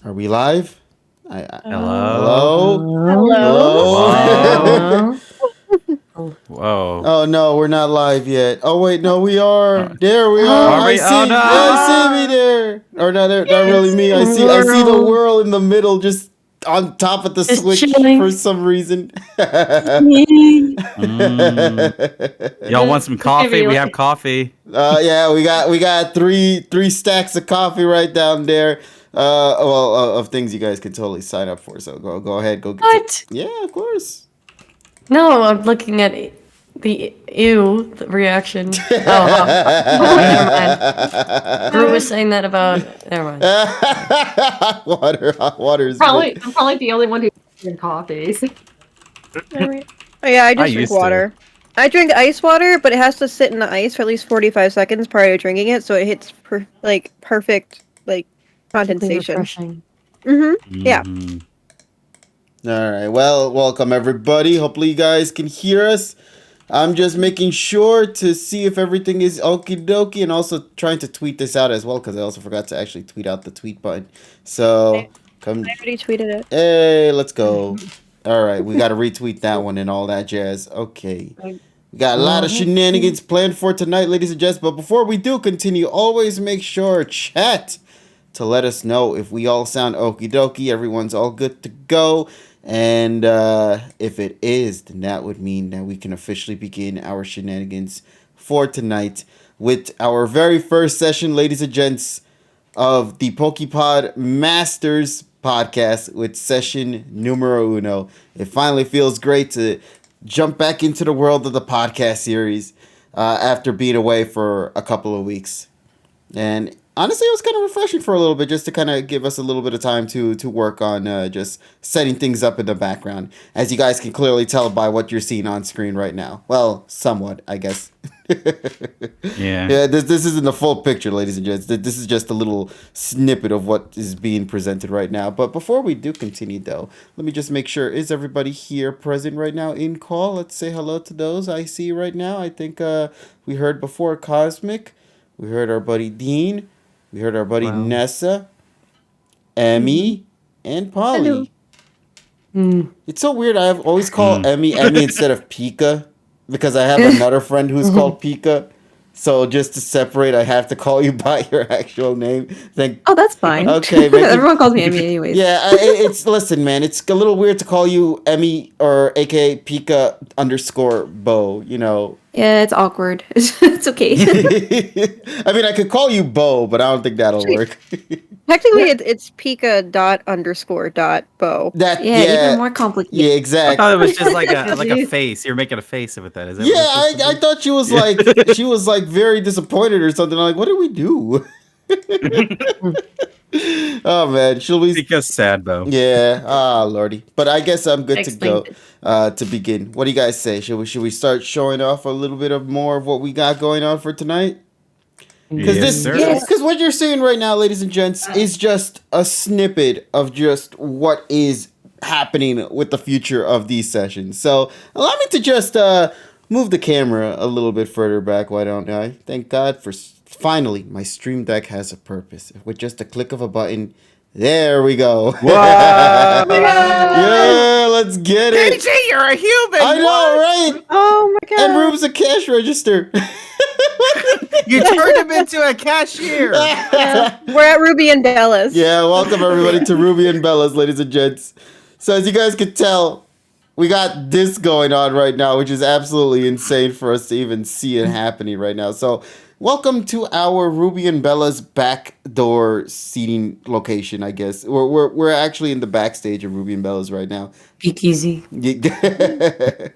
Are we live? Hello? Hello? Hello? Hello? Whoa. Oh no, we're not live yet. Oh wait, no, we are. There we are. Are we? Oh, no. I see me there. Or not really me. I see the world in the middle, just on top of the Just switch chilling. for some reason. Y'all want some coffee? We have coffee. Yeah, we got three stacks of coffee right down there. Of things you guys could totally sign up for. So go ahead, go get What? Yeah, of course. No, I'm looking at the ew reaction. Never mind. Drew was saying that about. Never mind. Hot water is I'm probably the only one who drinks coffees. Oh, yeah, I just drink used to. water. I drink ice water, but it has to sit in the ice for at least 45 seconds prior to drinking it, so it hits perfect condensation. Refreshing. Yeah. All right. Well, welcome everybody. Hopefully you guys can hear us. I'm just making sure to see if everything is okie dokie, and also trying to tweet this out as well because I also forgot to actually tweet out the tweet button. So come. I already tweeted it. Hey, let's go. All right, we got to retweet that one and all that jazz. Okay. We got a lot of shenanigans planned for tonight, ladies and gents. But before we do continue, always make sure chat to let us know if we all sound okie dokie. Everyone's all good to go. And if it is, then that would mean that we can officially begin our shenanigans for tonight with our very first session, ladies and gents, of the PokéPod Masters podcast with session numero uno. It finally feels great to jump back into the world of the podcast series after being away for a couple of weeks. And honestly, it was kind of refreshing for a little bit just to kind of give us a little bit of time to work on just setting things up in the background. As you guys can clearly tell by what you're seeing on screen right now. Well, somewhat, I guess. Yeah. This isn't the full picture, ladies and gents. This is just a little snippet of what is being presented right now. But before we do continue, though, let me just make sure, is everybody here present right now in call? Let's say hello to those I see right now. I think we heard before Cosmic. We heard our buddy Dean. We heard our buddy Nessa, Emmy, and Polly. It's so weird. I've always called Emmy instead of Pika because I have another friend who's called Pika. So just to separate, I have to call you by your actual name. Oh, that's fine. Okay, Everyone calls me Emmy anyways. Yeah, listen, man. It's a little weird to call you Emmy or AKA Pika _ Bo. You know. Yeah, it's awkward. It's okay. I mean, I could call you Bo, but I don't think that'll work. Technically, it's Pika._.bo. Even more complicated. Yeah, I exactly. thought it was just like a face. You're making a face with that. Is that Yeah, what it's supposed I thought she was like very disappointed or something. I'm like, what did we do? Oh man, should we? Because sad, Bo. Yeah, lordy. But I guess I'm good to go. Explained To begin, what do you guys say? Should we start showing off a little bit of more of what we got going on for tonight? Because because what you're seeing right now, ladies and gents, is just a snippet of just what is happening with the future of these sessions. So allow me to just move the camera a little bit further back. Why don't I? Thank God for finally my Stream Deck has a purpose. With just a click of a button. There we go. Wow. Yeah, let's get it. KG, you're a human. I know, right? Oh my god. And Rube's a cash register. You turned him into a cashier. We're at Ruby and Bella's. Yeah, welcome everybody to Ruby and Bella's, ladies and gents. So as you guys could tell, we got this going on right now, which is absolutely insane for us to even see it happening right now. So welcome to our Ruby and Bella's backdoor seating location, I guess. We're actually in the backstage of Ruby and Bella's right now. Speakeasy. Yes.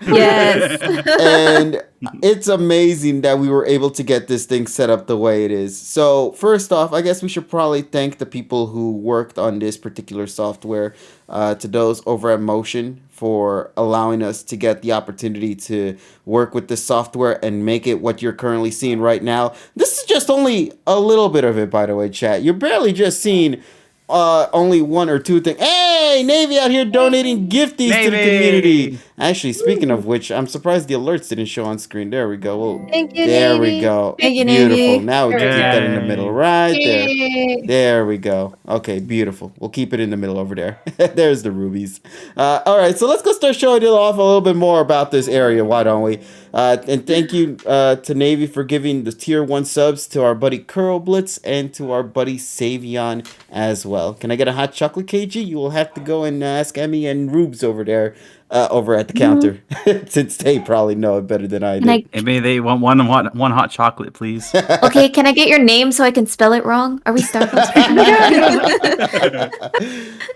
And it's amazing that we were able to get this thing set up the way it is. So first off, I guess we should probably thank the people who worked on this particular software, to those over at Motion for allowing us to get the opportunity to work with this software and make it what you're currently seeing right now. This is just only a little bit of it, by the way, chat. You're barely just seeing only one or two things. Hey, Navy out here donating gifties to the community. Actually, speaking of which, I'm surprised the alerts didn't show on screen. There we go. Well, Thank you, there we Navy. go. Thank you, Beautiful. Navy. Now we can keep that in the Yay. middle, right there. Yay. There we go. Okay, beautiful. We'll keep it in the middle over there. There's the rubies. All right, so let's go start showing you off a little bit more about this area. Why don't we? And thank you to Navy for giving the tier 1 subs to our buddy Curl Blitz and to our buddy Savion as well. Can I get a hot chocolate KG? You will have to go and ask Emmy and Rubes over there. Over at the counter, since they probably know it better than I do. Maybe they want one hot chocolate, please. Okay, can I get your name so I can spell it wrong? Are we Starbucks?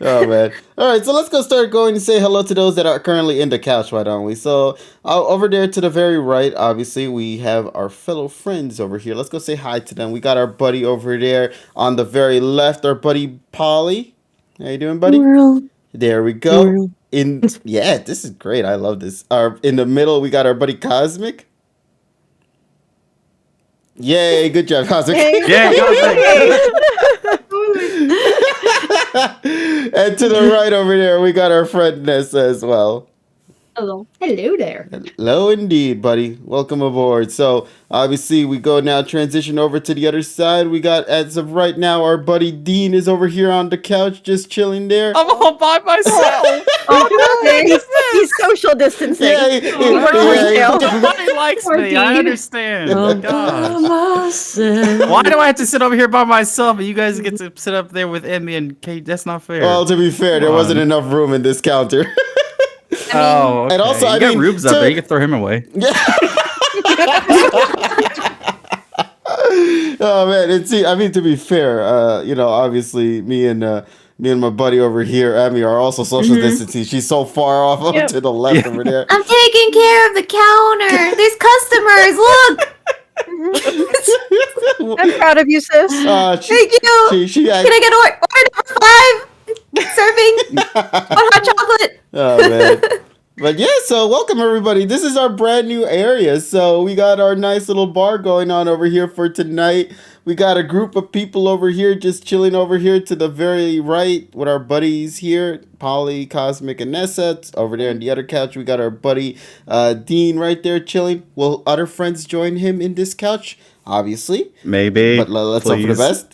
Oh man! All right, so let's go start going and say hello to those that are currently in the couch. Why don't we? So over there to the very right, obviously we have our fellow friends over here. Let's go say hi to them. We got our buddy over there on the very left, our buddy Polly. How you doing, buddy? There we go. Yeah, this is great. I love this. In the middle, we got our buddy Cosmic. Yay! Good job, Cosmic. Yeah, And to the right over there, we got our friend Nessa as well. Hello. Hello there. Hello indeed, buddy. Welcome aboard. So, obviously, we go now transition over to the other side. We got, as of right now, our buddy Dean is over here on the couch just chilling there. I'm all by myself. He's social distancing. Yeah, Nobody likes me. I understand. Gosh. Myself. Why do I have to sit over here by myself and you guys get to sit up there with Emmy and Kate? That's not fair. Well, to be fair, there wasn't enough room in this counter. Oh, okay. And also, you got Rubes up there. You can throw him away. Oh man, and see, I mean, to be fair, obviously, me and my buddy over here, Emmy, are also social distancing. She's so far off up to the left over there. I'm taking care of the counter. There's customers. Look. I'm proud of you, sis. Thank you. Can Can I get order number 5? Serving one hot chocolate. Oh man. But yeah, so welcome everybody. This is our brand new area. So we got our nice little bar going on over here for tonight. We got a group of people over here just chilling over here to the very right with our buddies here, Polly, Cosmic, and Nessa. Over there on the other couch, we got our buddy Dean right there chilling. Will other friends join him in this couch? Obviously. Maybe. But let's hope for the best.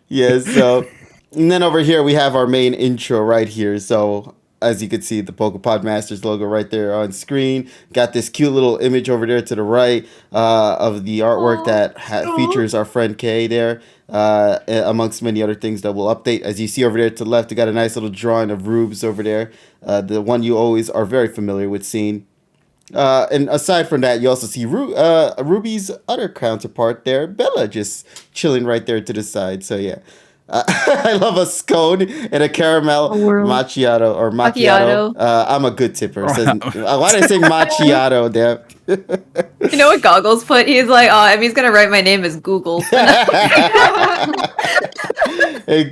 Yes, so... And then over here, we have our main intro right here. So, as you can see, the PokéPod Masters logo right there on screen. Got this cute little image over there to the right of the artwork that features our friend Kay there, amongst many other things that we'll update. As you see over there to the left, we got a nice little drawing of Rubes over there. The one you always are very familiar with seeing. And aside from that, you also see Ruby's other counterpart there, Bella, just chilling right there to the side. So, yeah. I love a scone and a caramel macchiato or macchiato. I'm a good tipper. Why did I say macchiato there? You know what Goggles put? He's like, oh, Emmy's gonna write my name as Google. Hey,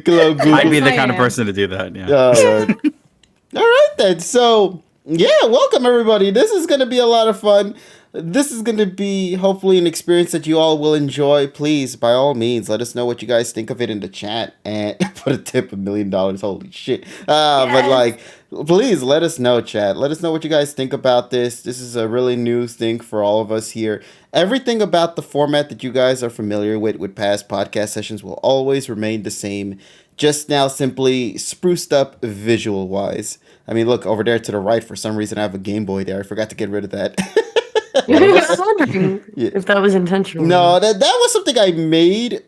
hello, Google. I'd be the kind of person to do that. Yeah. All right then. So yeah, welcome everybody. This is gonna be a lot of fun. This is going to be hopefully an experience that you all will enjoy. Please, by all means, let us know what you guys think of it in the chat and put a tip $1 million. Holy shit. But please let us know, chat. Let us know what you guys think about this. This is a really new thing for all of us here. Everything about the format that you guys are familiar with past podcast sessions will always remain the same. Just now simply spruced up visual wise. I mean, look over there to the right. For some reason, I have a Game Boy there. I forgot to get rid of that. I was wondering if that was intentional. No, that was something I made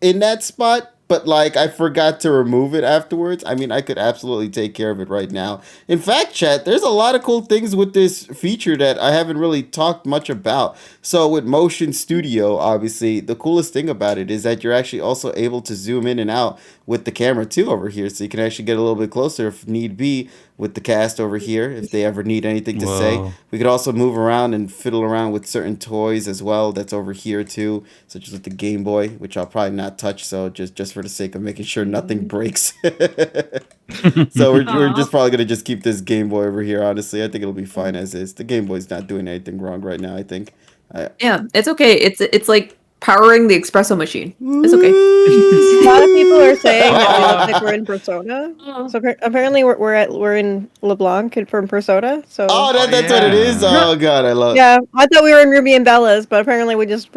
in that spot, but I forgot to remove it afterwards. I mean, I could absolutely take care of it right now. In fact, chat, there's a lot of cool things with this feature that I haven't really talked much about. So with Motion Studio, obviously, the coolest thing about it is that you're actually also able to zoom in and out with the camera too over here. So you can actually get a little bit closer if need be with the cast over here if they ever need anything to say. We could also move around and fiddle around with certain toys as well that's over here too, such as with the Game Boy, which I'll probably not touch, so just for the sake of making sure nothing breaks. So we're just probably going to just keep this Game Boy over here, honestly. I think it'll be fine as is. The Game Boy's not doing anything wrong right now, I think. Yeah, it's okay. It's like powering the espresso machine. It's okay. A lot of people are saying that we look like we're in Persona. So apparently we're in LeBlanc and from Persona. So that's what it is. Oh god, I love. yeah, I thought we were in Ruby and Bella's, but apparently we just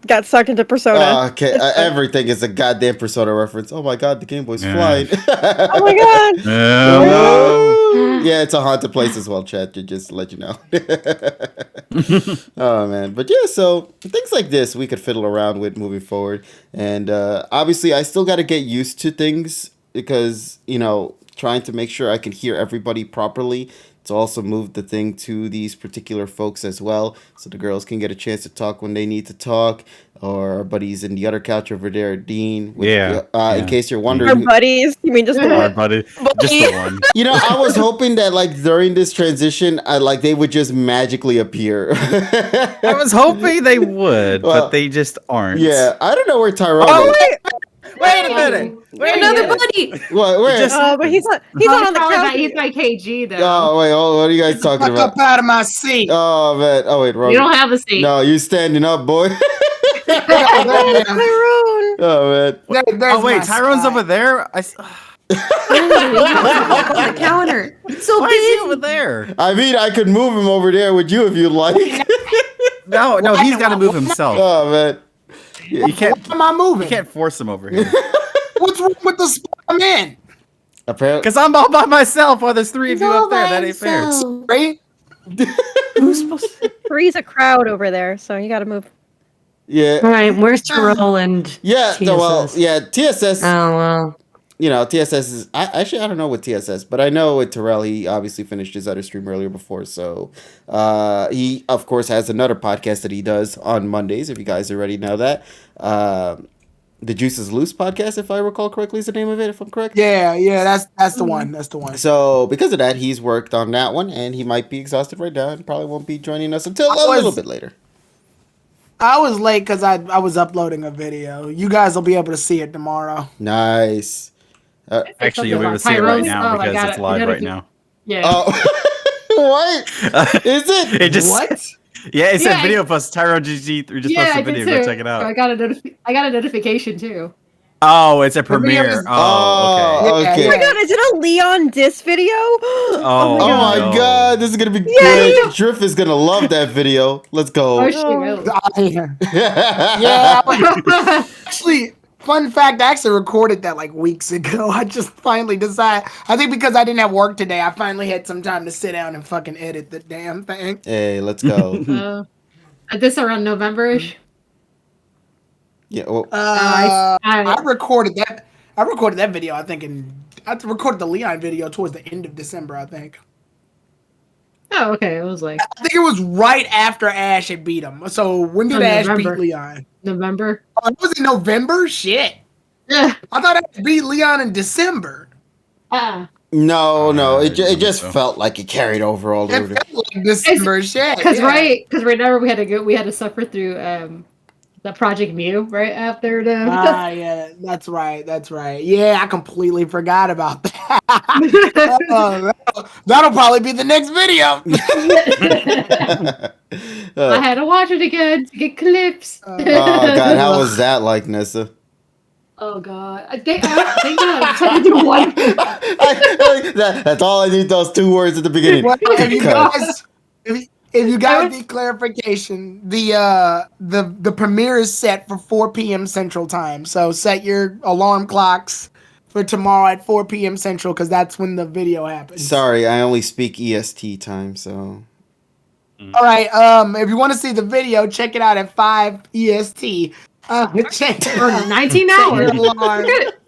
got sucked into Persona. Okay, everything is a goddamn Persona reference. Oh my god, the Game Boy's flying. Oh my god. Yeah, it's a haunted place as well, chat. Just to let you know. Oh man, but yeah, so things like this we could fiddle around with moving forward, and obviously I still got to get used to things because trying to make sure I can hear everybody properly. To also move the thing to these particular folks as well, so the girls can get a chance to talk when they need to talk. Or our buddies in the other couch over there, Dean. In case you're wondering, Our buddies. You mean just the Our one? buddy, just the one. I was hoping that during this transition, they would just magically appear. I was hoping they would, but they just aren't. Yeah, I don't know where Tyrone is. Wait a minute. Another buddy. Where? But he's not on the couch. He's my KG though. Oh wait, what are you guys talking about? Up out of my seat. Oh man, oh wait, Roman. You don't have a seat. No, you standing up, boy. Tyrone. Oh man. Oh wait, Tyrone's over there. On the counter. It's so Why big. is he over there? I mean, I could move him over there with you if you'd like. No, he's got to move himself. Oh man. You can't. Why am I moving? You can't force him over here. What's wrong with the spot I'm in? Apparently. Because I'm all by myself while there's three of you up there. That ain't fair. Right? Who's supposed to? Three's a crowd over there, so you got to move. Yeah. All right, where's Terrell and Yeah. TSS? Well, yeah. TSS. Oh well. TSS is. I don't know with TSS, but I know with Terrell, he obviously finished his other stream earlier before. So, he of course has another podcast that he does on Mondays. If you guys already know that, the Juice is Loose podcast, if I recall correctly, is the name of it. If I'm correct. Yeah, that's the one. That's the one. So because of that, he's worked on that one, and he might be exhausted right now, and probably won't be joining us until a little bit later. I was late because I was uploading a video. You guys will be able to see it tomorrow. Nice. Actually, you'll be able to see it right now because it's live right now. Yeah. Oh, what is it? It just What? Yeah, it said Yeah, video post. Tyrone GG just I posted a did video. too. Go check it out. I got a notification too. Oh, it's a video premiere. is- Oh, okay. Okay. Oh my god, is it a Leon diss video? Oh, Oh my no. god, this is gonna be good. Drift is gonna love that video. Let's go. Oh shit! Really? Yeah. Actually, fun fact, I actually recorded that like weeks ago. I just finally decided. I think because I didn't have work today, I finally had some time to sit down and fucking edit the damn thing. Hey, let's go. This around November-ish. Yeah. Well, I recorded that. I recorded that video. I recorded the Leon video towards the end of December. I think. Oh, okay. It was like I think it was right after Ash had beat him. So when did Ash November. beat Leon? November. Oh, it was in November. Shit. Yeah. I thought Ash beat Leon in December. no. It just felt like it carried over all It over. felt like December. Shit. Because yeah. right now we had to suffer through the Project Mew right after the. Yeah, that's right. Yeah, I completely forgot about that. That'll probably be the next video. I had to watch it again to get clips. Oh god, how was that like, Nessa? Oh god, I think I'm trying to do one. That's all I need. Those 2 words at the beginning. Well, if you guys need clarification, the premiere is set for 4 p.m. Central Time. So set your alarm clocks for tomorrow at 4 p.m. Central because that's when the video happens. Sorry, I only speak EST time, so. All right. If you want to see the video, check it out at 5 EST. Check For 19 hours. your alarm.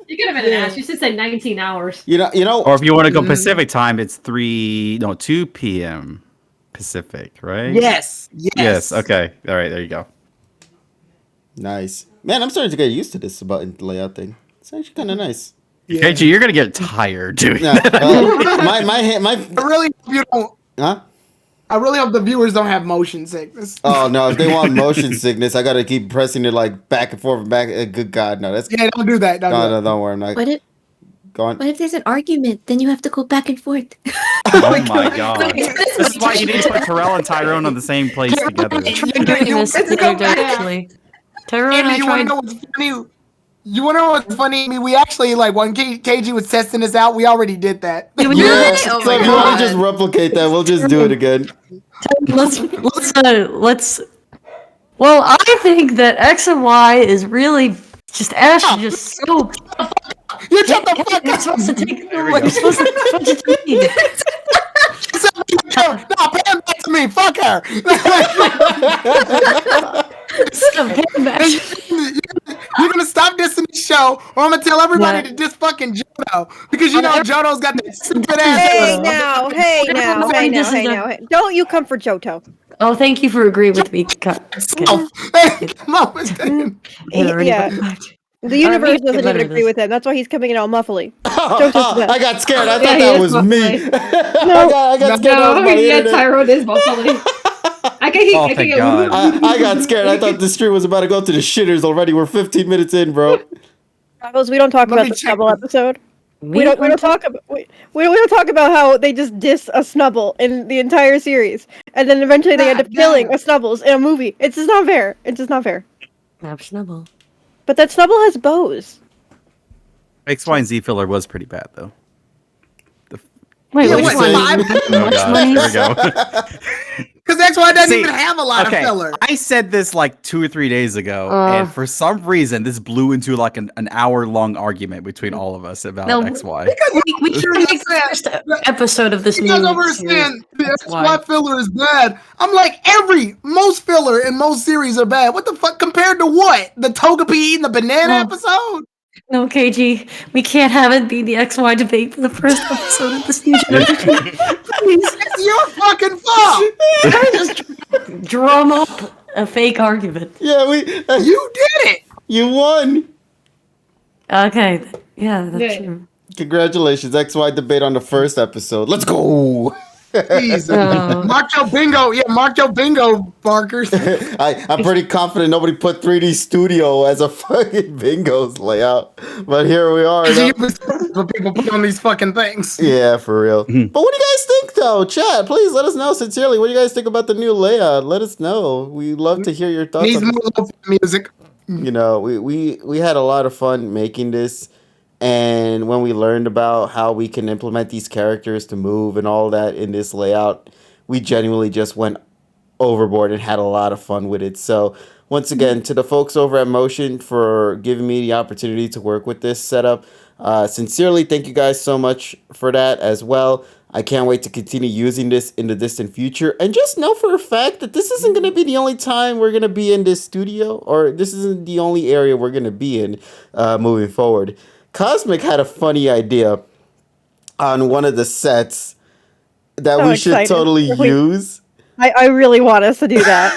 You could have been an ass. You should say 19 hours. You know. Or if you want to go Pacific time, it's 2 p.m. Pacific, right? Yes. Yes. Okay. All right. There you go. Nice, man. I'm starting to get used to this button layout thing. It's actually kind of nice. Yeah. KG, you're gonna get tired doing Yeah, that. my I really hope you don't. huh? I really hope the viewers don't have motion sickness. Oh no! If they want motion sickness, I gotta keep pressing it like back and forth and back. Good God, no! That's Yeah, don't do that. no, don't worry. I'm not going. What if there's an argument? Then you have to go back and forth. Oh my god! This is why you need to put Terrell and Tyrone on the same place together. Doing this together, actually. Tyrone and Andy, I you want to tried. know what's funny? You wanna know what's funny? I mean, we actually like when KG was testing this out, we already did that. Yeah, we Yeah, did. Oh so my if you want God. to just replicate that, we'll just do it again. Let's. Well, I think that X and Y is really just Ash is just so. You shut the fuck You're up. supposed to take. You're supposed to take. No, Pam back to me. Fuck her. Stop getting back. You're gonna stop dissing the show, or I'm gonna tell everybody Yeah. to diss fucking Jono because you know Jono's got that stupid ass. Hey now, hey now, Everyone hey now, disses hey them. now. Don't you come for Johto. Oh, thank you for agreeing with me. Come on, with that. Yeah. The universe doesn't even agree with him. That's why he's coming in all muffly. I got scared. I thought Yeah, that he was is me. muffly. I got scared. That was my yeah, internet. Tyrone is muffly. I can Oh, thank God. I got scared. I thought the stream was about to go to the shitters already. We're 15 minutes in, bro. Goggles, we don't talk Let about me the check Snubble the- episode. We don't talk about we don't talk about how they just diss a Snubble in the entire series, and then eventually they end up God killing damn. a Snubbles in a movie. It's just not fair. It's just not fair. Snubble. But that Snubble has bows. X, Y, and Z filler was pretty bad though. Wait, Yeah, which what, one? five? Oh God, here we go. Because that's why it doesn't See, even have a lot of filler. I said this like 2 or 3 days ago, and for some reason, this blew into like an hour-long argument between all of us about No, X, Y. We should make the first episode of this Because new over series. saying the That's why. XY filler is bad. I'm like, most filler in most series are bad. What the fuck compared to what? The Togepi eating the banana No. episode? No, KG, we can't have it be the XY debate for the first episode of this new generation. Please, It's your fucking fault. I just drum up a fake argument. Yeah, You did it. you won. Okay, yeah, that's Yeah. true. Congratulations, XY debate on the first episode. Let's go. Jesus. Oh. Mark your bingo. Yeah, mark your bingo markers. I'm pretty confident nobody put 3D Studio as a fucking bingo's layout, but here we are. though. For people put on these fucking things. Yeah, for real. But what do you guys think, though? Chat, please let us know sincerely. What do you guys think about the new layout? Let us know. We love to hear your thoughts. Needs On more lo-fi music. you know, we had a lot of fun making this, and when we learned about how we can implement these characters to move and all that in this layout, we genuinely just went overboard and had a lot of fun with it. So once again, to the folks over at Motion for giving me the opportunity to work with this setup, sincerely thank you guys so much for that as well. I can't wait to continue using this in the distant future. And just know for a fact that this isn't going to be the only time we're going to be in this studio, or this isn't the only area we're going to be in moving forward. Cosmic had a funny idea on one of the sets that So we should excited. totally Wait. use. I really want us to do that.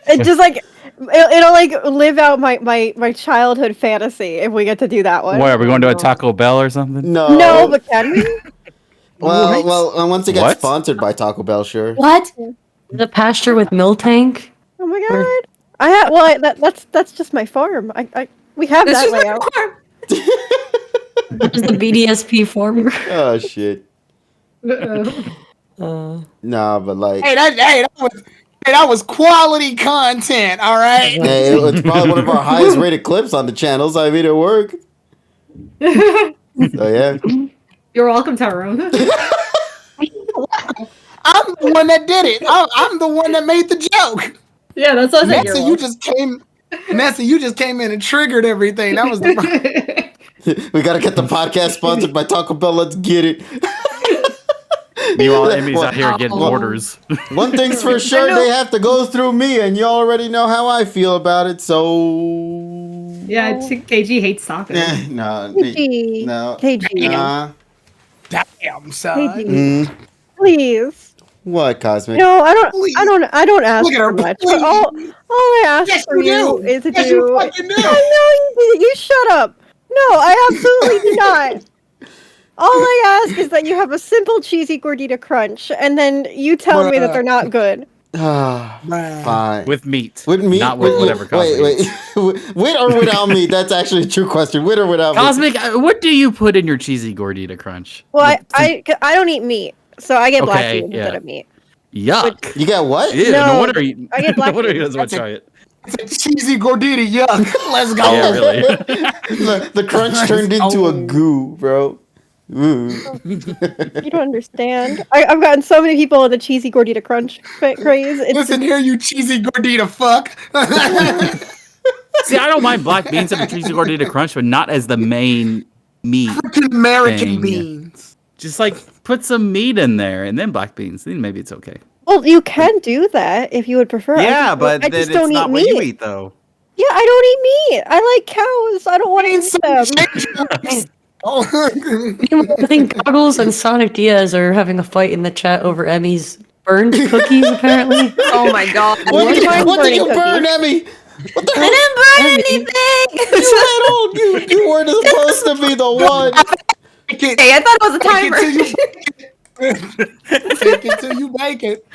It just like it'll like live out my childhood fantasy if we get to do that one. What, are we going to a Taco Bell or something? No. No, but can we? Well, once it gets What? sponsored by Taco Bell, sure. What? The pasture with Miltank? Oh my god! I have well. That's just my farm. We have This that is layout. That's the BDSP form. Oh shit. Uh-oh. Nah, but like, That was quality content. All right. hey, it's probably one of our highest rated clips on the channels. I mean, it worked. So yeah. You're welcome, Tyrone. I'm the one that did it. I'm the one that made the joke. Yeah, that's what I said. Nessa, you just came in and triggered everything. That was the We gotta get the podcast sponsored by Taco Bell. Let's get it. Meanwhile, Emmy's out here Well, getting well, orders. One thing's for sure, they have to go through me, and you already know how I feel about it. So Yeah, KG hates soccer. no, KG. no, KG. damn son. KG. Please. What, Cosmic? No, I Please. don't ask Look at her, for much. please. All I ask Yes, for you you do. is to Yes, do. you fucking do. No, you shut up. No, I absolutely do not. All I ask is that you have a simple cheesy gordita crunch, and then you tell me that they're not good. Ah, Man. fine. With meat. With meat? Not with whatever Wait, Cosmic. with or without meat? That's actually a true question. With or without meat? Cosmic, what do you put in your cheesy gordita crunch? Well, I don't eat meat, so I get black Okay, beans yeah. instead of meat. Yuck. You got what? Ew, No, no wonder he, I get no black wonder he beans. doesn't want to try it. It's a cheesy gordita. Yuck. Let's go. Yeah, really. The crunch turned into a goo, bro. Ooh. You don't understand. I've gotten so many people with the cheesy gordita crunch craze. It's Listen here, you cheesy gordita fuck. See, I don't mind black beans and the cheesy gordita crunch, but not as the main meat. American thing. beans. Just like put some meat in there and then black beans. Then maybe it's okay. well, you can do that if you would prefer. Yeah, but I then just it's don't not eat what meat. you eat, though. Yeah, I don't eat meat. I like cows. I don't want to eat them. I think Goggles and Sonic Diaz are having a fight in the chat over Emmy's burned cookies, apparently. Oh my god. What did burning you cookies. burn, Emmy? What the hell? I didn't burn anything. You weren't supposed to be the one. Hey, I thought it was a timer. Take it till you bake it.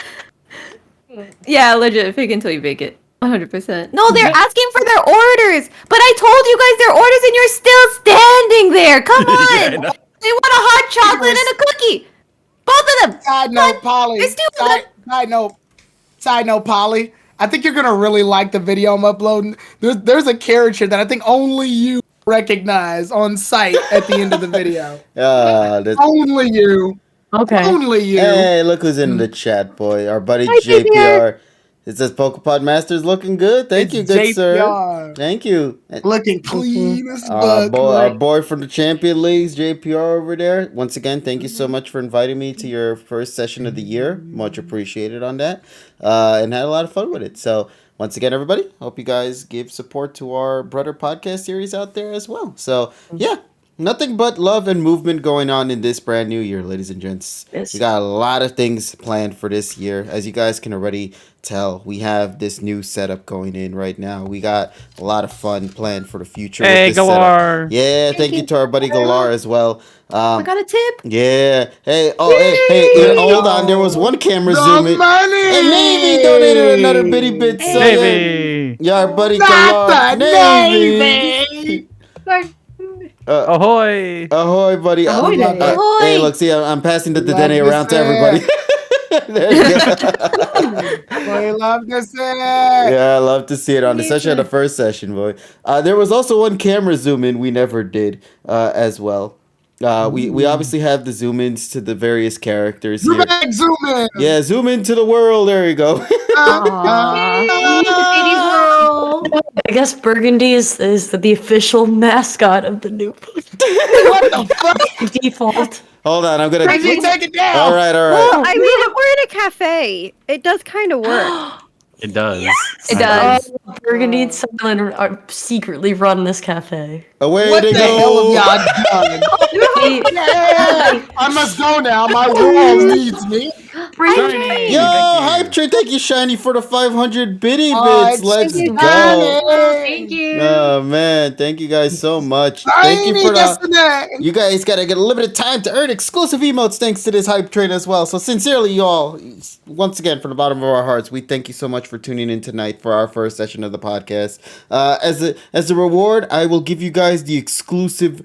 Yeah, legit. Fake until you bake it. 100%. No, they're asking for their orders. But I told you guys their orders and you're still standing there. Come on. Yeah, I know. They want a hot chocolate and a cookie. Both of them. Side note, Polly. There's two of them. Side note, Polly. I think you're gonna really like the video I'm uploading. There's a character that I think only you recognize on sight at the end of the video. Only you. Okay. Only you. Hey, look who's in the chat, boy. Our buddy Hi, JPR. It says PokéPod Masters looking good. Thank you, good sir. JPR. Thank you. Looking clean as Our fuck. boy from the Champion Leagues, JPR over there. Once again, thank you so much for inviting me to your first session of the year. Much appreciated on that. And had a lot of fun with it. So once again, everybody, hope you guys give support to our brother podcast series out there as well. So yeah, nothing but love and movement going on in this brand new year, ladies and gents. Yes. We got a lot of things planned for this year. As you guys can already tell, we have this new setup going in right now. We got a lot of fun planned for the future. Hey, with this setup. Galar. Yeah, thank you to our buddy Galar as well. I got a tip. Yeah. Hey, hold on. There was one camera The zoom in. money. And Navy donated another bitty bit. So yeah, Navy. yeah, our buddy Not Galar. the Navy. Ahoy. Ahoy, buddy. Ahoy, Navy. Ahoy. Hey, look, see, I'm passing the Love Dene to around to see everybody. There you go. Boy, love to see. Yeah, I love to see it on, especially on the first session, boy. There was also one camera zoom in we never did as well. We obviously have the zoom ins to the various characters here. Back, zoom in. Yeah, zoom into the world. There you go. I guess Burgundy is the official mascot of the new What the fuck? default. Hold on, I'm gonna. Crazy, take it down. All right. Well, I mean, if we're in a cafe, it does kind of work. It does. It does. Burgundy and Silent are secretly run this cafe. Away What they the go. hell have y'all done? Yeah, I must go now. My world needs me. Shiny. Yo, Thank you. Hype Train, thank you, Shiny, for the 500 bitty Oh, bits. Let's thank you, go. Thank you. Oh man, thank you guys so much. Thank you for yesterday. You guys gotta get a limited time to earn exclusive emotes thanks to this Hype Train as well. So sincerely, you all, once again, from the bottom of our hearts, we thank you so much for tuning in tonight for our first session of the podcast. As a reward, I will give you guys the exclusive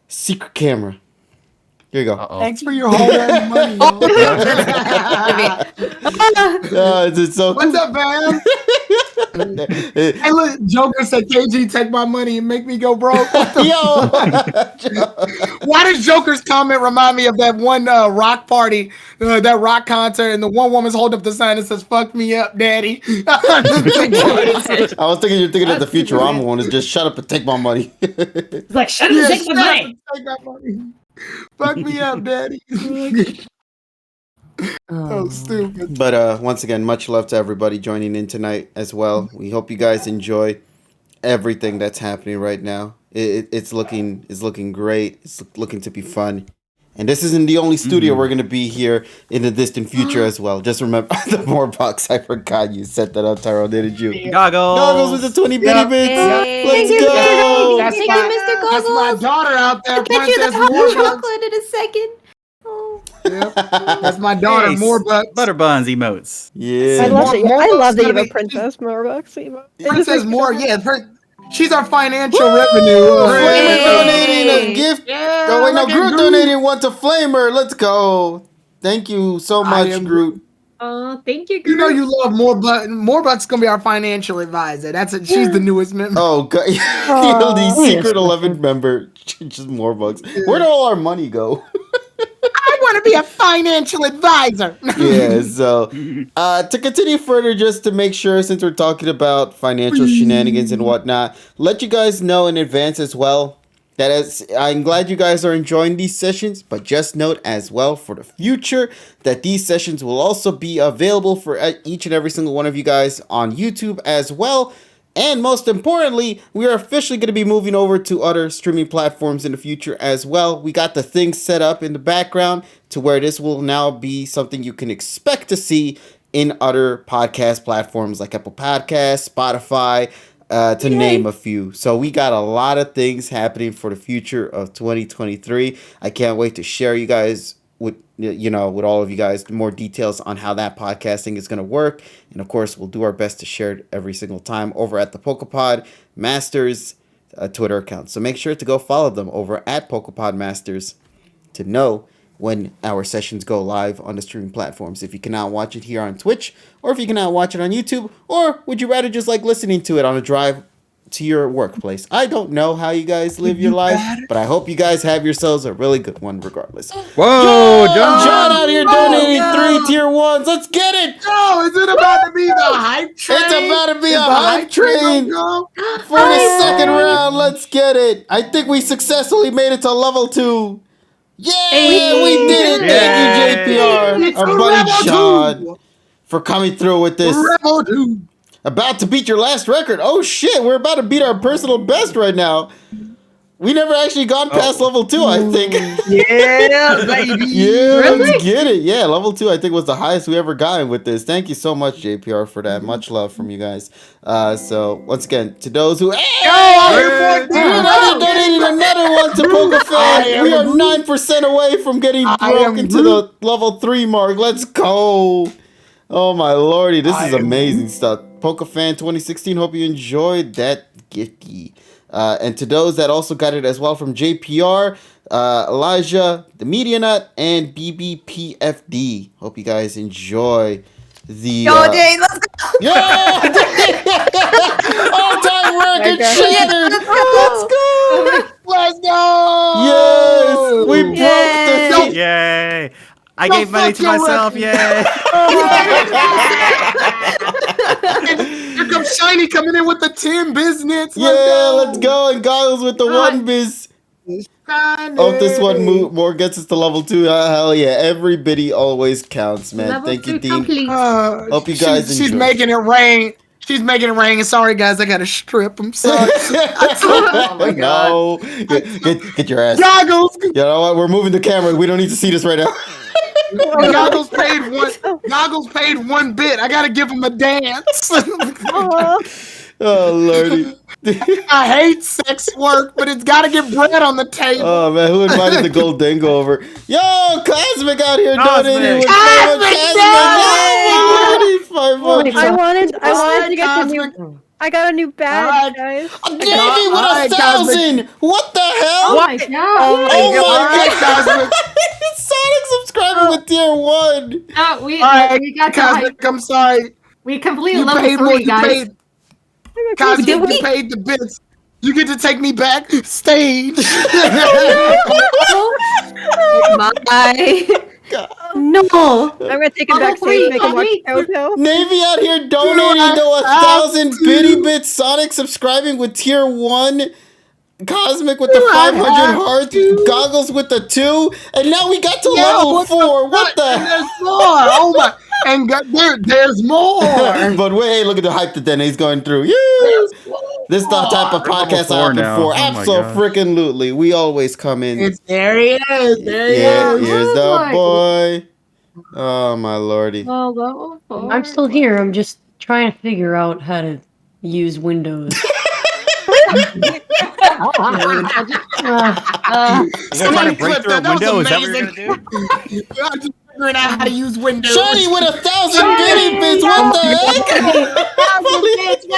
secret camera. Here you go. Uh-oh. Thanks for your whole damn money. It's so What's up, man? Hey, look, Joker said, KG, take my money and make me go broke. What the Yo, Why does Joker's comment remind me of that one rock party, that rock concert, and the one woman's holding up the sign that says, fuck me up, daddy? I was thinking you're thinking of the Futurama one. Is just shut up and take my money. It's like, shut up and take my money. Take my money. Fuck me up, daddy. So stupid. But once again, much love to everybody joining in tonight as well. We hope you guys enjoy everything that's happening right now. It's looking great. It's looking to be fun. And this isn't the only studio we're going to be here in the distant future as well. Just remember the more box. I forgot you set that up, Tyrone, didn't you? Goggles. Goggles with the 20 bitty bits. Yay. Let's Thank you, go. That's Thank my, you, Mr. that's my Goggles. daughter out there, I'll get you the Princess hot Warbucks. chocolate in a second. Oh. Yep. That's my daughter, Hey, Morebucks. Butterbuns emotes. Yeah. I love that. More- I love that you more- have a Princess Morbucks emote. Princess Moore, yeah. She's our financial revenue. Flamer Hey. donating a gift. Yeah, Oh, wait, no, look at Groot Groot. donated one to Flamer. Let's go. Thank you so I much, am Groot. Oh, thank you, You know girl. you love Morebutt's gonna be our financial advisor. That's it. She's the newest member. Oh, God. The secret 11 member. Just more bucks. Where'd all our money go? I want to be a financial advisor. Yeah, so to continue further, just to make sure, since we're talking about financial shenanigans and whatnot, let you guys know in advance as well that I'm glad you guys are enjoying these sessions, but just note as well for the future that these sessions will also be available for each and every single one of you guys on YouTube as well. And most importantly, we are officially going to be moving over to other streaming platforms in the future as well. We got the things set up in the background to where this will now be something you can expect to see in other podcast platforms like Apple Podcasts, Spotify, to name a few. So we got a lot of things happening for the future of 2023. I can't wait to share you guys with all of you guys more details on how that podcasting is going to work, and of course we'll do our best to share it every single time over at the PokéPod Masters Twitter account. So make sure to go follow them over at PokéPod Masters to know when our sessions go live on the streaming platforms. If you cannot watch it here on Twitch, or if you cannot watch it on YouTube, or would you rather just like listening to it on a drive to your workplace? I don't know how you guys live your life, but I hope you guys have yourselves a really good one regardless. Whoa, John out here donating 3 tier 1s. Let's get it. Oh, is it about to be the hype train? It's about to be Is a the hype train for the second round. Let's get it. I think we successfully made it to level 2. Yeah, we did it. Thank you, JPR, our buddy John, for coming through with this. Rebel 2. About to beat your last record. Oh shit, we're about to beat our personal best right now. We never actually gone past level 2, I think. Yeah, baby. Yeah, let's get it. Yeah, level 2 I think was the highest we ever gotten with this. Thank you so much, JPR, for that. Much love from you guys. So once again, to those who donating another one to PokeFan. We are 9% away from getting broken to the level 3 mark. Let's go. Oh my lordy, this is amazing stuff. PokeFan 2016, hope you enjoyed that gifty. And to those that also got it as well from JPR, Elijah, the Media Nut, and BBPFD. Hope you guys enjoy the... Yo, Jay, let's go. Yo! All-time record shattered! Let's go! Let's go! Yes! We broke the... Yay! I gave money to myself, yay! Here comes Shiny coming in with the 10 business. Let's go. And Goggles with the 1 biz. Hope this one more gets us to level 2. Hell yeah. Every biddy always counts, man. Level Thank you, 2 Dean. complete. Hope you guys enjoy. She's making it rain. She's making it rain. Sorry, guys. I got to strip. I'm sorry. Oh my god. No. Get your ass. Goggles. You know what? We're moving the camera. We don't need to see this right now. Goggles paid 1 bit. I gotta give him a dance. Oh lordy. I hate sex work, but it's gotta get bread on the table. Oh man, who invited the gold dingo over? Yo, Cosmic out here donating with Cosmic, I wanted to get the new. I got a new badge, guys. Davey with 1,000. What the hell? Oh my god. Oh my god. Sonic subscribing with tier 1. We got Cosmic, I'm sorry. We completed You level paid 3, guys. Cosmic, you paid the bits. You get to take me back stage. My. No. I'm gonna take him backstage, make him watch Toto. Navy out here donating to 1,000 bitty bits. Sonic subscribing with tier 1. Cosmic with the 500 hearts. Goggles with the 2. And now we got to level 4. What the hell? There's more. Oh my. And there's more. But wait, hey, look at the hype that Denny's going through. Yeah. This is the type of podcast I'm looking for. Absolutely. We always come in. There he is. There he is. Here's the boy. Oh, my lordy. Level 4. I'm still here. I'm just trying to figure out how to use Windows. You're trying to break through a window? Is that what you're gonna do? I'm just figuring out how to use Windows. Shiny with 1,000 bitty bits. What the heck?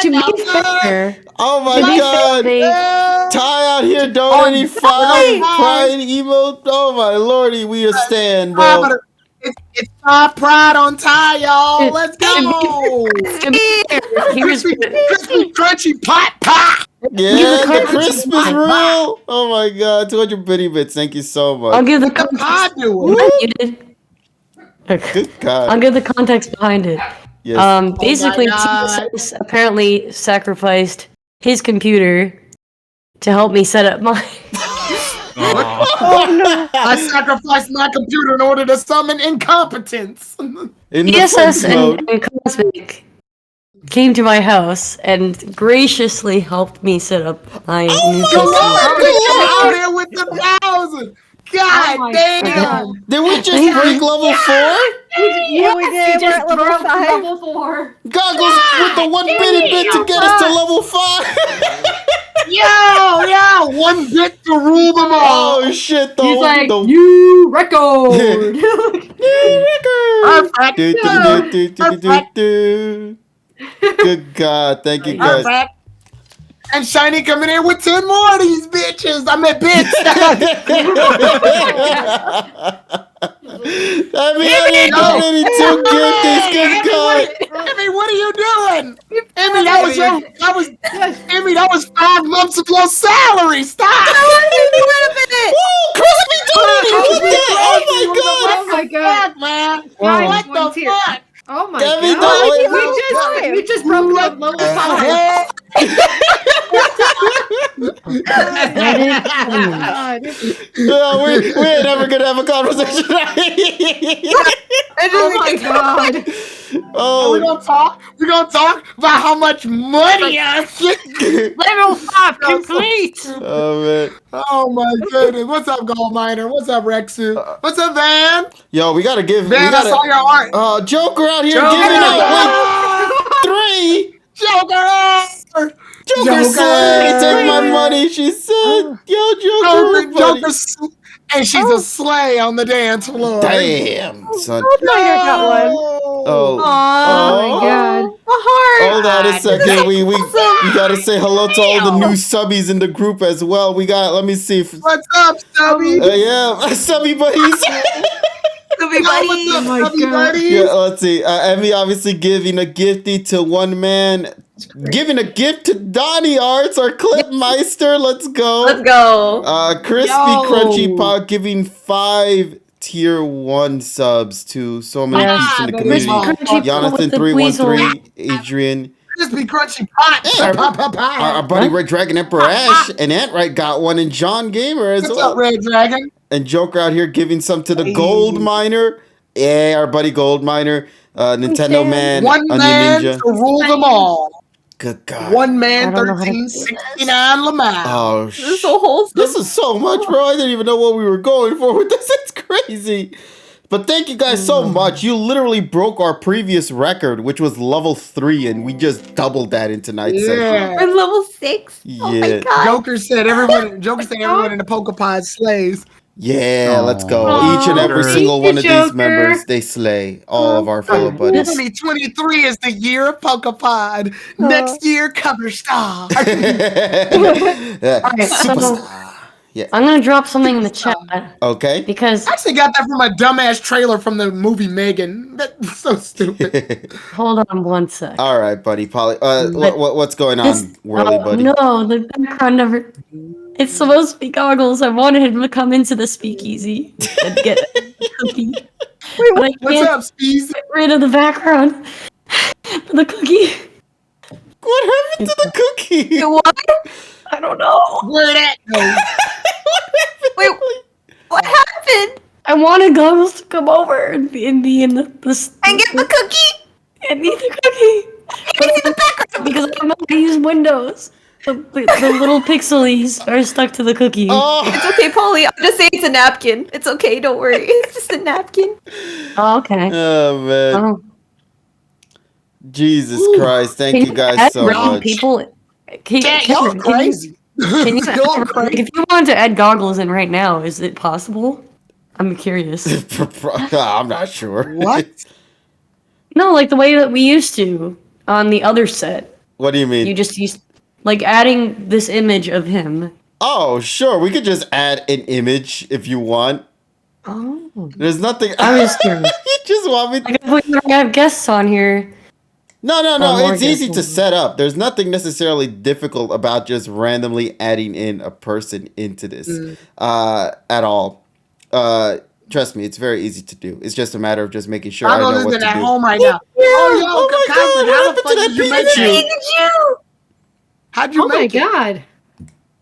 To be fair, Oh my god. Ty out here donating 5 crying emote. Oh my lordy, we a stand, bro. It's my pride on tie, y'all. Let's go. Here's Crispy, crunchy pot. Yeah, the crisp is real. Oh my god, 200 bitty bits. Thank you so I'll much. give the The pod context. doing. Good I'll god. give the context behind it. Yes. Basically, God. TSS apparently sacrificed his computer to help me set up my. Oh no! I sacrificed my computer in order to summon incompetence. In the TSS fence mode. and Cosmic came to my house and graciously helped me set up my new Come PC. on, get out here with the 1,000. God my damn! Did we just Thank break level 4? Yeah, we did. We're at level 5. level 4. Goggles with the 1 bitty bit to get us to level 5. Yo, 1 bit to rule them all. Oh shit, the He's like, the you record. Perfect. do. Good god, thank you guys. Perfect. And Shiny coming in with 10 more of these bitches. I mean, bitch. I mean, I didn't get any 2 gifties. Good god. Emmy, what are you doing? Emmy, that was 5 months of your salary. Stop. Woo, Crispy Doody! What the? Oh my god. Fuck, man. Guys, What one the tier. fuck? Oh my Debbie, god. don't- We just broke up level 5. No, we ain't never gonna have a conversation. Oh my god. We're Oh, gonna talk. We're gonna talk about how much money I get. Level 5 complete. oh man. Oh my goodness! What's up, Gold Miner? What's up, Rexu? What's up, Van? Yo, we gotta give. Van, I saw your art. Joker out here Joker! giving out like 3. Joker! Joker slay, take my money. She said, "Yo, Joker, buddy." And she's a slay on the dance floor. Damn, son. Miner got one. Oh, Oh my god. A heart. Hold on a second. We gotta say hello to all the new subbies in the group as well. We got. Let me see. What's up, Stubby? Yeah, subby buddies. What's up, my Stubby God. buddies? Yeah, let's see. Emmy obviously giving a gifty to one man. Giving a gift to Donnie Arts, our Clipmeister. Let's go. Let's go. Crispy Yo. Crunchy Pot giving 5 tier 1 subs to so many peeps in the the community. Crispy Crunchy Pot Jonathan with the 313, Adrian, Crispy crunchy pot. Hey, Pop. our buddy Red Dragon Emperor Ash, and Antright got one, and John Gamer as What's well. up, Red Dragon? And Joker out here giving some to the Gold Miner. Yeah, our buddy Gold Miner. Nintendo Man, One Onion man Ninja. to rule them all. Good God. One man, I don't know how to do 1369 Lamar. Oh, This is so wholesome. This is so much, bro. I didn't even know what we were going for with this. It's crazy. But thank you guys so much. You literally broke our previous record, which was level 3, and we just doubled that in tonight's session. Yeah. We're level 6. Oh my Yeah. god. Joker said everyone in the PokéPod slays. Yeah, let's go. Aw, Each and every thank single you, one of these Joker. members, they slay all of our fellow buddies. 2023 is the year of PokéPod. Next year, cover star. Yeah, superstar. Yeah. I'm gonna drop something in the chat Okay. because I actually got that from a dumbass trailer from the movie Megan. That's so stupid. hold on one sec. All right, buddy. Polly. What's going on, This- whirly buddy? No, the background never. It's supposed to be Goggles. I wanted him to come into the speakeasy and get a cookie. But I What's can't up, Speeds? get rid of the background for the cookie. What happened to the cookie? What? I don't know. Where that go? Wait, what happened? I wanted Goggles to come over and be in the And get the cookie? and eat the cookie. Give me the background. Because I don't know how to use Windows. The little pixelies are stuck to the cookie. Oh, It's okay, Polly. I'll just say it's a napkin. It's okay, don't worry. It's just a napkin. Oh, okay. oh man. Oh. Jesus Christ. Thank you guys add so random much. people? Can Y'all crazy. Can you Y'all like, crazy. if you wanted to add Goggles in right now, is it possible? I'm curious. I'm not sure. What? No, like the way that we used to on the other set. What do you mean? You just used like adding this image of him. Oh, sure. We could just add an image if you want. Oh. There's nothing. I was curious. You just want me. I have guests on here. No. more It's easy to guesses. set up. There's nothing necessarily difficult about just randomly adding in a person into this at all. Trust me, it's very easy to do. It's just a matter of just making sure I I'm know gonna what do to that at do. home right now. Oh my Cosmic, God, how what the fuck happened did to you that make it? Pikachu! How'd you Oh my make it? god.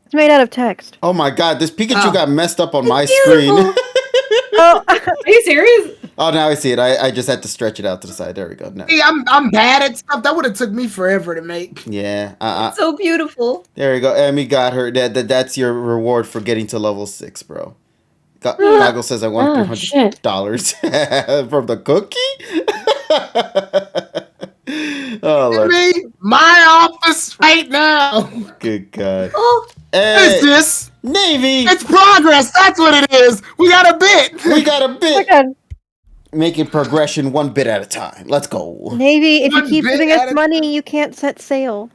It's made out of text. Oh my God, this Pikachu Oh. got messed up on my beautiful. screen. Oh, Are you serious? Oh, now I see it. I just had to stretch it out to the side. There we go. Now. See, I'm bad at stuff. That would have took me forever to make. Yeah. So beautiful. There we go. Emmy got her. That's your reward for getting to level 6, bro. Goggle says I want $300 from the cookie. Oh, Give Lord. me my office right now. Good God. Oh, What Hey, is this? Navy, It's progress. That's what it is. We got a bit. we got a my bit. God. Making progression one bit at a time. Let's go. Navy, if you One keep bit giving at us a money, you can't set sail.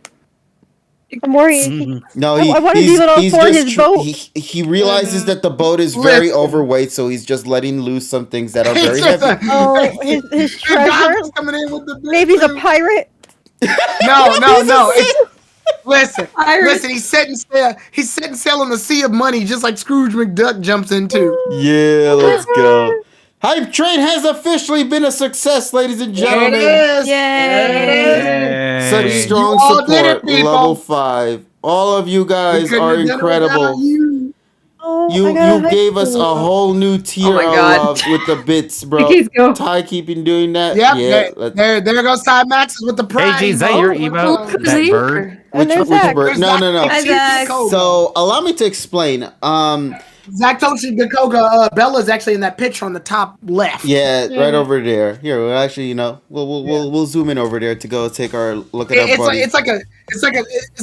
I'm worried. No, I wanna be able to he's afford just his boat. he realizes that the boat is very Listen. overweight, so he's just letting loose some things that are It's very just heavy. Oh, his The treasure? goggles coming in with the bit, Navy's a too. pirate? No. Listen. He's setting sail on the sea of money, just like Scrooge McDuck jumps into. Yeah, let's go. Hype Train has officially been a success, ladies and There it gentlemen. is. Yay. There it is. Such strong You all did it, support. people. Level 5. All of you We guys couldn't are have done it without incredible. you. Oh, I You got a gave us a high school. whole new tier my of God. love with the bits, bro. Please go. Ty keeping doing that. Yep. Yeah. There goes Ty Maxes with the Hey, prize. G, is that your emote? Who's That here? bird? And there's Which Zach. bird? No. Hi, Zach. So allow me to explain. Zach Toshi Dakoga, Bella's actually in that picture on the top left. Yeah, right over there. Here, we'll actually, we'll zoom in over there to go take our look at our buddy. It's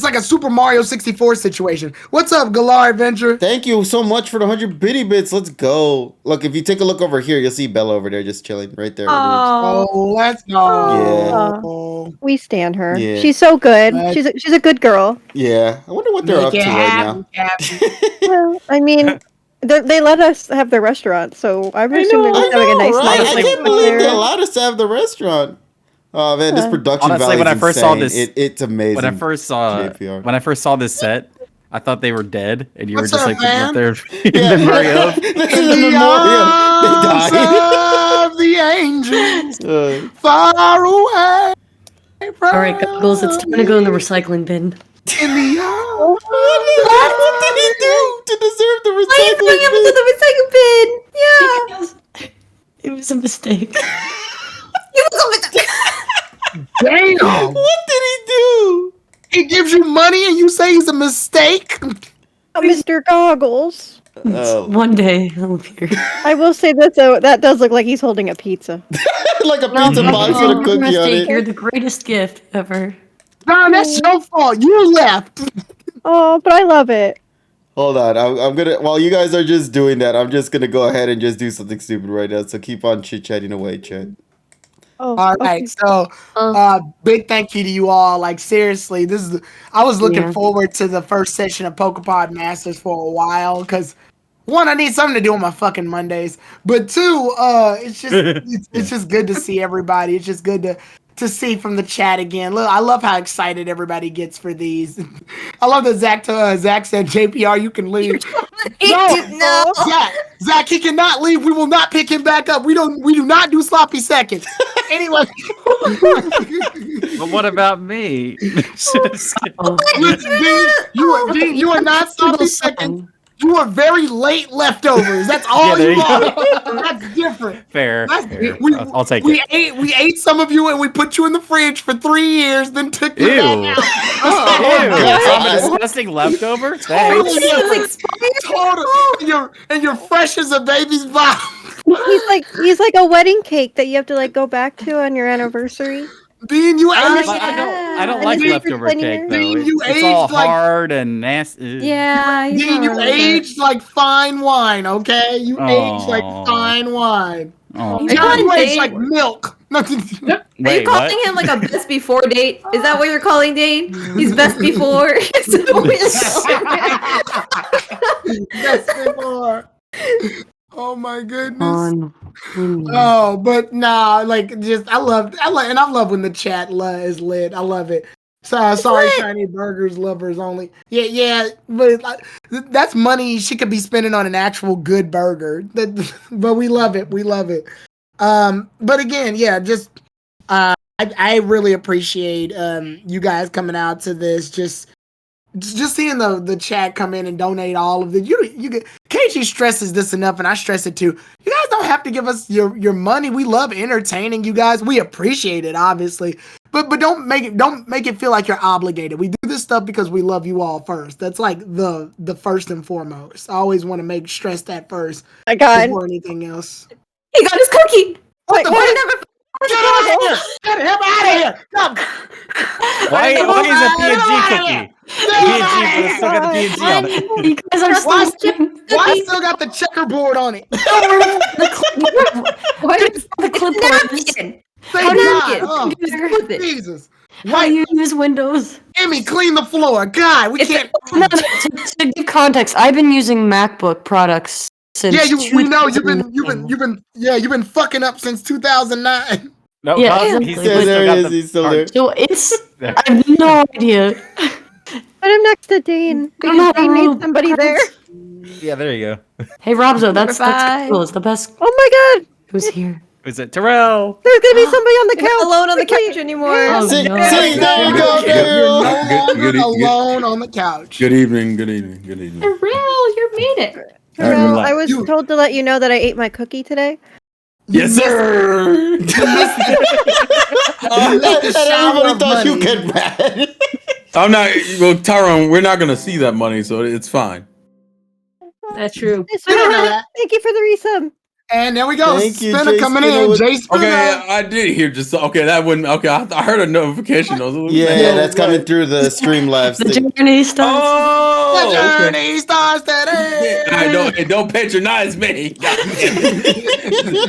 like a Super Mario 64 situation. What's up, Galar Adventure? Thank you so much for the 100 bitty bits. Let's go. Look, if you take a look over here, you'll see Bella over there just chilling right there. Oh. Oh, let's go. We stand her. Yeah. She's so good. Right. She's a good girl. Yeah, I wonder what they're up to right now. Well, I mean, they let us have the restaurant, so I'm assuming I we're having a know, nice right? life. I can't believe they allowed us to have the restaurant. Oh man, this production Honestly, value when I is first saw insane. this- it's amazing. When I first saw this set, I thought they were dead, and you What's were just up, like putting man? up there in memory of. This is In the the memoriam. They arms died. of the angels, Uh, far away. Alright, Goggles, it's time to go in the recycling bin. In the arms. what did he do to deserve the Why are you throwing him into recycling? the recycle bin? Yeah. It was a mistake. Damn. What did he do? He gives you money and you say he's a mistake? Mr. Goggles. One day I'll appear. I will say this though, that does look like he's holding a pizza. Like a pizza box with a cookie on Mistake, you're it. the greatest gift ever. No, that's your fault. You left. Oh, but I love it. Hold on, I'm gonna. While you guys are just doing that, I'm just gonna go ahead and just do something stupid right now. So keep on chit chatting away, chat. Oh, All okay. right, so big thank you to you all. Like seriously, I was looking Yeah. forward to the first session of PokéPod Masters for a while because one, I need something to do on my fucking Mondays, but two, it's just it's just good to see everybody. It's just good to see from the chat again. Look, I love how excited everybody gets for these. I love that Zach said, "JPR, you can leave." No. Zach, he cannot leave. We will not pick him back up. We do not do sloppy seconds. Anyway. But what about me? Oh, Listen, Dean, you are not sloppy seconds. You are very late leftovers. That's all there you you are. That's different. Fair. We- I'll take We it. ate some of you and we put you in the fridge for 3 years, then took you Ew. back out. Ew, so I'm a disgusting leftover? Thanks. Totally different. Total. And you're fresh as a baby's bottom. He's like a wedding cake that you have to like go back to on your anniversary. Dean, you Oh, aged. But I don't And like then you leftover put in cake your- though. Dean, you It's all aged like- hard and nasty. Yeah. he's Dean, not you really good. aged like fine wine, okay? You aged like Aw. fine wine. Oh. You're John, calling you aged Dane- like milk. Are you Wait, calling what? him like a best before date? Is that what you're calling Dane? He's best before. Yes, before. Oh my goodness. On. Oh, but nah, like just I love, and I love when the chat is lit. I love it. So sorry, shiny burgers lovers only. Yeah, but that's money she could be spending on an actual good burger. But we love it. We love it. But again, yeah, just I really appreciate you guys coming out to this. Just seeing the chat come in and donate all of it. You get KG stresses this enough, and I stress it too. You guys don't have to give us your money. We love entertaining you guys. We appreciate it, obviously. But don't make it feel like you're obligated. We do this stuff because we love you all first. That's like the first and foremost. I always want to stress that first. My God. Before anything else. He got his cookie. What the What? Get out of here! Get him out of here! Come. Why is a P&G cookie? P&G, but still got the P&G on it. You guys are Why still got the checkerboard on it? What is the clipboard? Thank God. Jesus. How do you use Windows? Emmy, clean the floor. God, we can't. No, to give context, I've been using MacBook products since. Yeah, we know you've 2009. you've been fucking up since 2009. No, Yeah, he's exactly. still He's still there. So I have no idea. Put him next to Dane because Dane needs somebody there. Yeah, there you go. Hey Robzo, that's Bye. cool. It's the best. Oh my God! Who's here? Is it Terrell? There's gonna be somebody on the You're couch. not alone on the Quickly. couch anymore. Oh, See, no. there you go, You're Daryl. no longer Good alone on the couch. evening. Good evening. Terrell, you made it. Terrell, relax. I was told to let you know that I ate my cookie today. Yes, sir. And everybody thought you get mad. I'm not. Well, Tyrone, we're not gonna see that money, so it's fine. That's true. I don't know that. Thank you for the resub. And there we go. Thank you, Spinner Jay coming Spinner in. with- Jay Spinner. Okay, I did hear just okay. That wouldn't. Okay, I heard a notification. I was like, Yeah, that's coming through the Streamlabs The thing. journey starts. Oh, The okay. journey starts today. Don't patronize me,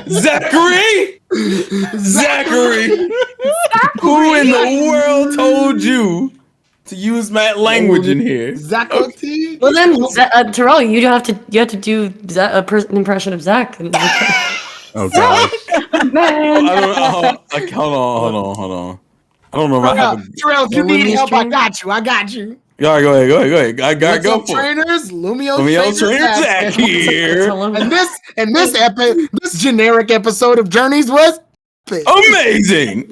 Zachary. Who in the world told you to use that language in here? Zachary. Well then, Terrell, you have to do an impression of Zach. Oh God. Man. Hold on. I don't know if I have a. Terrell, if you need help, I got you. Go ahead. I gotta What's go up, for it. trainers? Lumio Trainer Zach here. And this generic episode of Journeys was epic. Amazing.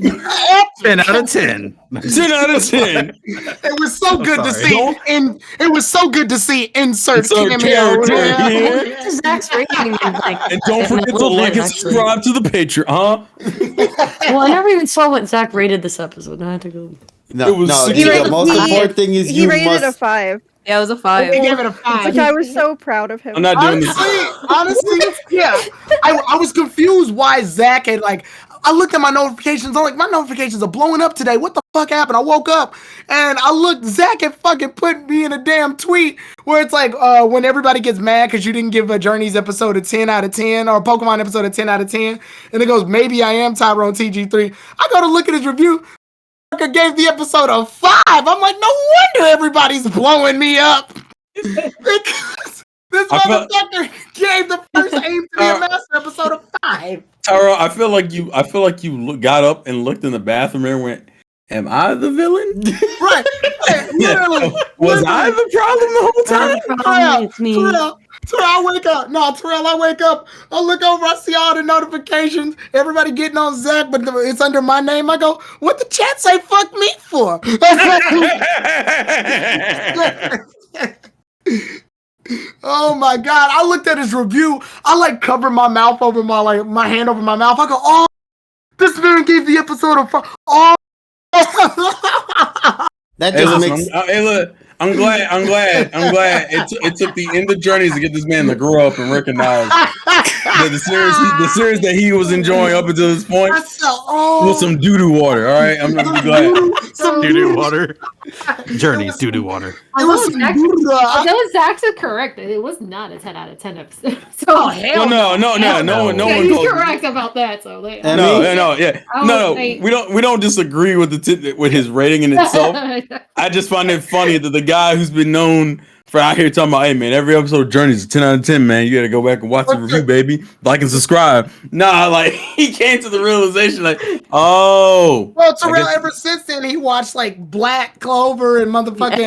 10 out of 10. 10 out of 10. It was so good to sorry. see. It was so good to see insert cameo. character Yeah. here. Zach's rating is like. And don't forget to like and subscribe to the Patreon, huh? Well, I never even saw what Zach rated this episode. I had to go. No, It was no. six- The most important thing is He you rated it a must. 5, Yeah, it was a 5. They gave it a 5. which I was so proud of him. I'm not doing this. Honestly, yeah. I was confused why Zach had I looked at my notifications. I'm like, my notifications are blowing up today. What the fuck happened? I woke up and I looked. Zach had fucking put me in a damn tweet where it's like, when everybody gets mad because you didn't give a Journeys episode a 10 out of 10 or a Pokemon episode a 10 out of 10, and it goes, maybe I am Tyrone TG3. I go to look at his review. Fucker gave the episode a 5. I'm like, no wonder everybody's blowing me up. Because this motherfucker gave the first Aim to be a Master episode a 5. Tara, I feel like you got up and looked in the bathroom and went, "Am I the villain? Right. Literally. Was I the problem the whole time?" Terrell, It's me. Terrell, I wake up. No, Terrell, I wake up. I look over. I see all the notifications. Everybody getting on Zach, but it's under my name. I go, what the chat say fuck me for? Oh my God. I looked at his review. I covered my mouth over my hand over my mouth. I go, oh, this man gave the episode a oh. That Hey, just listen, makes. look, I'm glad. It took the end of Journeys to get this man to grow up and recognize that the series that he was enjoying up until this point was some doo-doo water. All right, I'm gonna be glad. Some Doo-doo water. Journeys, doo-doo water. It was some doo-doo. Although Zach's correct, it was not a 10 out of 10 episode. So, Oh, hell No one yeah, told he's me. correct about that. So, like, And No. We don't disagree with with his rating in itself. I just find it funny that the guy who's been known For out here talking about, hey man, every episode of Journey is a 10 out of 10, man. You gotta go back and watch the review, baby. Like and subscribe. Nah, like he came to the realization, like, oh. Well, Terrell, ever since then, he watched like Black Clover and motherfucking.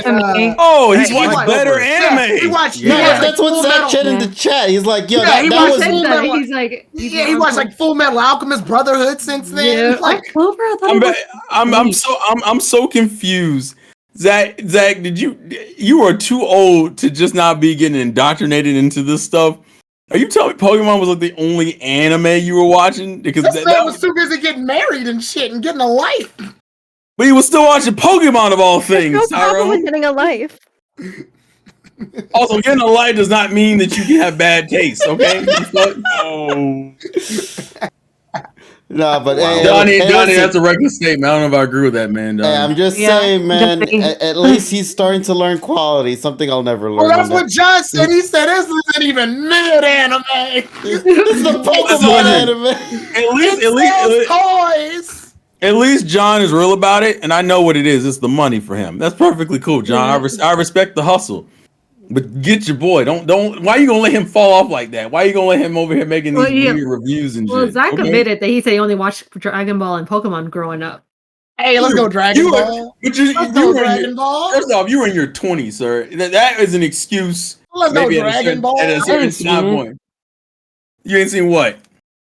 He's watched better anime. Yeah, he watched. That's what Zach said in the chat. He's like, yo, that was. Full Metal. He's like, he watched like Full Metal Alchemist Brotherhood since then. Yeah. Like, Clover, I thought I'm so confused. Zach, you are too old to just not be getting indoctrinated into this stuff. Are you telling me Pokemon was like the only anime you were watching? Because that was too busy getting married and shit and getting a life. But he was still watching Pokemon of all things, No problem with Tyrone. getting a life. Also, getting a life does not mean that you can have bad taste, okay? Oh. No, but Donnie, that's a reckless statement. I don't know if I agree with that, man. Hey, I'm just saying, man. At least he's starting to learn quality. Something I'll never learn. Well, that's what John said. He said this isn't even mid anime. This is the Pokemon anime. At least John is real about it, and I know what it is. It's the money for him. That's perfectly cool, John. I respect the hustle. But get your boy. Don't. Why are you gonna let him fall off like that? Why are you gonna let him over here making these weird reviews and shit? Well, Zach admitted that he said he only watched Dragon Ball and Pokemon growing up. Hey, let's go Dragon Ball. Dragon Ball. First off, you were in your 20s, sir. That is an excuse. Let's go Dragon Ball. At a certain time point. You ain't seen what?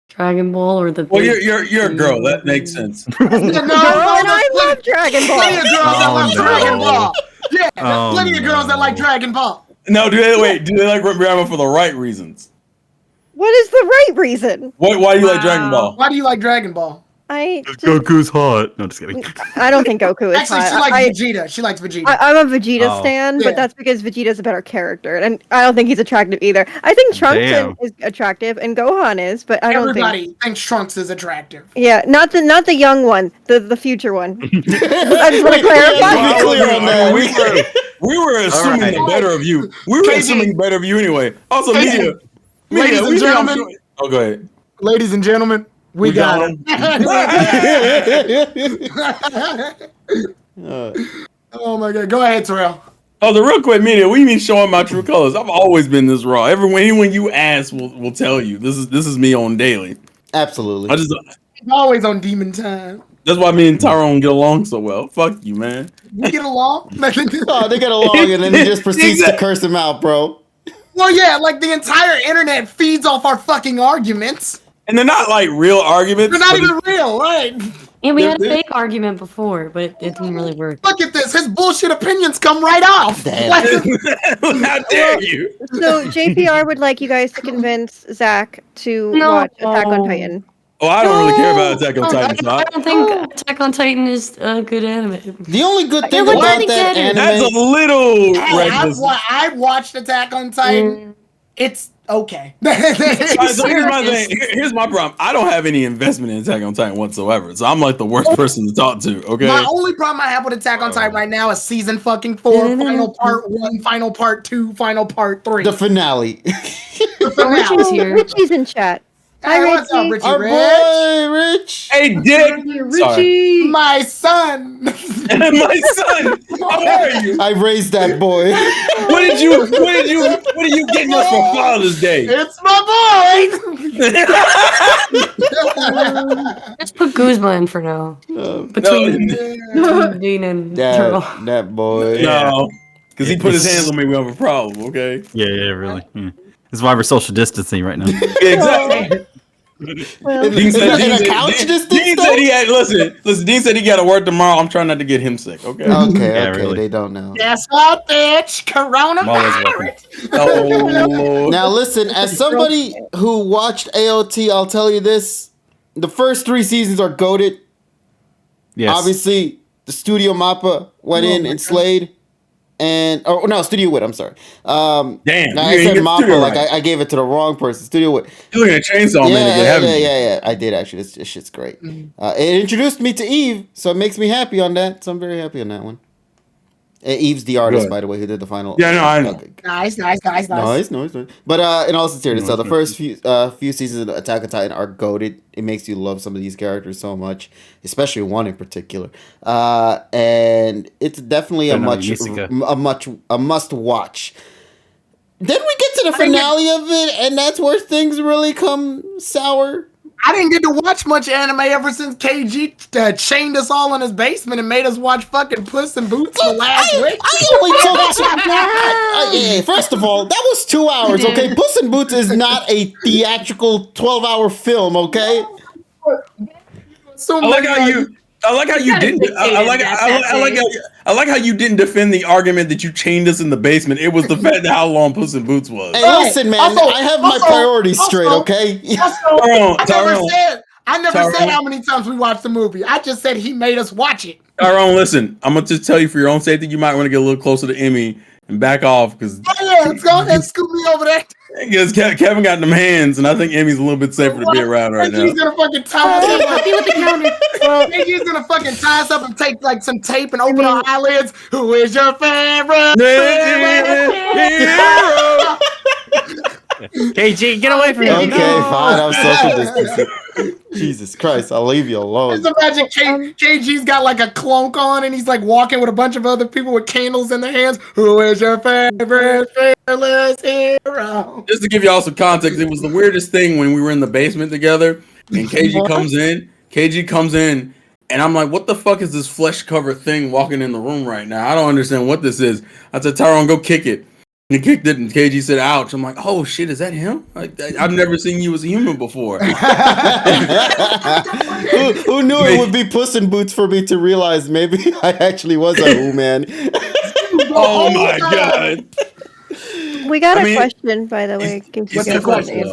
Dragon Ball or the. Well, you're a girl. That makes sense. I love Dragon Ball. Plenty of girls that love Dragon Ball. Yeah, there's plenty of girls that like Dragon Ball. No, do they like Dragon Ball for the right reasons? What is the right reason? Why do you like Dragon Ball? Why do you like Dragon Ball? Goku's hot. No, just kidding. I don't think Goku is Actually, hot. she likes Vegeta. She likes Vegeta. I'm a Vegeta stan, but that's because Vegeta's a better character, and I don't think he's attractive either. I think Trunks is attractive, and Gohan is, but I don't think. Everybody thinks Trunks is attractive. Yeah, not the young one, the future one. I just want to clarify. We were assuming the better of you. We were assuming better of you anyway. Also, media. Ladies and gentlemen. Oh, go ahead. Ladies and gentlemen, we got him. Oh my god. Go ahead, Terrell. Oh, the real quick media. What do you mean showing my true colors? I've always been this raw. Anyone you ask will tell you. This is me on daily. Absolutely. Always on demon time. That's why me and Tyrone get along so well. Fuck you, man. We get along? Oh, they get along, and then he just proceeds to curse him out, bro. Well, yeah, like the entire internet feeds off our fucking arguments. And they're not like real arguments. They're not even real, right? Yeah, we had a fake argument before, but it didn't really work. Look at this. His bullshit opinions come right off. How dare you? So JPR would like you guys to convince Zach to watch Attack on Titan. Oh, I don't really care about Attack on Titan. I don't think Attack on Titan is a good anime. The only good thing about that anime... That's a little reckless. I watched Attack on Titan. It's okay. So here's my thing. Here's my problem. I don't have any investment in Attack on Titan whatsoever. So I'm like the worst person to talk to, okay? My only problem I have with Attack on Titan right now is season fucking 4, final part 1, final part 2, final part 3. The finale. Richie's here. Richie's in chat. Hi, what's up, Richie? Our boy, Rich. Hey, Dick. Richie. My son. My son. How are you? I raised that boy. What are you getting us for Father's Day? It's my boy. Let's put Guzma in for now. Between Dean and Turtle. That boy. No. Because he put his hands on me, we have a problem, okay? Yeah, really. Yeah. This is why we're social distancing right now. Exactly. Well, Dean said he had listen, Dean said he got to work tomorrow. I'm trying not to get him sick, okay? Okay, really. They don't know. Guess what, bitch? Coronavirus. Oh. Now listen, as somebody who watched AOT, I'll tell you this. The first 3 seasons are goated. Yes. Obviously, the Studio Mappa went in and slayed. And Studio Wit. I'm sorry. Damn, I said Mappa, like I gave it to the wrong person. Studio Wit. You looking at Chainsaw Man again, haven't you? Yeah. I did actually. This shit's great. It introduced me to Eve, so it makes me happy on that. So I'm very happy on that one. Eve's the artist, Good. by the way, who did the final. Yeah, no, I know. Okay. Nice. Nice. But in all sincerity, so the first few seasons of Attack on Titan are goated. It makes you love some of these characters so much, especially one in particular. And it's definitely a must watch. Then we get to the finale of it, and that's where things really come sour. I didn't get to watch much anime ever since KG chained us all in his basement and made us watch fucking Puss in Boots for last week. First of all, that was 2 hours, okay? Puss in Boots is not a theatrical 12-hour film, okay? I like how you didn't. I like how you didn't defend the argument that you chained us in the basement. It was the fact that how long Puss in Boots was. Hey, listen, man. I have my priorities straight, okay? I never said how many times we watched the movie. I just said he made us watch it. Tyrone, listen. I'm gonna just tell you for your own safety, you might want to get a little closer to Emmy and back off because. Let's go ahead and scoop me over there. Because Kevin got them hands, and I think Emmy's a little bit safer to be around right now. He's gonna fucking tie us up. With the counter. He's gonna fucking tie us up and take like some tape and open our eyelids. Who is your favorite hero? KG, get away from me. Okay, fine. I'm social distancing. Jesus Christ, I'll leave you alone. Just imagine KG's got like a cloak on and he's like walking with a bunch of other people with candles in their hands. Who is your favorite fearless hero? Just to give y'all some context, it was the weirdest thing when we were in the basement together and KG comes in and I'm like, what the fuck is this flesh covered thing walking in the room right now? I don't understand what this is. I said, Tyrone, go kick it. He kicked it and KG said, ouch. I'm like, oh shit, is that him? Like, I've never seen you as a human before. Who knew it would be Puss in Boots for me to realize maybe I actually was a Who man. Oh my god. We got a question, by the way. What's the question?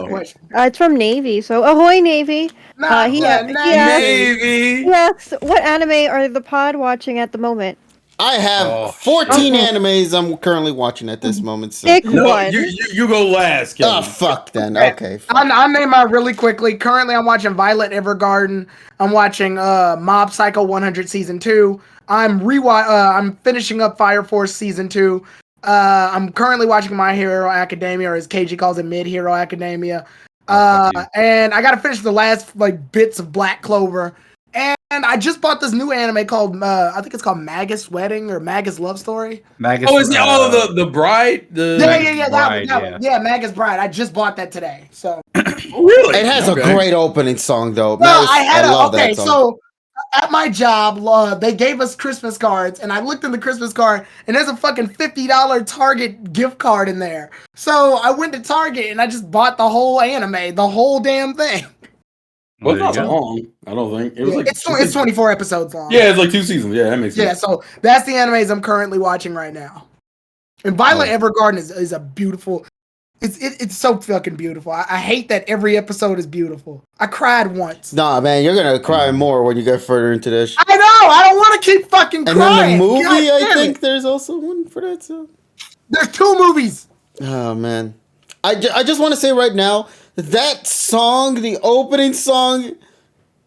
It's from Navy. So, ahoy, Navy. He asks, what anime are the pod watching at the moment? I have 14 animes I'm currently watching at this moment. So. Pick one. You go last, Kevin. Oh, fuck then. Okay. I'll name mine really quickly. Currently, I'm watching Violet Evergarden. I'm watching Mob Psycho 100 Season 2. I'm finishing up Fire Force Season 2. I'm currently watching My Hero Academia, or as KG calls it, Mid Hero Academia. And I gotta finish the last bits of Black Clover. And I just bought this new anime called I think it's called Magus Wedding or Magus Love Story. Magus. Oh, is it the bride? Yeah, Magus Bride. I just bought that today. So really, it has a great opening song though. Well, I love that song. So at my job, they gave us Christmas cards, and I looked in the Christmas card, and there's a fucking $50 Target gift card in there. So I went to Target and I just bought the whole anime, the whole damn thing. Well, it's not long. I don't think it was it's 24 episodes long. Yeah, it's like 2 seasons. Yeah, that makes sense. Yeah, so that's the animes I'm currently watching right now. And Violet Evergarden is a beautiful. It's so fucking beautiful. I hate that every episode is beautiful. I cried once. Nah, man, you're gonna cry more when you get further into this. I know. I don't want to keep fucking crying. And then the movie, I think there's also one for that too. There's 2 movies. Oh man, I just want to say right now. That song, the opening song,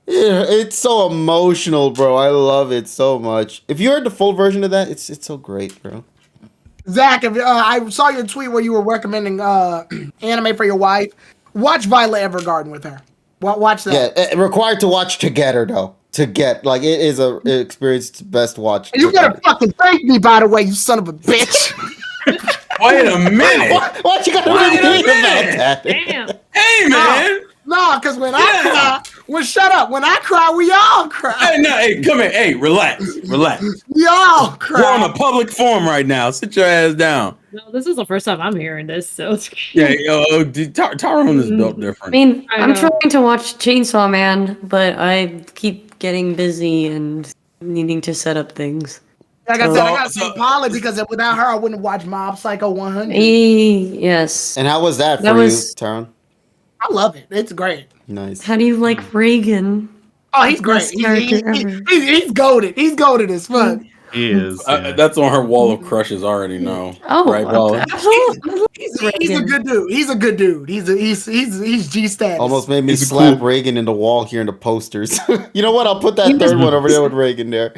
it's so emotional, bro. I love it so much. If you heard the full version of that, it's so great, bro. Zach, I saw your tweet where you were recommending anime for your wife. Watch Violet Evergarden with her. Watch that. Yeah, required to watch together though. It is a experience best watch. You gotta fucking thank me, by the way, you son of a bitch. Wait a minute. What you gotta really think about that? Damn. Hey, man. No, because when I cry, shut up. When I cry, we all cry. Hey, come here. Hey, relax. We all cry. We're on a public forum right now. Sit your ass down. No, this is the first time I'm hearing this, so. Yeah, Tyrone is built different. I mean, I'm trying to watch Chainsaw Man, but I keep getting busy and needing to set up things. Like I said, I got some Polly because without her, I wouldn't have watched Mob Psycho 100. Yes. And how was that for you, Tyrone? I love it. It's great. Nice. How do you like Reagan? Oh, he's great. He's goated. He's goated as fuck. He is. Yeah. That's on her wall of crushes. I already know. Oh, right, Paula? absolutely. He's a good dude. He's a good dude. He's G status. Almost made me He's slap cool. Reagan in the wall here in the posters. You know what? I'll put that third one over there with Reagan there.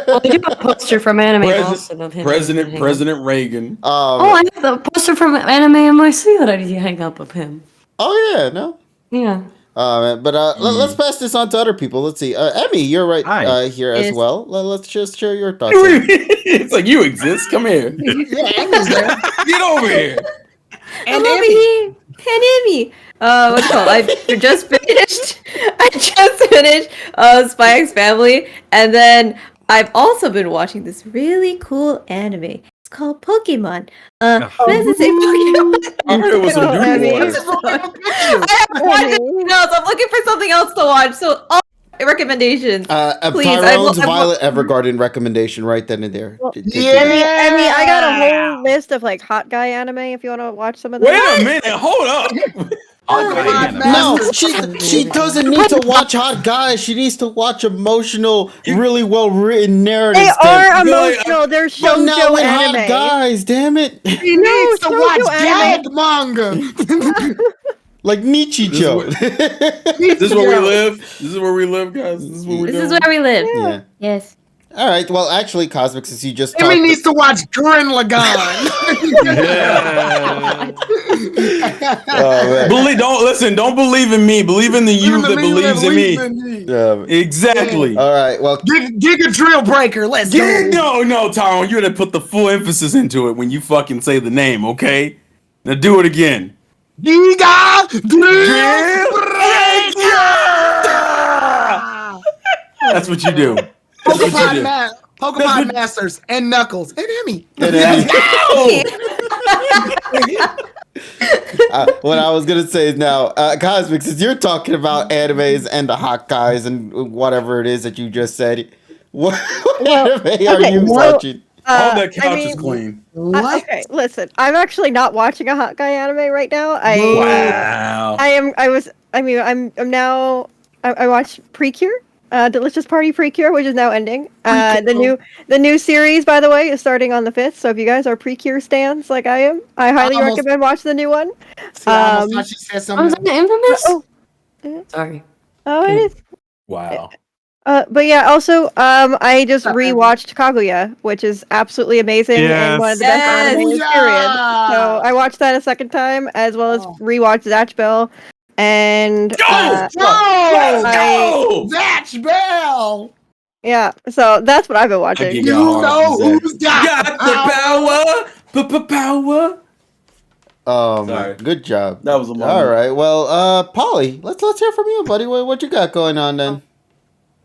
Well, I do have a poster from Anime Boston of him. President Reagan. Oh, I have the poster from Anime NYC that I hang up of him. Oh yeah, no. Yeah. Let's pass this on to other people. Let's see. Emmy, you're right here as Yes. well. Let's just share your thoughts. It's like you exist. Come here. Yeah, Emmy's there. Get over here. I'm over here. And Emmy. What's it called? I just finished. Spy X Family, and then I've also been watching this really cool anime. It's called Pokemon. What does it say? Pokemon. I heard it was some Emmy. dude. I haven't watched anything else. I'm looking for something else to watch. So, all recommendations. Please, Tyrone's Violet Evergarden recommendation right then and there. Emmy, I got a whole list of like hot guy anime if you want to watch some of them. Wait a minute. Hold up. No, she doesn't need to watch hot guys. She needs to watch emotional, really well written narratives. They are You know, emotional. They're But not shoujo with hot anime. guys. Damn it! He needs to watch shoujo gag manga. Like Nichijou. This is where we live. This is where we live, guys. This is what we're This doing. is where we live. Yeah. Yes. All right. Well, actually, Cosmic, since you just Emmy talked, needs to watch Gurren Lagann. Don't believe in me. Believe in the you that believes in me. Exactly. all right. Well, Giga Drill Breaker. Let's go. No, Tyrone. You're gonna put the full emphasis into it when you fucking say the name, okay? Now do it again. Giga Drill Breaker. That's what you do. That's what you do. PokéPod Masters and Knuckles and Emmy. what I was gonna say is now, Cosmic, since you're talking about animes and the hot guys and whatever it is that you just said, what anime are you watching? All that couch is clean. Okay, listen. I'm actually not watching a hot guy anime right now. Wow. I watched Precure, Delicious Party Precure, which is now ending. The new series, by the way, is starting on the 5th. So if you guys are Precure stans like I am, I highly recommend watching the new one. I almost thought she said Was something. that Infamous? Sorry. Oh, it is. Wow. But yeah, also, I just rewatched Kaguya, which is absolutely amazing and one of the best anime in period. So I watched that a second time, as well as rewatched Zatch Bell. And Go! Zatch Bell! Yeah, so that's what I've been watching. You know who's got the power. Sorry. Good job. That was a moment. All right. Well, Polly, let's hear from you, buddy. What you got going on then?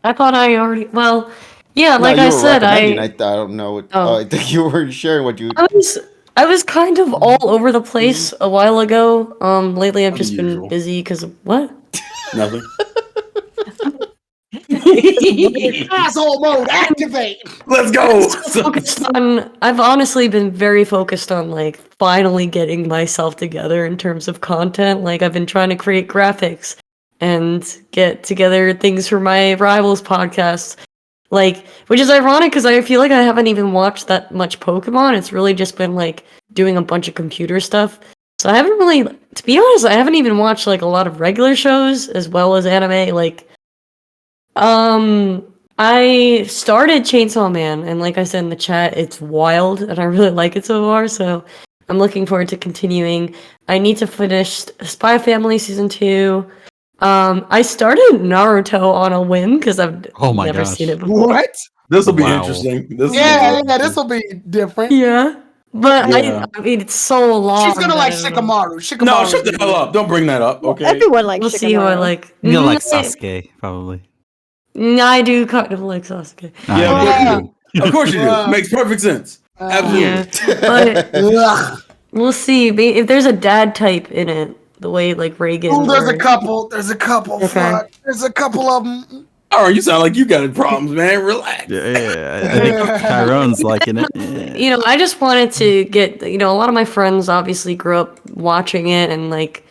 I thought I already. Well, yeah, No, like you I were said, recommending. I don't know. What, I think you were sharing what you. I was kind of all over the place a while ago. Lately I've just been busy because of what? Nothing. Asshole mode, activate! Let's go! I've honestly been very focused on like finally getting myself together in terms of content. Like I've been trying to create graphics and get together things for my Rivals podcast. Like, which is ironic because I feel like I haven't even watched that much Pokemon. It's really just been like doing a bunch of computer stuff. So I haven't really, to be honest, I haven't even watched like a lot of regular shows as well as anime. Like, I started Chainsaw Man, and like I said in the chat, it's wild, and I really like it so far. So I'm looking forward to continuing. I need to finish Spy Family season 2. I started Naruto on a whim because I've never seen it before. What? This will be interesting. This will be different. Yeah. But I mean, it's so long. She's gonna like Shikamaru. No, shut the hell up. Don't bring that up, okay? Everyone likes We'll see who I like. You'll like Sasuke, probably. I do kind of like Sasuke. Yeah, of course you do. Makes perfect sense. Absolutely. But we'll see. If there's a dad type in it, the way like Reagan. Oh, there's a couple. There's a couple. Okay. Fuck. There's a couple of them. Oh, you sound like you got problems, man. Relax. Yeah. I think Tyrone's liking it. Yeah. You know, I just wanted to get. You know, a lot of my friends obviously grew up watching it, and like,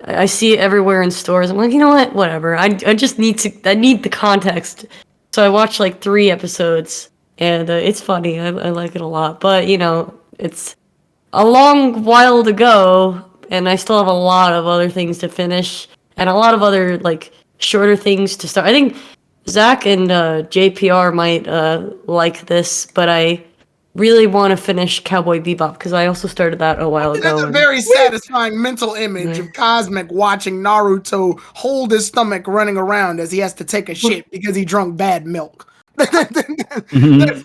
I see it everywhere in stores. I'm like, you know what? Whatever. I just need to. I need the context. So I watched like 3 episodes, and it's funny. I like it a lot. But it's a long while to go, and I still have a lot of other things to finish, and a lot of other like shorter things to start. I think Zach and JPR might like this, but I really want to finish Cowboy Bebop because I also started that a while ago. That's a very satisfying mental image of Cosmic watching Naruto hold his stomach running around as he has to take a shit because he drunk bad milk. There's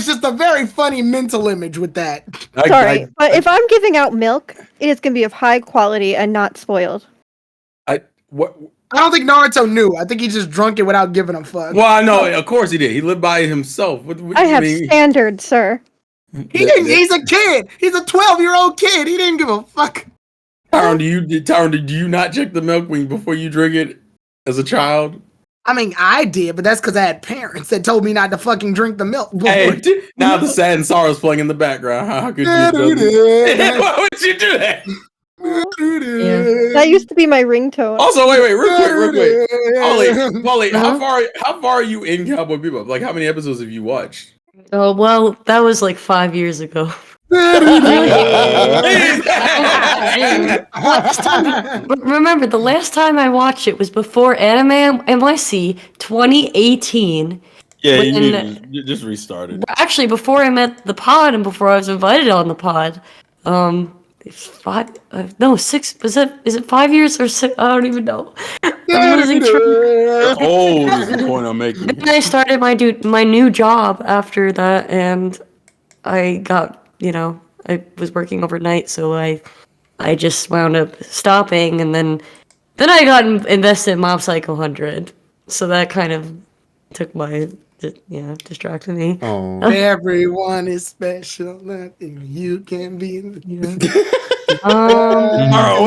just a very funny mental image with that. Sorry, but if I'm giving out milk, it is going to be of high quality and not spoiled. I don't think Naruto knew. I think he just drunk it without giving a fuck. Well, I know, of course he did. He lived by it himself. What I have standards, sir. He's a kid. He's a 12-year-old kid. He didn't give a fuck. Tyron, do you not check the milk before you drink it as a child? I mean, I did, but that's because I had parents that told me not to fucking drink the milk. Hey, now the sad and sorrow is playing in the background. How could you? Why would you do that? That used to be my ringtone. Also, wait, real quick. Polly, how far are you in Cowboy Bebop? Like, how many episodes have you watched? Oh well, that was like 5 years ago. Remember, the last time I watched it was before Anime NYC 2018. Yeah, you just restarted. Actually, before I met the pod and before I was invited on the pod. 6. Is it 5 years or 6? I don't even know. I'm losing track. Oh, this is the point I'm making. Then I started my new job after that, and I got I was working overnight, so I just wound up stopping, and then I got invested in Mob Psycho 100, so that kind of took my distracted me. Oh. Everyone is special. Nothing you can be. What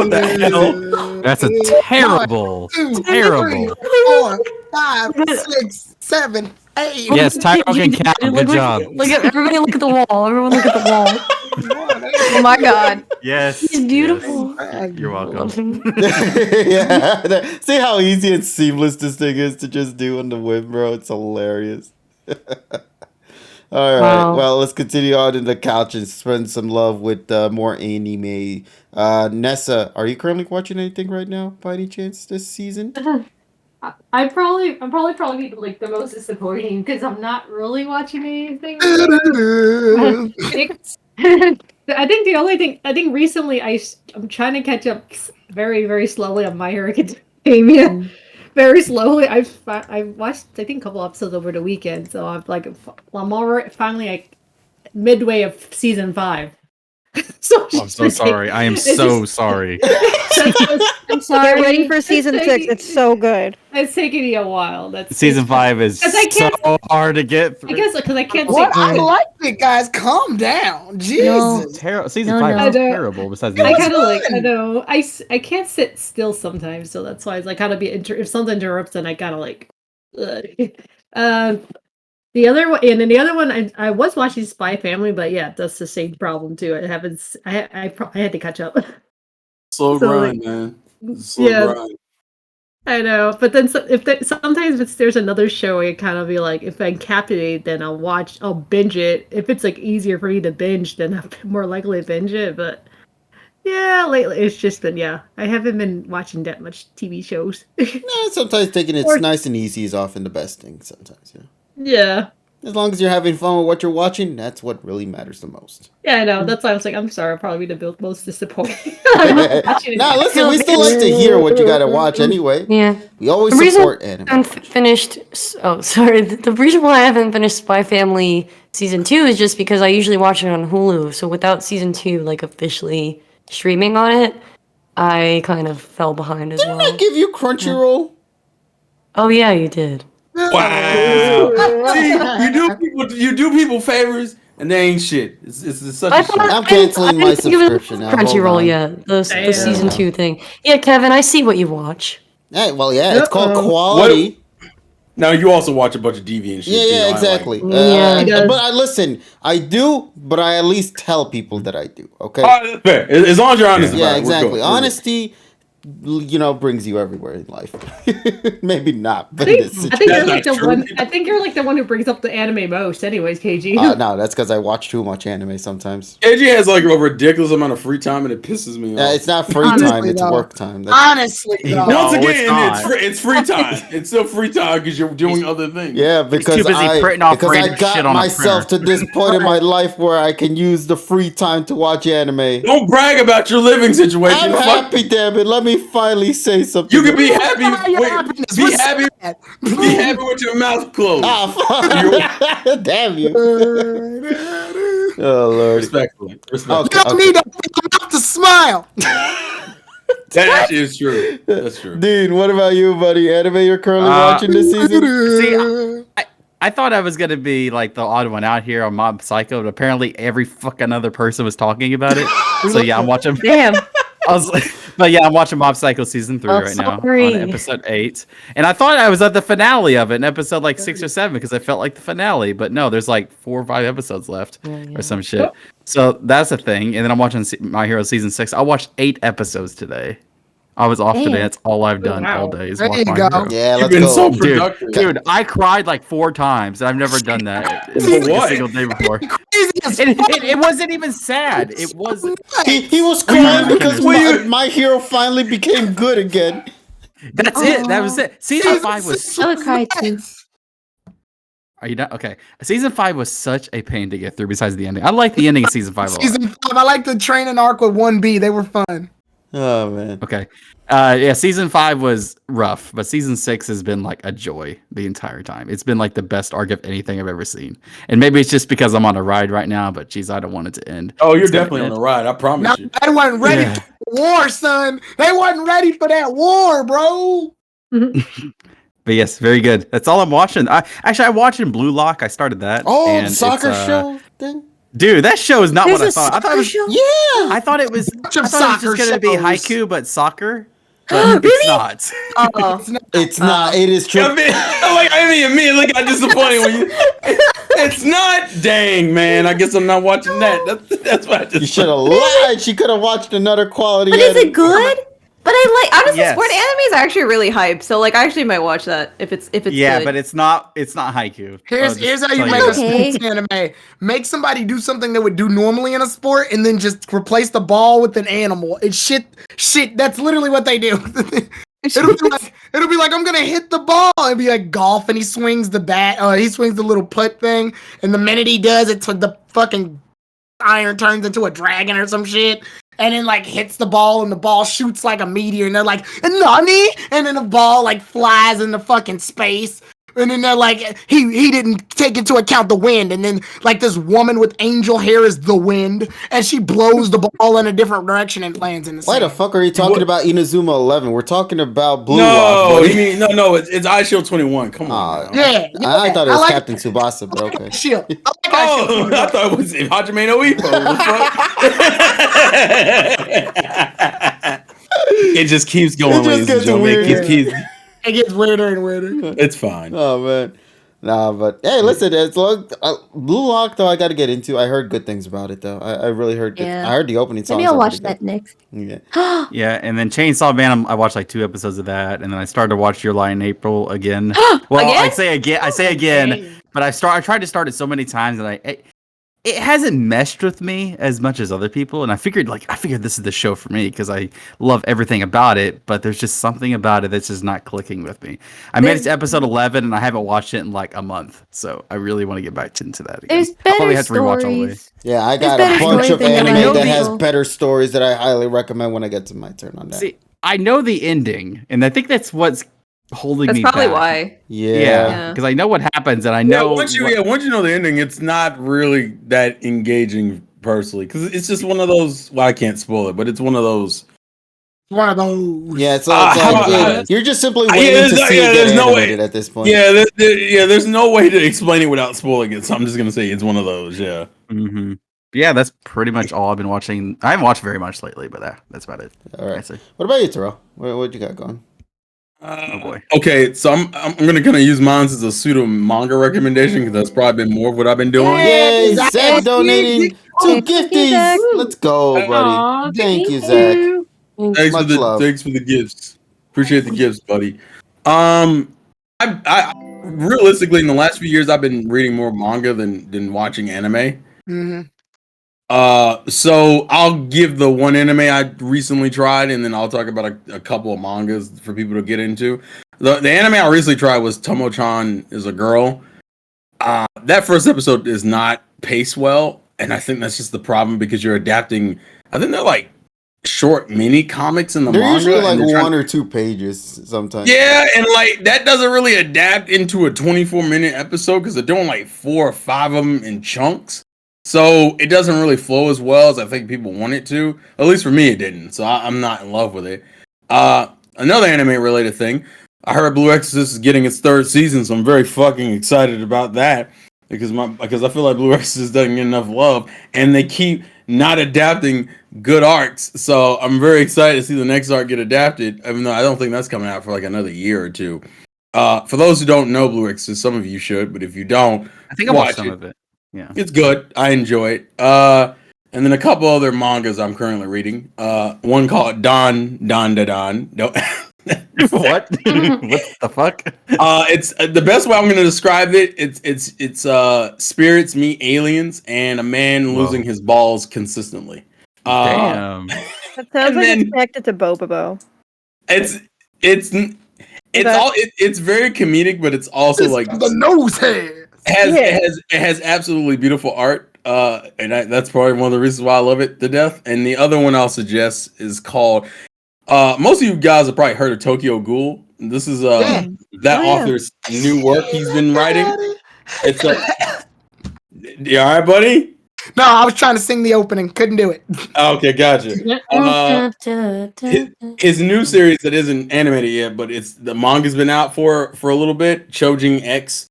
the hell? That's a terrible. 1, 2, 3, 4, 5, 6, 7, 8. Yes, Tyron and Cat, good job. Everybody look at the wall. Everyone look at the wall. Oh my god. Yes. He's beautiful. Yes. You're welcome. Yeah. See how easy and seamless this thing is to just do on the whim, bro? It's hilarious. All right. Wow. Well, let's continue on in the couch and spend some love with more anime. Nessa, are you currently watching anything right now, by any chance, this season? I'm probably like the most disappointing because I'm not really watching anything. I think the only thing recently I'm trying to catch up very, very slowly on My Hero Academia. Very slowly. I watched I think a couple episodes over the weekend, so I'm already finally like midway of season 5. So I'm so sorry. I am so sorry. I'm sorry. Get ready for season 6. It's so good. It's taking me a while. Season 5 is so hard to get through. I guess because I can't. I like it, guys. Calm down. Jesus. Season 5 is terrible. Besides, I kind of I know. I can't sit still sometimes, so that's why it's like gotta be. If something interrupts, then I gotta like. The other one, and then the other one, I was watching Spy Family, but yeah, that's the same problem too. I haven't. I had to catch up. Slow grind, man. Slow grind. I know, but then sometimes if there's another show, I kind of be like, if I'm captivated, then I'll binge it. If it's like easier for me to binge, then I'm more likely to binge it. But yeah, lately it's just been I haven't been watching that much TV shows. Sometimes taking it nice and easy is often the best thing. Sometimes, Yeah. As long as you're having fun with what you're watching, that's what really matters the most. Yeah, I know. That's why I was like, I'm sorry, I'll probably be the most disappointed. Nah, listen, we still like to hear what you gotta watch anyway. Yeah. We always support anime. I haven't finished. Oh, sorry. The reason why I haven't finished Spy Family season 2 is just because I usually watch it on Hulu. So without season 2 like officially streaming on it, I kind of fell behind as well. Didn't I give you Crunchyroll? Oh yeah, you did. Wow. See, you do people favors, and they ain't shit. It's such a shit. I'm canceling my subscription now. Crunchyroll, the season 2 thing. Yeah, Kevin, I see what you watch. Hey, well, it's called quality. Now you also watch a bunch of deviant shit. Yeah, exactly. But listen, I do, but I at least tell people that I do. Okay. Fair. As long as you're honest about it. Yeah, exactly. Honesty. brings you everywhere in life. Maybe not, but I in this think you're situation. like the one. I think you're like the one who brings up the anime most. Anyways, KG. No, that's because I watch too much anime sometimes. KG has like a ridiculous amount of free time, and it pisses me off. It's not free Honestly, time; it's though. work time. Honestly, No, though. Once again, it's it's free time. It's still free time because you're doing other things. Yeah, because too busy printing off because I random got shit on a myself to printer. this point in my life where I can use the free time to watch anime. Don't brag about your living situation. I'm Fuck. happy, damn it. Let me finally say something. You can be happy. happiness. Be What's happy. that? Be happy with your mouth closed. fuck. Damn you. Oh, Lord. Respectfully. You don't need to open your mouth to smile. That actually is true. That's true. Dean, what about you, buddy? Anime you're currently watching this season? See, I thought I was gonna be like the odd one out here on Mob Psycho, but apparently every fucking other person was talking about it. So yeah, I'm watching. Damn. I'm watching Mob Psycho season 3 right now on episode 8, and I thought I was at the finale of it, in episode like 6 or 7, because I felt like the finale, but no, there's like 4 or 5 episodes left or some shit. So that's a thing, and then I'm watching My Hero season 6. I watched 8 episodes today. I was off today. That's all I've done all day. Is There watch you My go. Hero. Yeah, You've let's been go. so productive. Dude, I cried like 4 times, and I've never done that in For a what? single day before. Crazy as It wasn't even sad. It wasn't. He was crying because my hero finally became good again. That's it. That was it. Season 5 was. I would cry too. Are you done? Okay. Season 5 was such a pain to get through. Besides the ending, I like the ending of season 5 a lot. Season 5. I like the training arc with 1B. They were fun. Oh man. Okay. Yeah, season 5 was rough, but season 6 has been like a joy the entire time. It's been like the best arc of anything I've ever seen. And maybe it's just because I'm on a ride right now, but geez, I don't want it to end. Oh, you're definitely on the ride. I promise you. They wasn't ready for the war, son. They wasn't ready for that war, bro. But yes, very good. That's all I'm watching. I watching Blue Lock. I started that. Oh, and the soccer it's, show thing. Dude, that show is not There's what I a thought. I thought it was. soccer show? Yeah. I thought it was. I thought it was soccer just gonna be shows. haiku, but soccer. But it's not. Oh. It's not. It is true. I mean, immediately got disappointed when you. It's not. Dang, man. I guess I'm not watching that. That's what I just. You should have lied. She could have watched another quality. But is anime. it good? But I like honestly, Yes. sport animes are actually really hype. So like, I actually might watch that if it's Yeah, good. but it's not haiku. Here's how you tell make a Okay. sports anime. Make somebody do something they would do normally in a sport, and then just replace the ball with an animal. It's shit. That's literally what they do. It'll be like I'm gonna hit the ball. It'll be like golf, and he swings the bat. He swings the little putt thing, and the minute he does it, the fucking iron turns into a dragon or some shit. And then like hits the ball, and the ball shoots like a meteor, and they're like, "Nani?" And then the ball like flies into fucking space. And then they're like, he didn't take into account the wind. And then like this woman with angel hair is the wind, and she blows the ball in a different direction and lands in the Why sand. the fuck are you talking about Inazuma 11? We're talking about Blue No, Lock. buddy. you mean no? It's iShield 21. Come on. now. Yeah, I thought it was like Captain Tsubasa, but okay. Shield. I like Oh, Shield. I thought it was Hajime no Ippo. It just keeps going. It just ladies and gets gentlemen. weird. It keeps. It gets weirder and weirder. It's fine. Oh man. Nah, but hey, listen, it's Blue Lock though. I got to get into. I heard good things about it though. I really heard. Good, Yeah. I heard the opening song. Maybe I'll watch that next. Yeah. Yeah, and then Chainsaw Man, I watched like 2 episodes of that, and then I started to watch Your Lie in April again. Well, Again? I say again, but I tried to start it so many times, and it hasn't meshed with me as much as other people, and I figured this is the show for me because I love everything about it, but there's just something about it that's just not clicking with me. I made it to episode 11, and I haven't watched it in like a month, so I really want to get back into that again. There's I'll better probably have to rewatch all the way. stories. Yeah, I There's got a better bunch stories of than anime Yellow that has People. better stories that I highly recommend when I get to my turn on that. See, I know the ending, and I think that's what's holding That's me probably back. why. Yeah. Yeah, because I know what happens, and I know. Once you know the ending, it's not really that engaging personally because it's just one of those. Well, I can't spoil it, but it's one of those. One of those. Yeah, it's like you're just simply waiting to see it there's get no way animated at this point. Yeah, there's no way to explain it without spoiling it. So I'm just gonna say it's one of those. Yeah. Mm-hmm. Yeah, that's pretty much all I've been watching. I haven't watched very much lately, but that's about it. All right. I see. What about you, Terrell? What you got going? Oh boy. Okay, so I'm gonna kind of use mine as a pseudo manga recommendation because that's probably been more of what I've been doing. Yay, Zach. Zach donating 2 Thank you, gifties. Zach. Let's go, buddy. Aw, Thank you, thank Zach. Thanks for the gifts. Appreciate the gifts, buddy. I realistically in the last few years I've been reading more manga than watching anime. Mm-hmm. So I'll give the one anime I recently tried, and then I'll talk about a couple of mangas for people to get into. The anime I recently tried was Tomo-chan is a Girl. That first episode is not paced well, and I think that's just the problem because you're adapting. I think they're like short mini comics in the they're manga. Usually like 1 or 2 pages sometimes. Yeah, and like that doesn't really adapt into a 24-minute episode because they're doing like 4 or 5 of them in chunks. So it doesn't really flow as well as I think people want it to. At least for me, it didn't. So I'm not in love with it. Another anime related thing. I heard Blue Exorcist is getting its 3rd season, so I'm very fucking excited about that because I feel like Blue Exorcist doesn't get enough love, and they keep not adapting good arcs. So I'm very excited to see the next arc get adapted, even though I don't think that's coming out for like another year or 2. For those who don't know Blue Exorcist, some of you should, but if you don't, I think I watched some of it. Yeah, it's good. I enjoy it. And then a couple other mangas I'm currently reading. One called Don. No. What? What the fuck? It's the best way I'm going to describe it. It's spirits meet aliens and a man losing his balls consistently. Damn. That sounds like it's connected to Bobobo. It's very comedic, but it's also like the nose hair. It has absolutely beautiful art, and that's probably one of the reasons why I love it to death. And the other one I'll suggest is called. Most of you guys have probably heard of Tokyo Ghoul. This is author's new work he's been writing. It's you all right, buddy? No, I was trying to sing the opening, couldn't do it. Okay, gotcha. His new series that isn't animated yet, but the manga's been out for a little bit. Chojin X.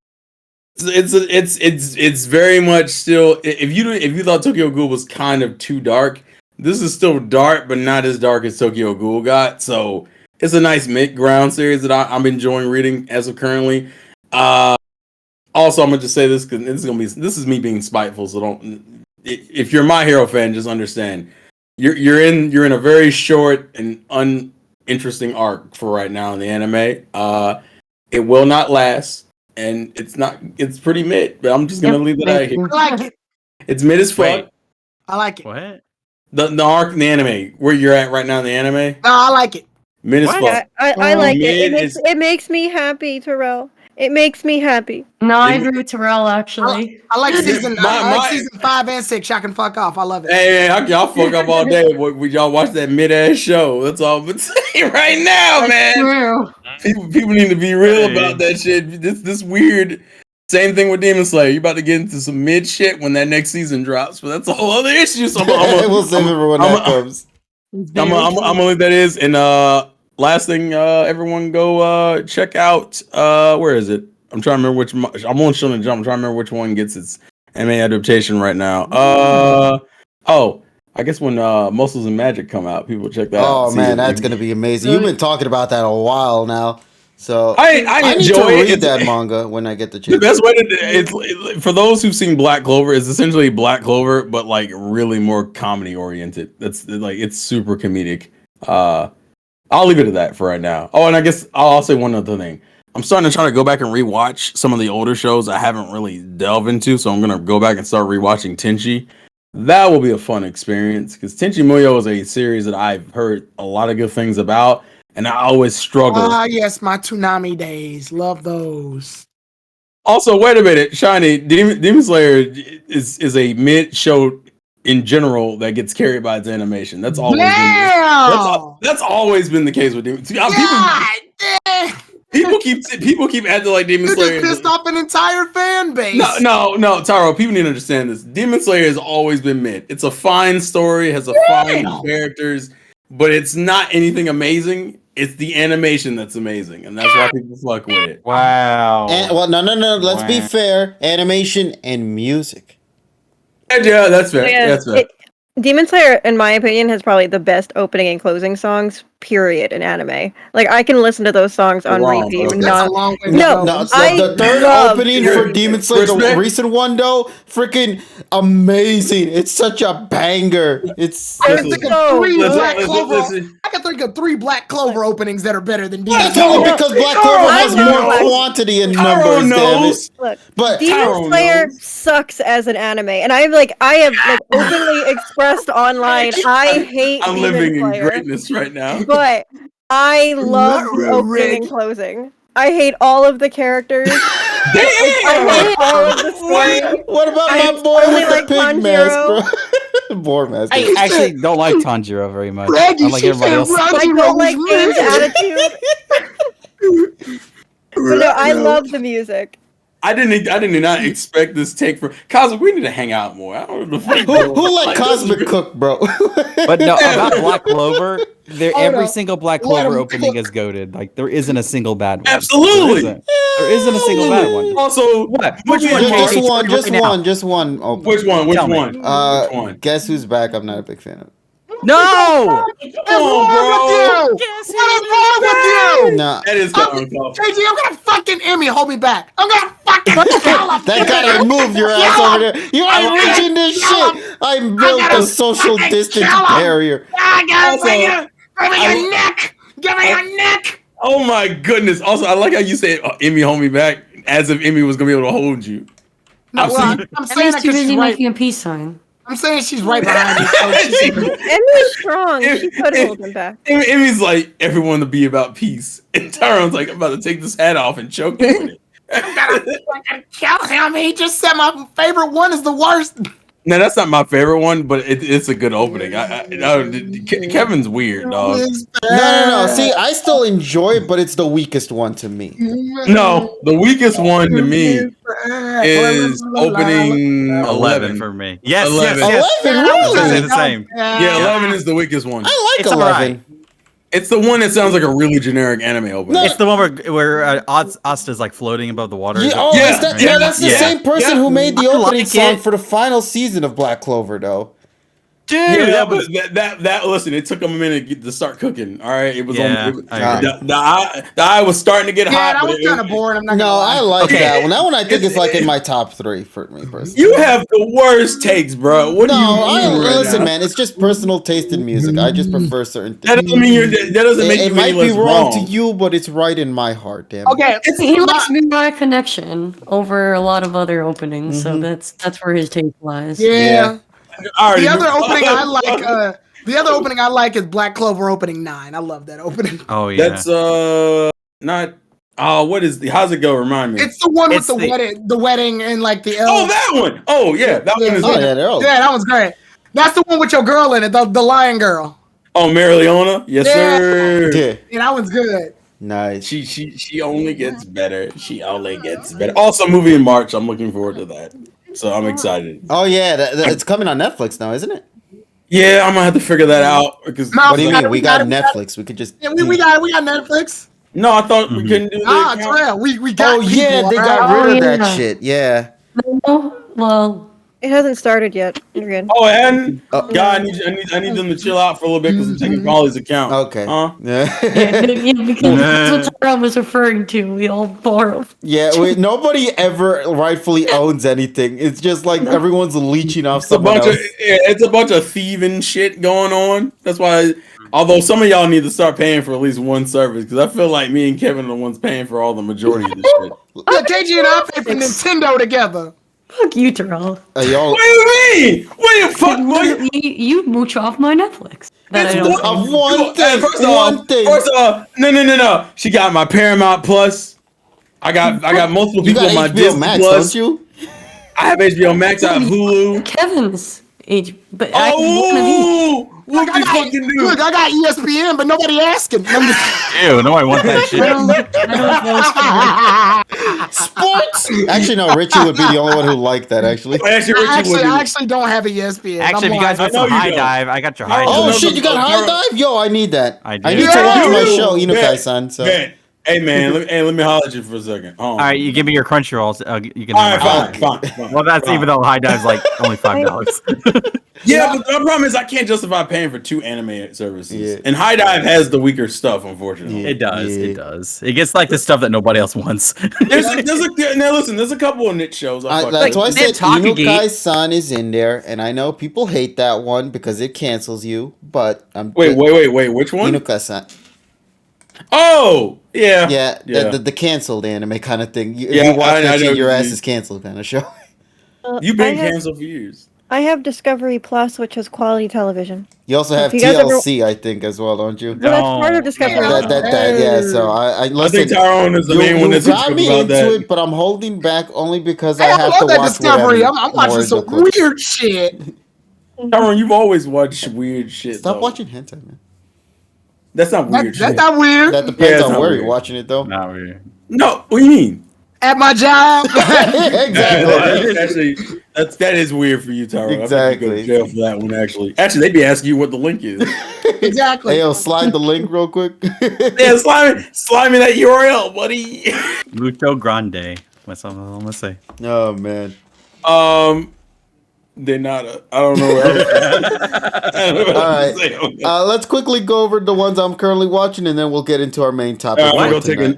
It's very much still. If you thought Tokyo Ghoul was kind of too dark, this is still dark, but not as dark as Tokyo Ghoul got. So it's a nice mid-ground series that I'm enjoying reading as of currently. Also, I'm gonna just say this because this is me being spiteful. So don't. If you're a My Hero fan, just understand you're in a very short and uninteresting arc for right now in the anime. It will not last. And it's pretty mid, but I'm just gonna leave it out here. I like it. It's mid as fuck. I like it. What? The arc in the anime, where you're at right now in the anime. No, I like it. Mid as fuck. I like it. It makes me happy, Terrell. It makes me happy. No, I agree with Terrell, actually. I like season 5 and 6. Y'all can fuck off. I love it. Hey, y'all fuck up all day. Would y'all watch that mid-ass show? That's all I'm gonna say right now, man. True. People need to be real about that shit. This weird. Same thing with Demon Slayer. You're about to get into some mid shit when that next season drops, but that's a whole other issue. So we'll save it for when that comes. I'm gonna leave that is. And last thing, everyone go check out. Where is it? I'm trying to remember which. I'm on Shonen Jump. I'm trying to remember which one gets its anime adaptation right now. I guess when Muscles and Magic come out, people check that out. Oh man, that's gonna be amazing. You've been talking about that a while now. So I need enjoy to read that manga when I get the chance. The best way to for those who've seen Black Clover, it's essentially Black Clover, but like really more comedy oriented. That's like it's super comedic. I'll leave it at that for right now. Oh, and I guess I'll say one other thing. I'm starting to try to go back and rewatch some of the older shows I haven't really delved into, so I'm gonna go back and start rewatching Tenchi. That will be a fun experience because Tenchi Muyo is a series that I've heard a lot of good things about. And I always struggle. Yes, my Toonami days. Love those. Also, wait a minute, Shiny. Demon Slayer is a mid show in general that gets carried by its animation. That's always that's always been the case with Demon Slayer. People keep acting like Demon Slayer. Just pissed off an entire fan base. No, Taro. People need to understand this. Demon Slayer has always been mid. It's a fine story, has a fine characters, but it's not anything amazing. It's the animation that's amazing, and that's why people fuck with it. Wow. No. Let's be fair. Animation and music. Yeah, that's fair. That's fair. Demon Slayer, in my opinion, has probably the best opening and closing songs, period, in anime. Like, I can listen to those songs on repeat. The third opening for Demon Slayer, the recent one, though, freaking amazing. It's such a banger. It's I can think of 3 Black Clover openings that are better than Demon That's Slayer. only because Black Clover has more quantity and numbers, damn it. Look, But Demon Slayer sucks as an anime, and I have openly expressed online I hate I'm Demon living in Slayer, greatness right now. but I love the opening and closing. I hate all of the characters. I hate all of the story. what about my boy only with the like pig mask, bro? Boar mask. I actually don't like Tanjiro very much. Reggie, I like everybody else. I don't like Kane's attitude. But no, I love the music. I did not expect this take for Cosmic. We need to hang out more. I don't know Who let Cosmic cook, bro? But no, about Black Clover, every no. single Black Let Clover him opening cook. is goated. Like there isn't a single bad one. Absolutely. There isn't a single bad one. Also, What? Which Which one? one? just Casey? one, just Right now. one, just one. Oh, Which one? Which Tell me. one? Which one? Guess who's back? I'm not a big fan of. No! What's wrong with you? What is wrong with you? Nah, That is kind of uncomfortable. JG, I'm gonna fucking Emmy hold me back. I'm gonna fucking kill him. that gotta move your ass over there. You ain't reaching this shit. I built a social distance barrier. Give me your neck. Give me your neck. Oh my goodness! Also, I like how you said Emmy hold me back, as if Emmy was gonna be able to hold you. No, well, I'm saying that At least you're because she's busy right. making a peace sign. I'm saying she's right behind me. So Emmy's strong. She could hold him back. Emmy's like everyone to be about peace, and Tyrone's like I'm about to take this hat off and choke you with it. I'm gonna fucking kill him. He just said my favorite one is the worst. No, that's not my favorite one, but it's a good opening. Kevin's weird, dog. No. See, I still enjoy it, but it's the weakest one to me. No, the weakest one to me is opening 11 for me. Yes, 11. yes. 11, I was gonna say really? the same. Yeah, 11 is the weakest one. I like It's 11. alright. It's the one that sounds like a really generic anime opening. It's the one where Asta's like floating above the water. Yeah, Yeah, is that, yeah, that's the yeah, same person yeah. who made the I opening like song it. for the final season of Black Clover, though. Dude, Yeah, but that listen, it took them a minute to start cooking. All right, it was Yeah, on. I agree. The eye was starting to get Yeah, hot. that but was kind of boring. I'm not No, gonna lie. I like Okay. that one. That one I think It's- is like in my top 3 for me personally. You have the worst takes, bro. What do you mean? Right listen, now? man. It's just personal taste in music. I just prefer certain That things. doesn't mean that doesn't make It you might any be less wrong to you, but it's right in my heart. Damn. it. Okay, He likes Moonrise Connection over a lot of other openings, so that's where his taste lies. yeah. All right, The other opening I like. The other opening I like is Black Clover opening 9. I love that opening. Oh yeah. That's not. Oh, what is the? How's it go? Remind me. It's the one with It's the wedding and like the Oh, elves. that one. Oh yeah, that one is. Oh yeah, they're all. Yeah, that one's great. That's the one with your girl in it, the lion girl. Oh, Mary Leona. Yes, Yeah. sir. Yeah. Yeah, that one's good. Nice. She only gets better. She only gets better. Also, movie in March. I'm looking forward to that. So I'm excited. Oh yeah, it's coming on Netflix now, isn't it? Yeah, I'm gonna have to figure that out because. No, What do you mean? We got it, we got it. Netflix. We could just. Yeah, we got Netflix. No, I thought we couldn't do Ah, that. it's real. We got. Oh yeah, people, they alright? got rid of that yeah. shit. Yeah. No, well, It hasn't started yet. You're good. Oh, and Oh. God, I need them to chill out for a little bit because I'm taking Polly's account. Okay. Huh? Yeah. yeah, because that's what Tyrone was referring to. We all borrow. Yeah. Nobody ever rightfully owns anything. It's just like everyone's leeching off It's a someone bunch else. of it's a bunch of thieving shit going on. That's why. Although some of y'all need to start paying for at least one service because I feel like me and Kevin are the ones paying for all the majority of this shit. Yeah, KG and I pay for Nintendo together. Fuck you, Tyrone. Y'all. What do you mean? What do you fuck? What? You mooch off my Netflix. That I It's don't Of pay. one thing. First One off, thing. no. She got my Paramount Plus. I got multiple You people got on my HBO Disney Max, Plus. don't you? I have HBO Max. I have Hulu. Kevin's age, but I have one of each. Oh, what we fucking do? Look, I got ESPN, but nobody asking. I'm just- Ew, no, I want that shit. I don't know. Sports. Actually, no. Richie would be the only one who liked that. Actually. Actually, Richie would I be- actually don't have a ESPN. Actually, if you guys I want know some you high don't. dive, I got your high Oh dive. shit! You got High Dive? Yo, I need that. I I do. need to Yeah, watch my you show. Bet. Inukai-san. So. Bet. Hey man, let me holler at you for a second. All right, you give me your Crunchyroll. You can. All right, have fine. Well, that's fine. even though High Dive's like only $5. Yeah, but the problem is I can't justify paying for 2 anime services. Yeah. And High Dive has the weaker stuff, unfortunately. Yeah. It does. It does. It gets like the stuff that nobody else wants. There's a couple of niche shows. That's why I said Takagi. Inukai-san is in there, and I know people hate that one because it cancels you. But wait, which one? Inukai-san. Oh, yeah, the canceled anime kind of thing. If Yeah, you watch that I shit, know your what you ass mean. is canceled kind of show. You've been canceled for years. I have Discovery Plus, which has quality television. You also have If you guys ever- TLC, I think, as well, don't you? Well, that's part of Discovery. Yeah, so I listen. I think Tyrone is the main one that's got me about into that. it, but I'm holding back only because Hey, I I have love to that watch Discovery. whatever I'm watching more some clips. weird shit. Tyrone, you've always watched weird shit. Stop though. watching hentai, man. That's not weird. That's shit. not weird. That depends it's on not where weird. you're watching it, though. Not weird. No, what do you mean? At my job. Exactly. That is weird for you, Tyrone. Exactly. I think you go to jail for that one. Actually, they'd be asking you what the link is. Exactly. Hey, yo, slide the link real quick. Yeah, slime me that URL, buddy. Mucho Grande. That's all I'm gonna say. Oh man. They're not. I don't know. All right. Let's quickly go over the ones I'm currently watching, and then we'll get into our main topic. I'm gonna go take take.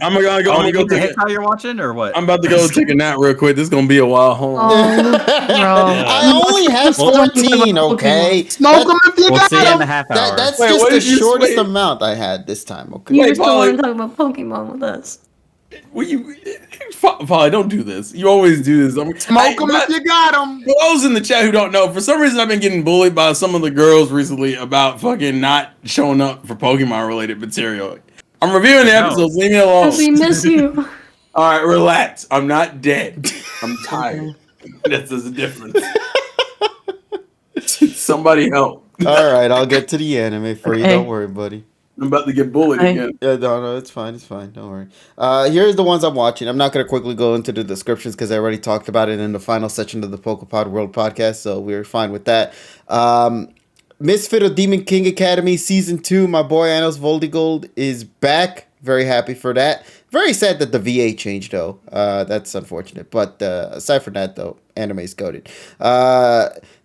how you're watching or what? I'm about to go take a nap real quick. This is gonna be a while. Hold on. I only have 14. Okay. Smoke them if you We'll got see you in them. a half hour. That's Wait, just what the did you shortest say? amount I had this time. Okay. You Wait, just don't Polly. want to talk about Pokemon with us. Polly, don't do this. You always do this. Smoke them if you got them. For those in the chat who don't know, for some reason I've been getting bullied by some of the girls recently about fucking not showing up for Pokemon related material. I'm reviewing the episodes. Leave me alone. We miss you. All right, relax. I'm not dead. I'm tired. There's a difference. Somebody help. All right, I'll get to the anime for you. Don't worry, buddy. I'm about to get bullied again. Yeah, no, it's fine. Don't worry. Here's the ones I'm watching. I'm not going to quickly go into the descriptions because I already talked about it in the final section of the PokéPod World podcast, so we're fine with that. Misfit of Demon King Academy Season 2, my boy Anos Voldigold is back. Very happy for that. Very sad that the VA changed, though. That's unfortunate. But aside from that, though, anime's goated.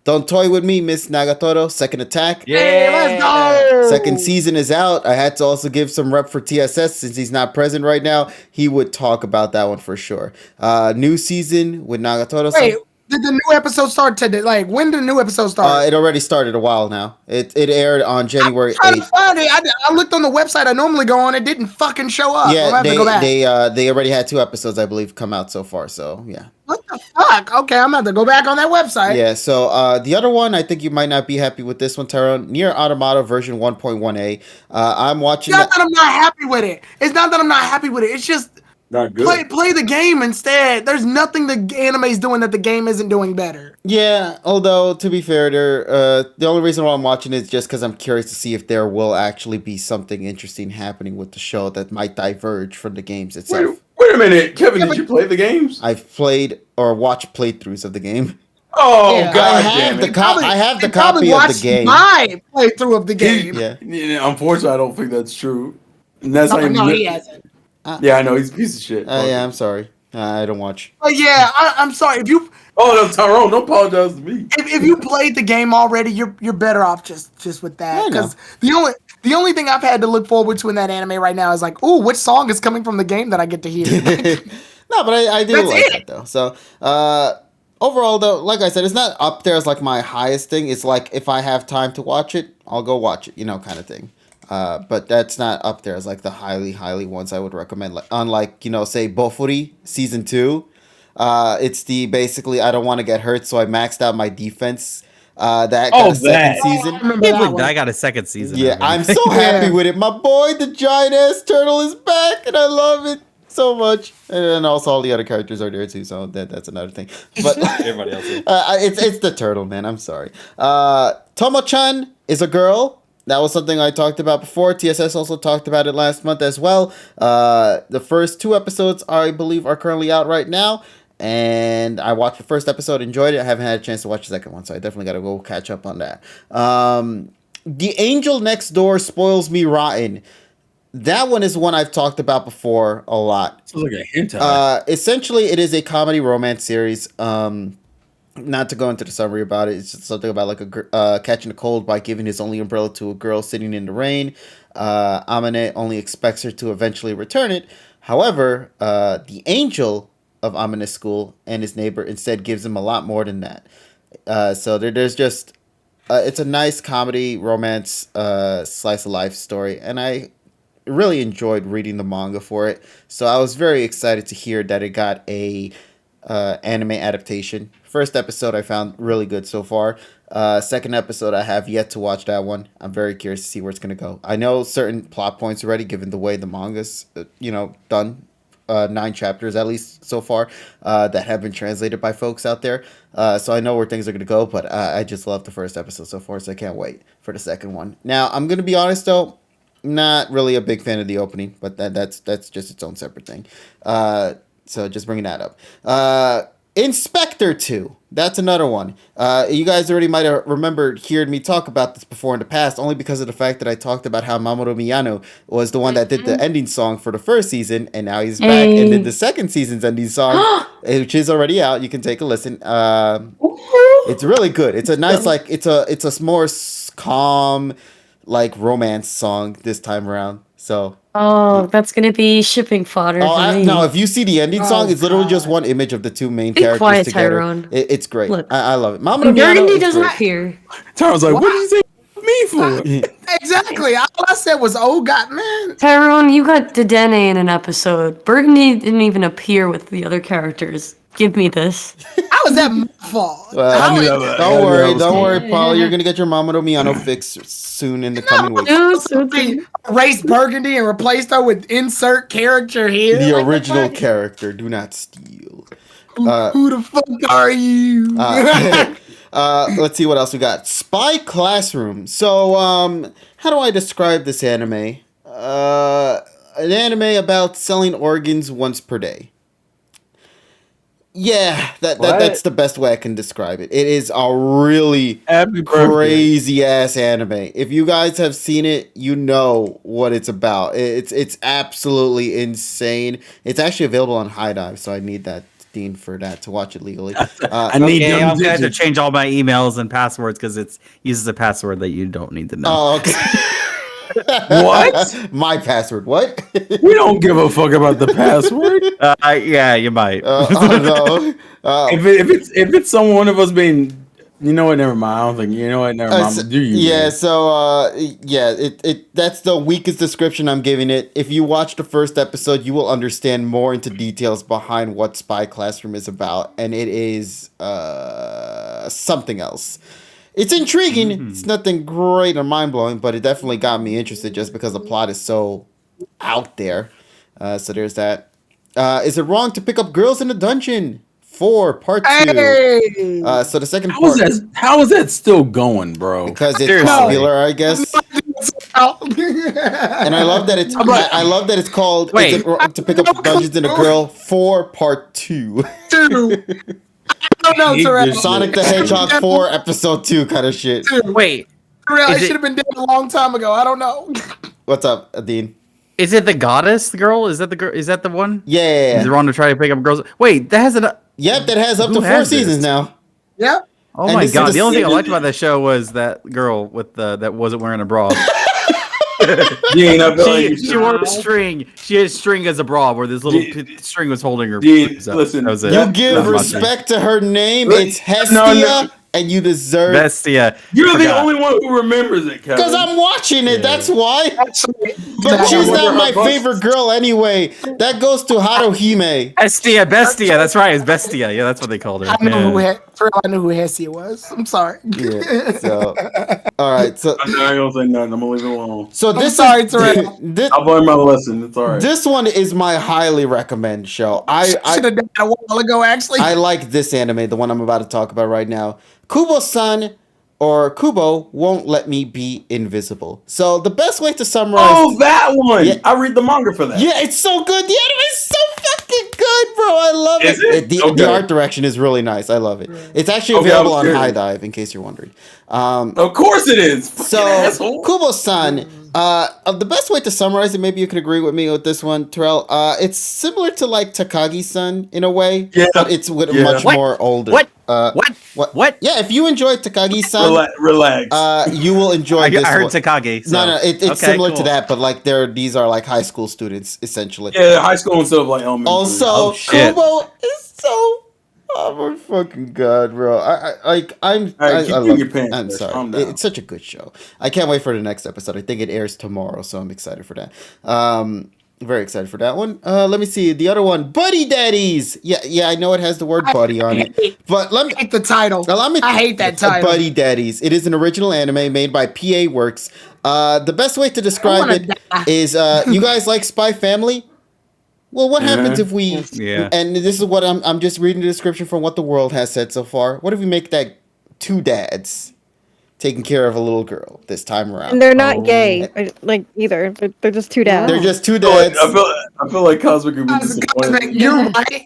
Don't Toy With Me, Miss Nagatoro, Second Attack. Hey, let's go. Second season is out. I had to also give some rep for TSS since he's not present right now. He would talk about that one for sure. New season with Nagatoro. Wait, did the new episode start today? Like, when did the new episode start? It already started a while now. It aired on January 8th. I'm trying to find it. I looked on the website I normally go on. It didn't fucking show up. Yeah, I'll have to go back. they already had 2 episodes, I believe, come out so far. So yeah. What the fuck? Okay, I'm going to go back on that website. Yeah, so the other one, I think you might not be happy with this one, Tyrone. Nier Automata version 1.1a. I'm watching It's not that I'm not happy with it. It's not that I'm not happy with it. It's just Not good. play the game instead. There's nothing the anime's doing that the game isn't doing better. Yeah, although, to be fair, the only reason why I'm watching it is just because I'm curious to see if there will actually be something interesting happening with the show that might diverge from the games itself. Wait a minute, Kevin. Did you play the games? I've played or watched playthroughs of the game. Oh Yeah. god I have damn the it! I have the You probably copy of the watched game. my playthrough of the game. Yeah. Yeah, unfortunately, I don't think that's true. And that's not even. No, he hasn't. Yeah, I know he's a piece of shit. Yeah, I'm sorry. I don't watch. But yeah, I'm sorry. If you Oh no, Tyrone, don't apologize to me. if you played the game already, you're better off just with that. I know. Because the only thing I've had to look forward to in that anime right now is like, ooh, which song is coming from the game that I get to hear? No, but I do That's like it. that though. So overall though, like I said, it's not up there as like my highest thing. It's like if I have time to watch it, I'll go watch it, kind of thing. But that's not up there as like the highly ones I would recommend. Like, unlike, say Bofuri Season 2. It's the basically I don't want to get hurt, so I maxed out my defense. That got a second season. I remember that one. I got a second season. Yeah, of it. I'm so happy with it. My boy, the giant ass turtle, is back, and I love it so much. And then also all the other characters are there too, so that's another thing. But Everybody else is. it's the turtle, man. I'm sorry. Tomo-chan is a girl. That was something I talked about before. TSS also talked about it last month as well. The first 2 episodes, I believe, are currently out right now. And I watched the first episode, enjoyed it. I haven't had a chance to watch the second one, so I definitely got to go catch up on that. The Angel Next Door Spoils Me Rotten. that one is one I've talked about before a lot. Sounds like a hentai. Essentially, it is a comedy romance series. Not to go into the summary about it, it's just something about like a catching a cold by giving his only umbrella to a girl sitting in the rain. Amane only expects her to eventually return it. However, the angel of Amane's school and his neighbor instead gives him a lot more than that. So there's just it's a nice comedy romance slice of life story, and I really enjoyed reading the manga for it. So I was very excited to hear that it got a anime adaptation. First episode I found really good so far. Second episode I have yet to watch that one. I'm very curious to see where it's gonna go. I know certain plot points already, given the way the manga's done. 9 chapters at least so far that have been translated by folks out there. So I know where things are gonna go, but I just love the first episode so far, so I can't wait for the second one. Now I'm gonna be honest though, not really a big fan of the opening, but that's just its own separate thing. So just bringing that up. Inspector 2. That's another one. You guys already might have remembered hearing me talk about this before in the past, only because of the fact that I talked about how Mamoru Miyano was the one that did the ending song for the first season, and now he's back and did the second season's ending song, which is already out. You can take a listen. It's really good. It's a nice, like, it's a more calm, like, romance song this time around. So. Oh, that's gonna be shipping fodder. No, if you see the ending song, it's literally just one image of the two main characters quiet, together. Tyrone. It's great. Look, I love it. Mama Burgundy doesn't appear. Tyrone's like, what did you say me for? Exactly. All I said was, "Oh God, man." Tyrone, you got Dedenne in an episode. Burgundy didn't even appear with the other characters. Give me this. How is that my fault? Don't worry, Paul. You're gonna get your Mamoru Miyano fix soon in the coming weeks. Erased Burgundy and replaced her with insert character here. The original character. Do not steal. Who the fuck are you? Let's see what else we got. Spy Classroom. So, how do I describe this anime? An anime about selling organs once per day. Yeah, that's the best way I can describe it. It is a really crazy ass anime. If you guys have seen it, you know what it's about. It's absolutely insane. It's actually available on High Dive, so I need that Dean for that to watch it legally. I need I'm gonna have to change all my emails and passwords because it uses a password that you don't need to know. Oh, okay. What? My password. What? We don't give a fuck about the password. Yeah, you might. Oh no. If it's some one of us being, you know what? Never mind. I don't think you know what. Never mind. Do you? Yeah. So that's the weakest description I'm giving it. If you watch the first episode, you will understand more into details behind what Spy Classroom is about, and it is something else. It's intriguing. It's nothing great or mind-blowing, but it definitely got me interested just because the plot is so out there. So there's that. Is it wrong to pick up girls in a dungeon? 4, part 2. Hey! So the second part. How is that still going, bro? Because it's popular, I guess. And I love that it's. I love that it's called. Is it wrong to pick up dungeons in a girl? 4, part 2. I don't know, Terrell. Sonic the Hedgehog 4, episode 2 kind of shit. Wait. Terrell, it should have been dead a long time ago. I don't know. What's up, Dean? Is it the goddess girl? Is that the girl? Is that the one? Yeah. Is it wrong to try to pick up girls? Wait, that has an. Yep, that has up to 4 seasons now. Yep. Oh my god! The only thing I liked about that show was that girl with that wasn't wearing a bra. She wore a string. She had a string as a bra, where this little string was holding her. Listen, you give respect to her name. It's Hestia, and you deserve Bestia. You're the only one who remembers it, Kevin. Because I'm watching it. That's why. But she's not my favorite girl anyway. That goes to Haruhime. Bestia. That's right. It's Bestia. Yeah, that's what they called her. I knew who Hestia was. I'm sorry. Yeah. So, all right. So I'm not gonna say nothing. I'm gonna leave it alone. So this I'm sorry, Terrell. I'll learn my lesson. It's all right. This one is my highly recommend show. I should have done it a while ago. Actually, I like this anime, the one I'm about to talk about right now. Kubo-san or Kubo won't let me be invisible. So the best way to summarize. Oh, that one! Yeah. I read the manga for that. Yeah, it's so good. The anime is so fucking good, bro. I love it. The art direction is really nice. I love it. It's actually available on High Dive, in case you're wondering. Of course it is. So Kubo-san The best way to summarize it, maybe you could agree with me with this one, Terrell. It's similar to like Takagi-san in a way, but it's with much more older. What? Yeah, if you enjoyed Takagi-san, relax. You will enjoy this. I heard one. Takagi. So. No, it's similar to that, but like these are like high school students essentially. Yeah, high school instead of like elementary. Also, Kubo is so. Oh my fucking god, bro! I'm sorry. It's such a good show. I can't wait for the next episode. I think it airs tomorrow, so I'm excited for that. Very excited for that one. Let me see the other one, Buddy Daddies. Yeah, I know it has the word buddy on it, but let me hate the title. I hate that title. Buddy Daddies. It is an original anime made by PA Works. The best way to describe it is, you guys like Spy Family? Well, what happens if we? Yeah. And this is what I'm just reading the description from what the world has said so far. What if we make that two dads taking care of a little girl this time around? And they're not gay, like either. They're just two dads. They're just two dads. I feel like Cosmic would be disappointed.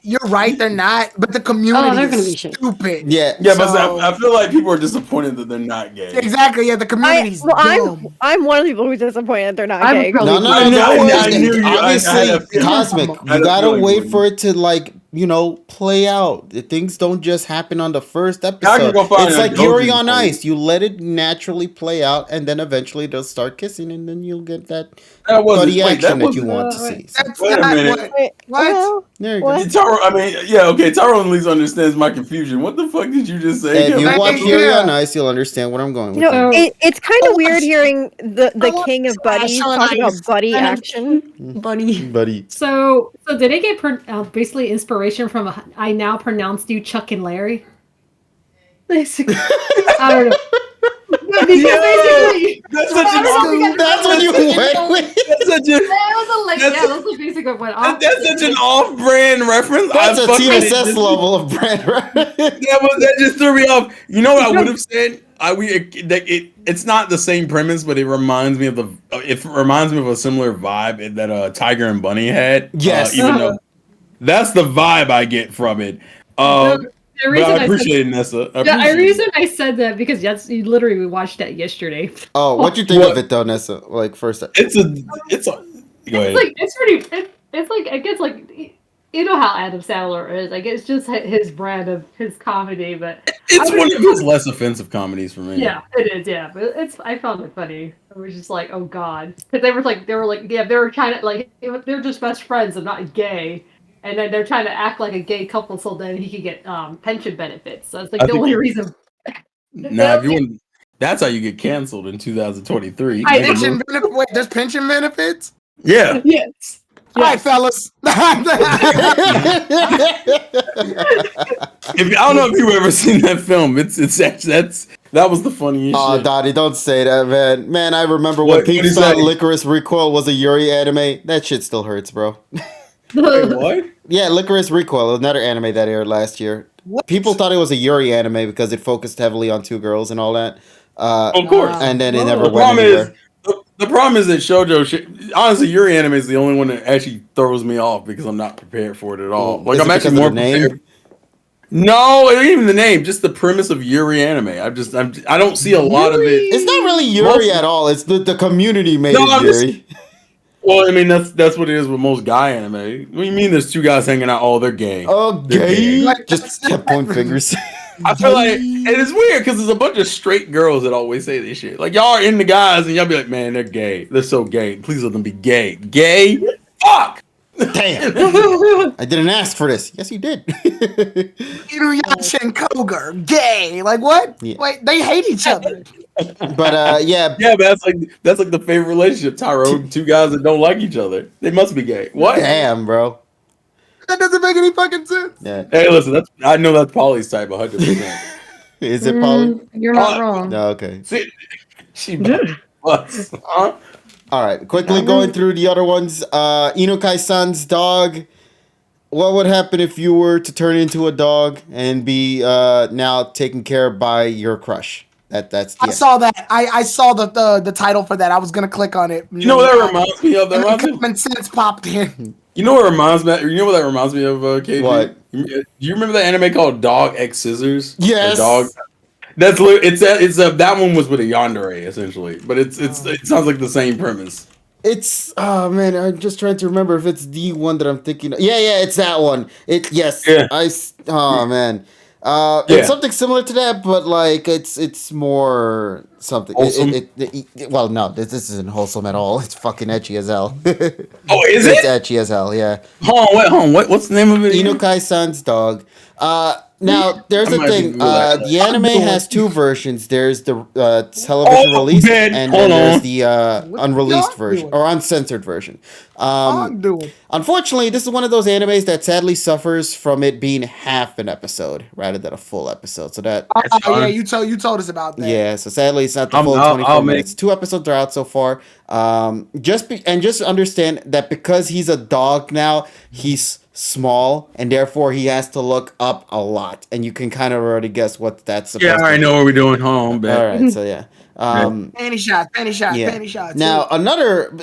You're right. They're not, but the community is stupid. Yeah, but I feel like people are disappointed that they're not gay. Exactly. Yeah, the community's dumb. I'm one of the people who's disappointed they're not gay. No. Obviously, Cosmic, you gotta wait for it to play out. Things don't just happen on the first episode. It's like Yuri on Ice. You let it naturally play out, and then eventually they'll start kissing, and then you'll get that buddy action that you want to see. Wait a minute. What? Taro, Taro at least understands my confusion. What the fuck did you just say? If you watch Yuri on Ice, you'll understand what I'm going with. It's kind of weird hearing the king of buddies talking about buddy action. Buddy. So did it get basically inspiration from I Now Pronounced You Chuck and Larry? I don't know. Basically, that's what you went with. That's a basic one. That's such an off-brand reference. That's a TSS level of brand reference. That just threw me off. You know what I would have said? It's not the same premise, but it reminds me of a similar vibe that Tiger and Bunny had. Yes, even though that's the vibe I get from it. But I appreciate it, Nessa. The reason I said that because we literally watched that yesterday. Oh, what'd you think of it though, Nessa? Like first, go ahead. It gets like you know how Adam Sandler is. Like it's just his brand of his comedy, but it's one of his less offensive comedies for me. Yeah, it is. Yeah, but I found it funny. I was just like, oh god, because they were trying to they're just best friends and not gay. And then they're trying to act like a gay couple so then he could get pension benefits. So it's like the only reason. That's how you get canceled in 2023. Wait, there's pension benefits? Yeah. Yes. All right, fellas. I don't know if you've ever seen that film. It's actually that was the funniest. Oh, Dottie, don't say that, man. Man, I remember when people thought Licorice Recoil was a Yuri anime. That shit still hurts, bro. Wait, what? Yeah, Licorice Recoil, another anime that aired last year. What? People thought it was a Yuri anime because it focused heavily on two girls and all that. Of course. And then it never went anywhere. The problem is that shoujo honestly, Yuri anime is the only one that actually throws me off because I'm not prepared for it at all. Like I'm actually more prepared. No, it ain't even the name, just the premise of Yuri anime. I don't see a lot of it. It's not really Yuri at all. It's the community made it Yuri. Well, I mean that's what it is with most guy anime. What do you mean? There's two guys hanging out? Oh, they're gay. Oh, gay! Just kept pointing fingers. I feel like and it's weird because there's a bunch of straight girls that always say this shit. Like y'all are into guys and y'all be like, man, they're gay. They're so gay. Please let them be gay. Gay? Fuck! Damn! I didn't ask for this. Yes, you did. Inuyasha and Koga, gay. Like what? Yeah. Wait, they hate each other. But yeah, but that's like the favorite relationship, Tyro. Two guys that don't like each other. They must be gay. What? Damn, bro. That doesn't make any fucking sense. Yeah. Hey, listen, I know that's Polly's type 100%. Is it Polly? You're not wrong. No, okay. See, she was. All right, quickly going through the other ones. Inukai-san's dog. What would happen if you were to turn into a dog and be now taken care of by your crush? I saw that. I saw the title for that. I was gonna click on it. You know what that reminds me of? Common sense popped in. You know what reminds me? You know what that reminds me of, KG? What? Do you remember that anime called Dog X Scissors? Yes. that one was with a yandere essentially, but it sounds like the same premise. It's oh man, I'm just trying to remember if it's the one that I'm thinking of. Yeah, it's that one. Oh man. It's something similar to that, but like it's more something. Well, no, this isn't wholesome at all. It's fucking ecchi as hell. Is it? It's ecchi as hell. Yeah. Hold on. What's the name of it? Inukai-san's dog. Now there's a thing. The anime has two versions. There's the television release, and then there's the unreleased version or uncensored version. Unfortunately, this is one of those animes that sadly suffers from it being half an episode rather than a full episode. So that you told us about that. Yeah, so sadly it's not the full 24 minutes. 2 episodes are out so far. Just understand that because he's a dog now, he's small and therefore he has to look up a lot, and you can kind of already guess what that's supposed to be. I know what we're doing home. All right, so yeah. Panty shots. Now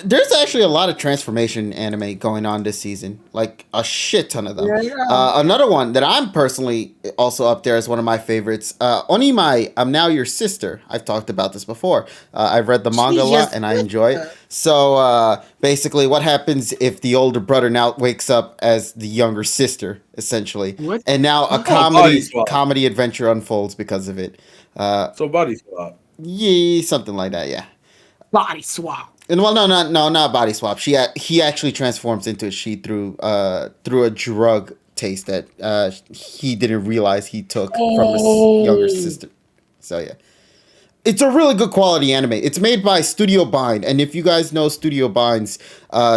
there's actually a lot of transformation anime going on this season, like a shit ton of them. Another one that I'm personally also up there as one of my favorites, Onimai, I'm Now Your Sister. I've talked about this before. I've read the manga a lot and I enjoy it. So basically what happens if the older brother now wakes up as the younger sister, essentially. What? And now a comedy adventure unfolds because of it. So body swap. Yeah, something like that. Yeah, body swap. And well, no, not body swap. He actually transforms into a she through a drug taste that he didn't realize he took from his younger sister. So yeah, it's a really good quality anime. It's made by Studio Bind, and if you guys know Studio Bind's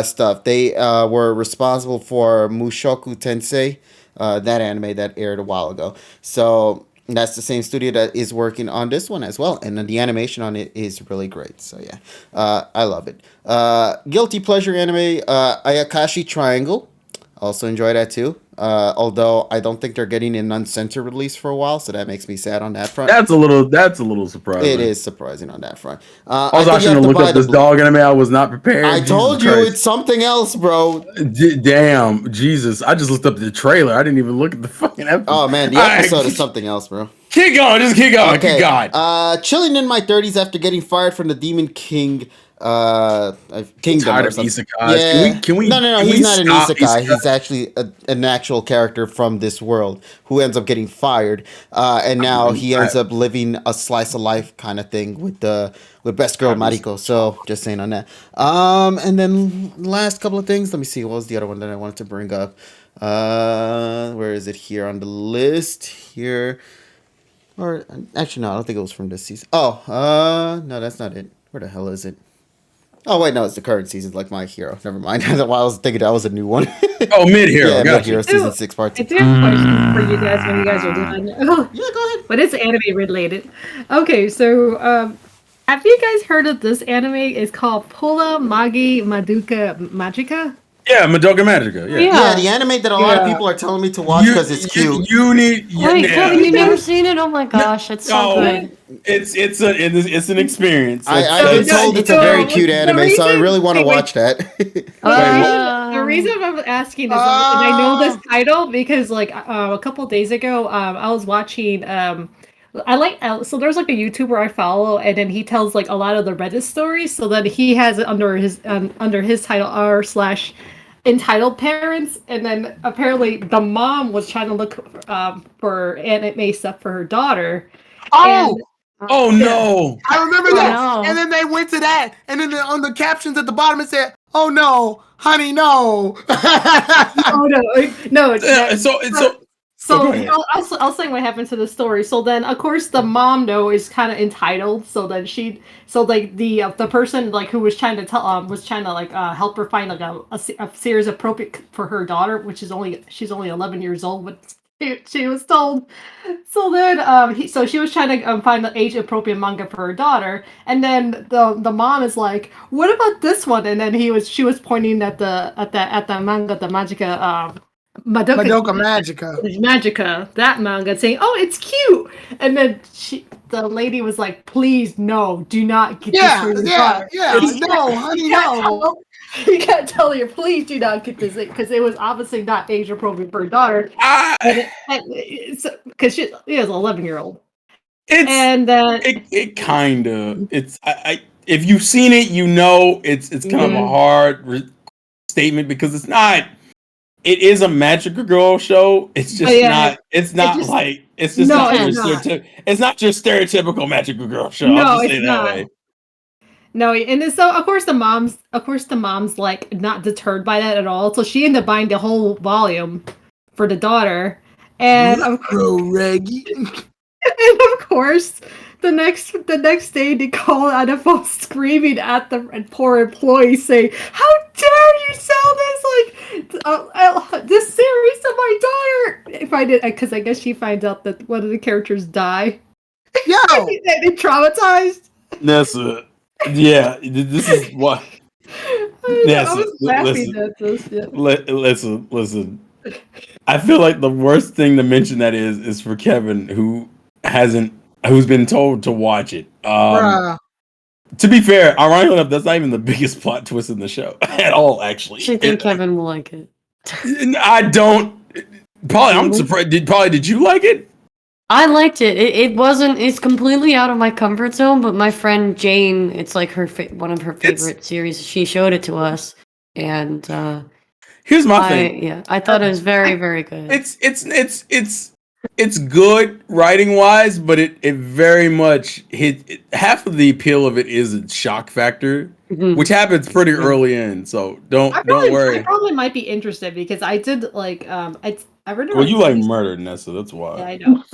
stuff, they were responsible for Mushoku Tensei, that anime that aired a while ago. So. That's the same studio that is working on this one as well. And the animation on it is really great. So, yeah. I love it. Guilty pleasure anime, Ayakashi Triangle. Also enjoy that, too. Although I don't think they're getting an uncensored release for a while. So that makes me sad on that front. That's a little surprising. It is surprising on that front. I was actually going to look up this dog anime. I was not prepared. I told you it's something else, bro. Damn. Jesus. I just looked up the trailer. I didn't even look at the fucking episode. Oh, man. The episode is something else, bro. Keep going. Just keep going. Okay. Keep going. Chilling in my 30s after getting fired from the Demon King kingdom or something. Yeah. Can we No, he's not an isekai. He's actually an actual character from this world who ends up getting fired, and now he ends up living a slice of life kind of thing with best girl Mariko. So just saying on that. And then last couple of things. Let me see. What was the other one that I wanted to bring up? Where is it here on the list? Here. Or actually, no, I don't think it was from this season. No, that's not it. Where the hell is it? Oh wait, no, it's the current season, like My Hero. Never mind. I was thinking that was a new one. Mid Hero. Yeah, Mid Hero season 6 part 2. I do have questions for you guys when you guys are done. Yeah, go ahead. But it's anime related. Okay, so have you guys heard of this anime? It's called Pola Magi Madoka Magica. Yeah, Madoka Magica. Yeah, the anime that a lot of people are telling me to watch because it's cute. Wait, Kevin, you never seen it? Oh my gosh, it's so good. It's an experience. I've been told it's a very cute anime, so I really want to watch that. The reason I'm asking is, and I know this title because like a couple days ago, I was watching. So there's like a YouTuber I follow, and then he tells like a lot of the Reddit stories. So then he has it under his title r/entitled parents, and then apparently the mom was trying to look for anime stuff for her daughter. Oh no! I remember that. No. And then they went to that, and then on the captions at the bottom it said, "Oh no, honey, no." No. So I'll say what happened to the story. So then, of course, the mom is kind of entitled. So then the person like who was trying to help her find like a series appropriate for her daughter, which is she's only 11 years old, but she was told. So then so she was trying to find the age appropriate manga for her daughter, and then the mom is like, "What about this one?" And then she was pointing at the manga, the Magica. Madoka Magica, that manga, saying, "Oh, it's cute," and then the lady was like, "Please, no, do not get this for your daughter." No, honey, no. You can't tell her, please do not get this because it was obviously not age appropriate for her daughter. Because she is an 11-year-old. And then it kind of I if you've seen it, you know it's kind of a hard statement because it's not. It is a magical girl show. It's just not. It's not like. It's just not. It's not your stereotypical magical girl show. No, I'll just say it's that not. way. No, and then, so of course the mom's like not deterred by that at all. So she ended up buying the whole volume for the daughter, and of course the next day they call on the phone screaming at the poor employee saying, "How dare you sell this this series to my daughter?" If I did, because I guess she finds out that one of the characters die. Yo, they traumatized. Nessa. Yeah, this is what. Listen. I feel like the worst thing to mention that is for Kevin, who's been told to watch it. To be fair, ironically enough, that's not even the biggest plot twist in the show at all. Actually, I think Kevin will like it. I don't. Polly, I'm surprised. Did you like it? I liked it. It wasn't. It's completely out of my comfort zone. But my friend Jane, it's like one of her favorite series. She showed it to us, and here's my thing. Yeah, I thought it was very, very good. It's good writing wise, but it very much hit. Half of the appeal of it is its shock factor, which happens pretty early in. So don't worry. I probably might be interested because I did like I read. Well, you like murder, Nessa. That's why. Yeah, I know.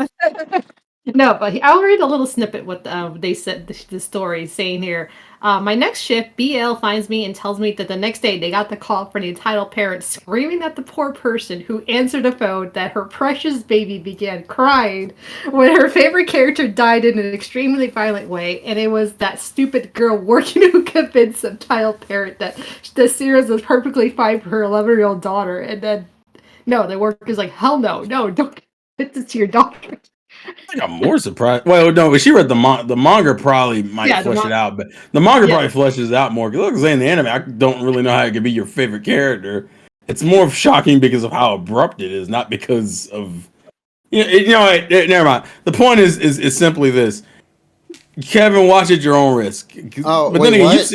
No, but I'll read a little snippet what they said the story saying here. My next shift, BL finds me and tells me that the next day they got the call from the entitled parent screaming at the poor person who answered the phone that her precious baby began crying when her favorite character died in an extremely violent way, and it was that stupid girl working who convinced the entitled parent that the series was perfectly fine for her 11-year-old daughter, and then no, the worker's like, hell no, don't get this to your daughter. I think I'm more surprised. Well, no, but she read the manga probably might flesh it out, but the manga probably fleshes it out more. Because look, in the anime, I don't really know how it could be your favorite character. It's more shocking because of how abrupt it is, not because of never mind. The point is simply this: Kevin, watch at your own risk. Oh, but wait, then what?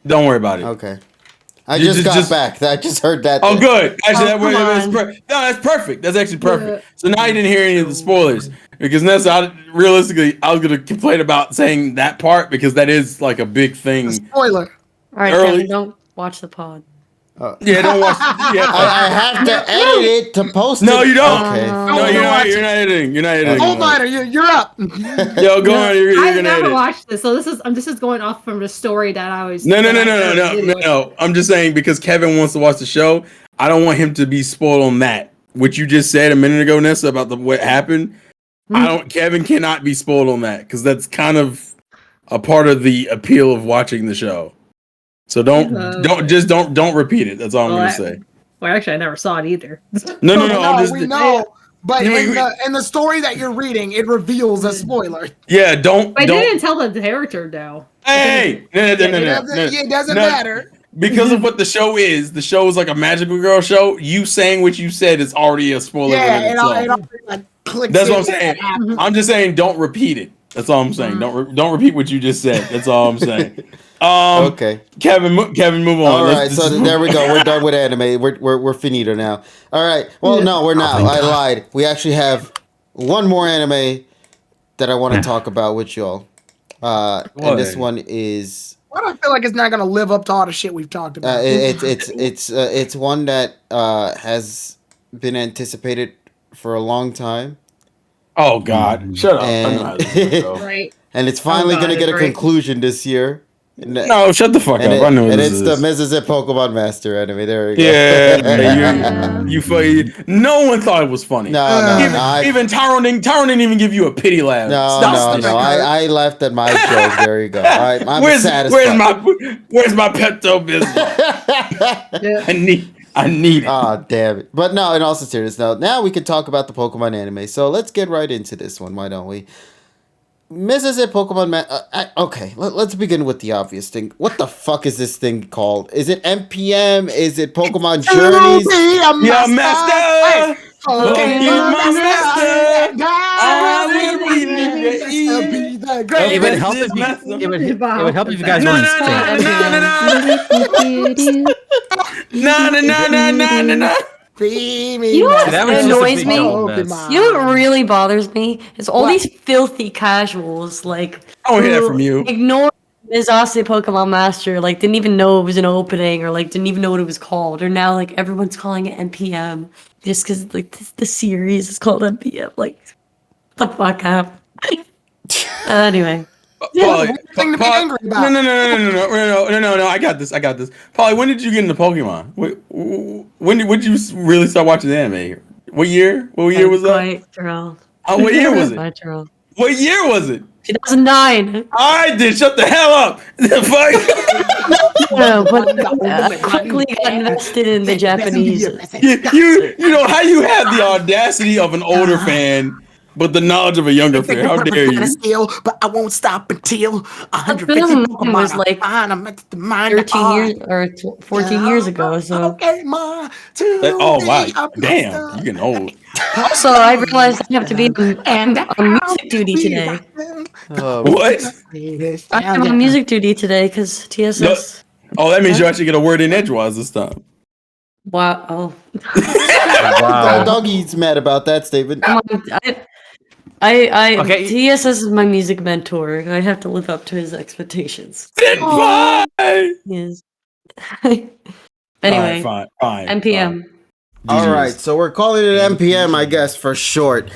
Don't worry about it. Okay. I just got back. I just heard that. Oh, good. Actually, that's perfect. That's actually perfect. So now you didn't hear any of the spoilers. Because Nessa, realistically, I was going to complain about saying that part because that is like a big thing. Spoiler. All right, Kevin, don't watch the pod. Yeah, don't watch. Yeah, I have to edit it to post it. No, you don't. Okay. No, you're not editing. You're not editing. Hold on, you're up. Yo, go on. You're I've gonna never edit. watched this, so this is going off from the story that I was. No. I'm just saying because Kevin wants to watch the show. I don't want him to be spoiled on that. What you just said a minute ago, Nessa, about what happened. Kevin cannot be spoiled on that because that's kind of a part of the appeal of watching the show. So don't repeat it. That's all I'm gonna say. Well, actually, I never saw it either. No. We know, but in the story that you're reading, it reveals a spoiler. Yeah, don't. I didn't tell the character though. Hey, no. It doesn't matter. Because of what the show is. The show is like a magical girl show. You saying what you said is already a spoiler. Yeah, that's what I'm saying. I'm just saying, don't repeat it. That's all I'm saying. Don't repeat what you just said. That's all I'm saying. Okay, Kevin, move on. All right, so there we go. We're done with anime. We're finito now. All right. Well, no, we're not. I lied. We actually have one more anime that I want to talk about with y'all. And this one is. Why do I feel like it's not going to live up to all the shit we've talked about? It's one that has been anticipated for a long time. Oh God! Shut up! Right. And it's finally going to get a conclusion this year. No, shut the fuck up! I know and it's the Mrs. PokéPod Master anime. There we go. Yeah, you no one thought it was funny. No. Even Tyrone didn't even give you a pity laugh. No. I laughed at my joke. There you go. I'm satisfied. Where's my Pepto Bismol? I need it. Oh, damn it. But no, in all seriousness, now we can talk about the Pokemon anime. So let's get right into this one. Why don't we? Mrs. Pokemon okay, let's begin with the obvious thing. What the fuck is this thing called? Is it MPM? Is it Pokemon Journeys? Yeah, master! Pokemon Master. I will be the greatest. It would help if it would help if you guys were in sync. You know what That was just a annoys big me? double mess. You know what really bothers me? Is all these filthy casuals, like, I don't hear that who from you. ignore Mizase Pokemon Master, like, didn't even know it was an opening, or, like, didn't even know what it was called, or now, like, everyone's calling it NPM, just because, like, the series is called NPM, like, the fuck up. Anyway. Polly, Thing to be angry about. No. I got this. Polly, when did you get into Pokemon? When did you really start watching the anime? What year? What year was that? Quite true. Oh, what year was it? Quite true. What year was it? 2009. I did. Shut the hell up. The fuck? No, but quickly got invested in the Japanese. You know how you have the audacity of an older fan, but the knowledge of a younger fan. How dare you? Steal, but I won't stop until 150 It was like Pokemon. 13 years or 14 years ago. So Oh wow, damn, you getting old. also, I realized I have to be on music duty today. What? I have on music duty today because TSS. Oh, that means you actually get a word in edgewise this time. Wow. Oh. Wow. Doggy's mad about that statement. Okay. TSS is my music mentor. I have to live up to his expectations. Bye. Yes. Anyway, fine. NPM. All right, so we're calling it NPM, I guess, for short.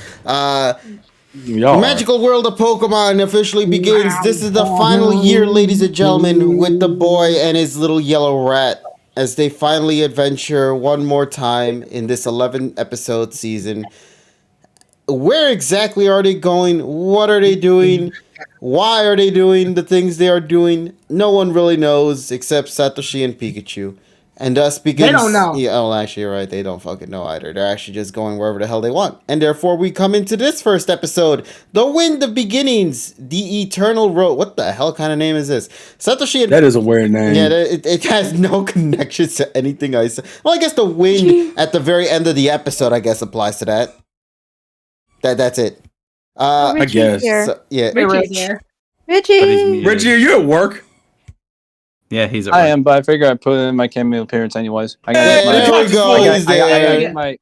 Magical World of Pokemon officially begins. This is the final year, ladies and gentlemen, with the boy and his little yellow rat as they finally adventure one more time in this 11-episode season. Where exactly are they going? What are they doing? Why are they doing the things they are doing? No one really knows except Satoshi and Pikachu. And thus begins... They don't know. Yeah, oh, actually, you're right. They don't fucking know either. They're actually just going wherever the hell they want. And therefore, we come into this first episode. The Wind of Beginnings. The Eternal Road. What the hell kind of name is this? Satoshi and... That is a weird name. Yeah, it has no connections to anything I said. Well, I guess the wind at the very end of the episode, I guess, applies to that. That's it. I guess. So, yeah. Richie, Reggie, are you at work? Yeah, he's at I work. am, but I figure I put in my cameo appearance anyways. I Hey, there we go. He's I gotta there. get my,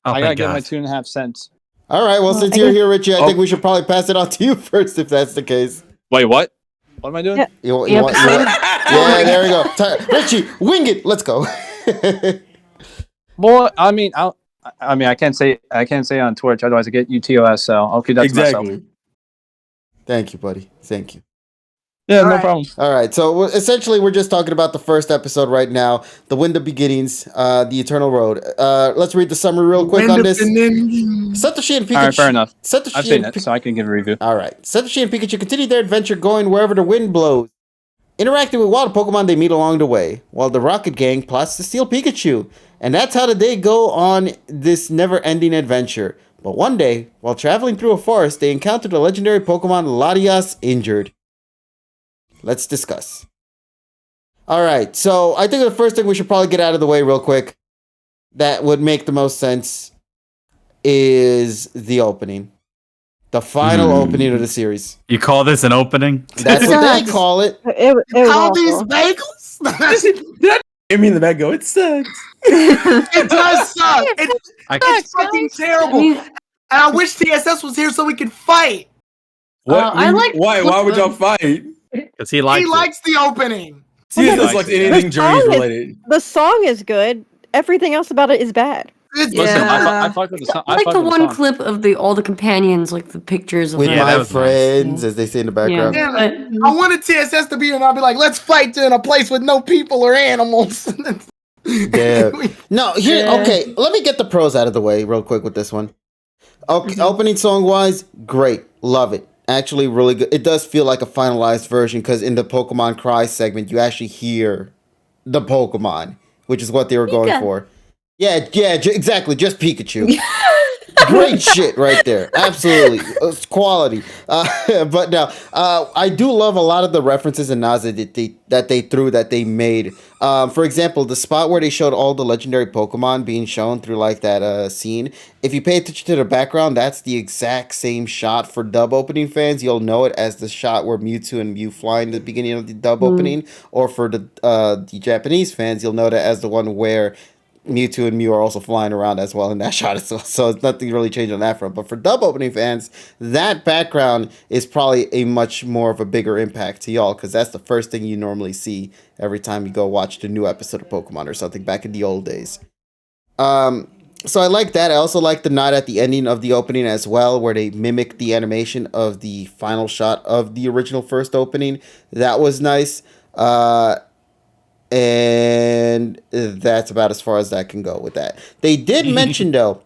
Oh, I gotta thank get my God. 2.5 cents. All right. Well, since you're here, Richie, I think we should probably pass it on to you first, if that's the case. Wait, what? What am I doing? Yeah. You want- yeah, there we go. Richie, wing it. Let's go. Well, I mean, I can't say on Twitch, otherwise I get UTOS. So I'll keep that to myself. Exactly. Thank you, buddy. Thank you. Yeah, no problem. All right, so essentially we're just talking about the first episode right now, The Wind of Beginnings, The Eternal Road. Let's read the summary real quick on this. Satoshi and Pikachu. All right, fair enough. Satoshi I've seen and it, so I can give a review. All right. Satoshi and Pikachu continue their adventure going wherever the wind blows, interacting with wild Pokemon they meet along the way, while the Rocket Gang plots to steal Pikachu. And that's how the day go on this never-ending adventure. But one day, while traveling through a forest, they encounter the legendary Pokemon Latias injured. Let's discuss. All right, so I think the first thing we should probably get out of the way real quick that would make the most sense is the opening. The final opening of the series. You call this an opening? That's what they call it. it Call was these awful. bagels? I mean, the back go. It sucks. It does suck. It's fucking terrible. I mean, And I wish TSS was here so we could fight. What? I like- Why? Why would y'all fight? Because he likes He likes the opening. See, He it's likes like it. anything The Journey's song is- related. The song is good. Everything else about it is bad. It's Listen, Yeah. I fuck with the song. I like the one clip of all the companions, like the pictures of With them. Yeah, that my was friends, as they say in the background. Damn But- it. I wanted TSS to be here and I'll be like, let's fight in a place with no people or animals. Yeah. No, here, Yeah. okay, let me get the pros out of the way real quick with this one. Okay, opening song wise, great. Love it. Actually, really good. It does feel like a finalized version because in the Pokemon Cry segment, you actually hear the Pokemon, which is what they were going for. Exactly. Just Pikachu. Great shit right there. Absolutely. It's quality. But now, I do love a lot of the references and nods that they made. For example, the spot where they showed all the legendary Pokemon being shown through like that scene. If you pay attention to the background, that's the exact same shot. For dub opening fans, you'll know it as the shot where Mewtwo and Mew fly in the beginning of the dub opening. Or for the Japanese fans, you'll know that as the one where Mewtwo and Mew are also flying around as well in that shot as well. So it's nothing really changed on that front. But for dub opening fans, that background is probably a much more of a bigger impact to y'all, because that's the first thing you normally see every time you go watch the new episode of Pokemon or something back in the old days. So I like that. I also like the nod at the ending of the opening as well, where they mimic the animation of the final shot of the original first opening. That was nice. And that's about as far as that can go with that. They did mention, though,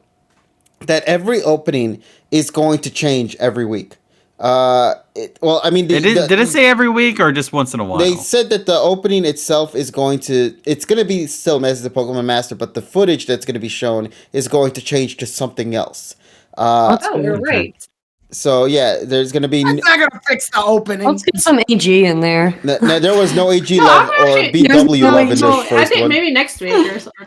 that every opening is going to change every week. Did it say every week or just once in a while? They said that the opening itself it's going to be still Masters of PokéPod Master, but the footage that's going to be shown is going to change to something else. You're right. So yeah, there's gonna be. It's not gonna fix the opening. Let's get some AG in there. No, there was no AG love or BW love in this first I think one. maybe next week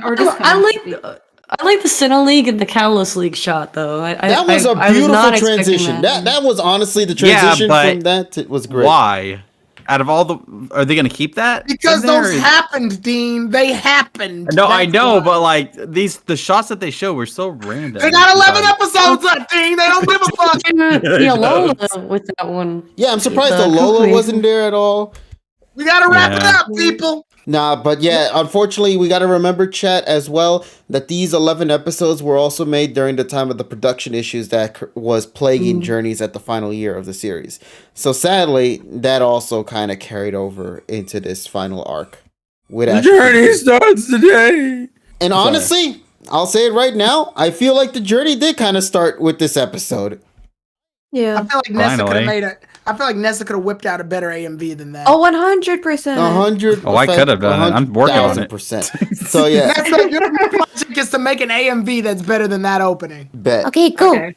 or just. I like the Sinnoh League and the Catalyst League shot though. That was a beautiful transition. That was honestly the transition from that was great. Why? Out of all are they going to keep that? Because those happened, Dean. They happened. No, I know, but like the shots that they show were so random. They got 11 episodes left, Dean. They don't give a fuck. Yeah, Lola with that one. Yeah, I'm surprised the Lola wasn't there at all. We gotta wrap it up, people. Nah, but yeah, unfortunately, we got to remember, chat, as well, that these 11 episodes were also made during the time of the production issues that was plaguing Journeys at the final year of the series. So sadly, that also kind of carried over into this final arc. The journey starts today. And honestly, I'll say it right now, I feel like the journey did kind of start with this episode. Yeah. I feel like Nessa could have made it. I feel like Nessa could have whipped out a better AMV than that. Oh, 100%. 100. Oh, I could have done it. I'm working on it. So yeah. Nessa, your project is to make an AMV that's better than that opening. Bet. Okay, go. Okay.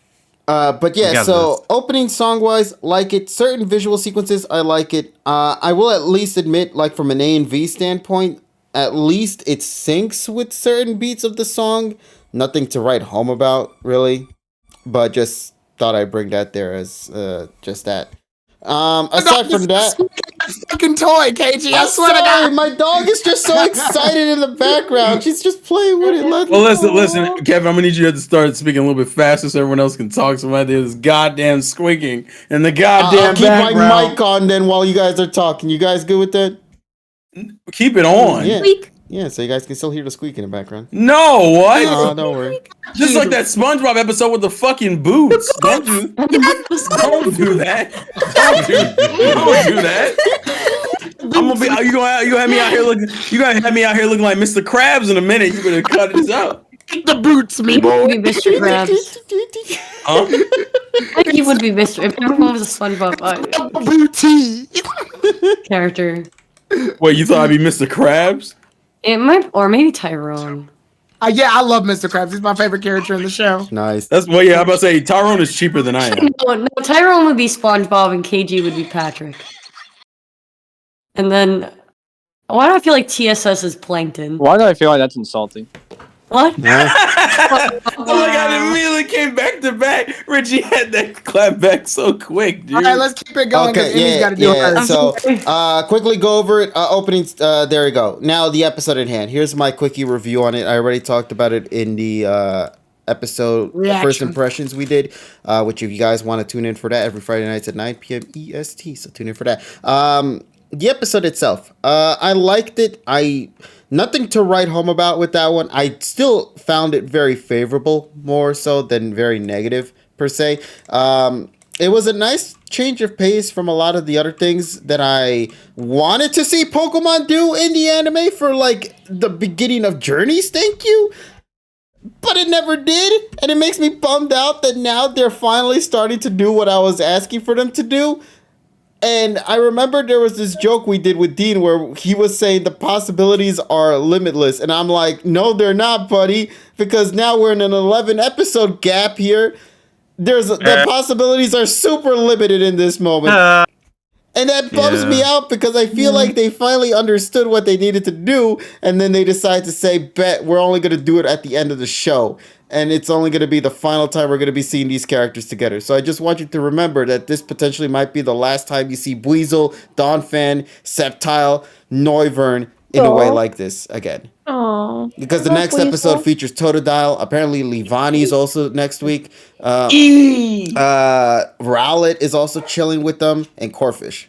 But yeah, so opening song-wise, like it. Certain visual sequences, I like it. I will at least admit, like from an AMV standpoint, at least it syncs with certain beats of the song. Nothing to write home about, really. But just thought I'd bring that there as just that. Aside from that, fucking toy, KG. I swear to God, my dog is just so excited in the background. She's just playing with it. Well, listen, Kevin. I'm gonna need you to start speaking a little bit faster so everyone else can talk. So I hear this goddamn squeaking in the goddamn I'll keep background. my mic on then while you guys are talking. You guys good with that? Keep it on. Yeah. Yeah, so you guys can still hear the squeak in the background. No, what? No, don't worry. Just like that SpongeBob episode with the fucking boots. Don't do that. Don't do that. I'm gonna be. You gonna have me out here looking. You gonna have me out here looking like Mr. Krabs in a minute. You better cut this out. The boots, me boy. Mr. Krabs. Huh? I think he would be Mr. If everyone was a SpongeBob booty character. Wait, you thought I'd be Mr. Krabs? It might, or maybe Tyrone. Yeah, I love Mr. Krabs. He's my favorite character in the show. Nice. That's I'm about to say. Tyrone is cheaper than I am. No, Tyrone would be SpongeBob and KG would be Patrick. And then, why do I feel like TSS is Plankton? Why do I feel like that's insulting? What? Oh my God! It immediately came back to back. Richie had that clap back so quick, dude. All right, let's keep it going because Emmy's got to do hers. So, quickly go over it. Openings. There we go. Now the episode at hand. Here's my quickie review on it. I already talked about it in the episode first impressions we did. Which, if you guys want to tune in for that, every Friday nights at 9 p.m. EST. So tune in for that. The episode itself. I liked it. Nothing to write home about with that one. I still found it very favorable, more so than very negative, per se. It was a nice change of pace from a lot of the other things that I wanted to see Pokemon do in the anime for, like, the beginning of Journeys, thank you. But it never did, and it makes me bummed out that now they're finally starting to do what I was asking for them to do. And I remember there was this joke we did with Dean where he was saying the possibilities are limitless. And I'm like, no, they're not, buddy. Because now we're in an 11 episode gap here. The possibilities are super limited in this moment. And that bums me out because I feel like they finally understood what they needed to do. And then they decide to say, bet, we're only going to do it at the end of the show. And it's only going to be the final time we're going to be seeing these characters together. So I just want you to remember that this potentially might be the last time you see Buizel, Donphan, Sceptile, Noivern in a way like this again. Oh, because the next episode features Totodile. Apparently, Livani's also next week. Rowlet is also chilling with them, and Corphish.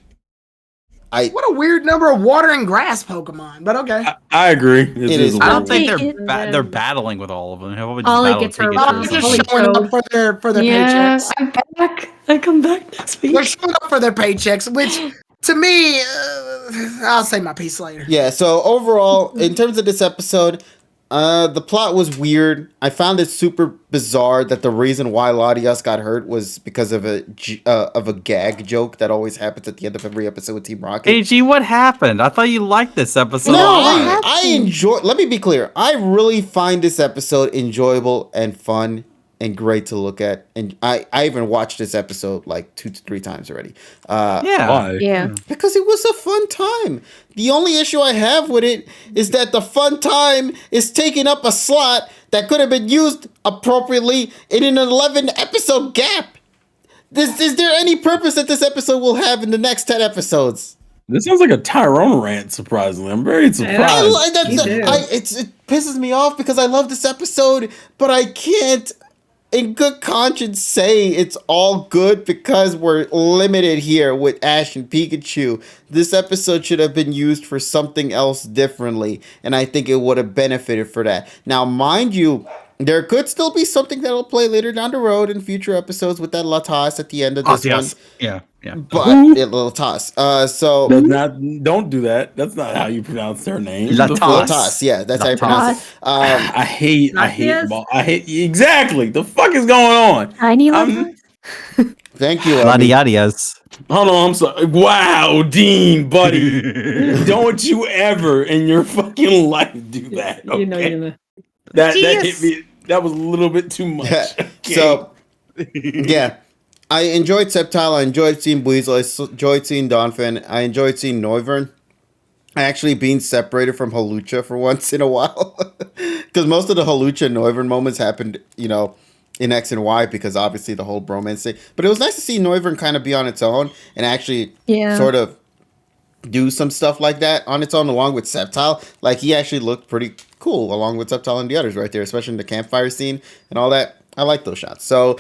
What a weird number of water and grass Pokemon, but okay. I agree. It is. I don't think they're battling with all of them. Ollie gets her They're just showing up for their paychecks. I'm back. I come back next week. They're showing up for their paychecks, which to me, I'll say my piece later. Yeah. So overall, in terms of this episode, the plot was weird. I found it super bizarre that the reason why Latias got hurt was because of a gag joke that always happens at the end of every episode with Team Rocket. AG, what happened? I thought you liked this episode. No, I enjoy. Let me be clear. I really find this episode enjoyable and fun and great to look at. And I even watched this episode like 2 to 3 times already. Yeah. Because it was a fun time. The only issue I have with it is that the fun time is taking up a slot that could have been used appropriately in an 11 episode gap. Is there any purpose that this episode will have in the next 10 episodes? This sounds like a Tyrone rant, surprisingly. I'm very surprised. It pisses me off because I love this episode, but I can't in good conscience say it's all good because we're limited here with Ash and Pikachu. This episode should have been used for something else differently, and I think it would have benefited for that. Now, mind you, there could still be something that'll play later down the road in future episodes with that Latas at the end of this one. Yeah. But Latas. So don't do that. That's not how you pronounce their name. Latas. Yeah, that's how you pronounce it. I hate exactly. The fuck is going on? Tiny Latas. Thank you. Ladiadias. Hold on, I'm sorry. Wow, Dean, buddy. Don't you ever in your fucking life do that. Okay? You know. That hit me. That was a little bit too much. Okay. So, yeah. I enjoyed Sceptile. I enjoyed seeing Buizel. I enjoyed seeing Donphan. I enjoyed seeing Noivern. Actually being separated from Hawlucha for once in a while. Because most of the Hawlucha and Noivern moments happened, in X and Y because obviously the whole bromance thing. But it was nice to see Noivern kind of be on its own and actually sort of do some stuff like that on its own along with Sceptile. Like, he actually looked pretty cool along with Sceptile and the others right there, especially in the campfire scene and all that. I like those shots. So,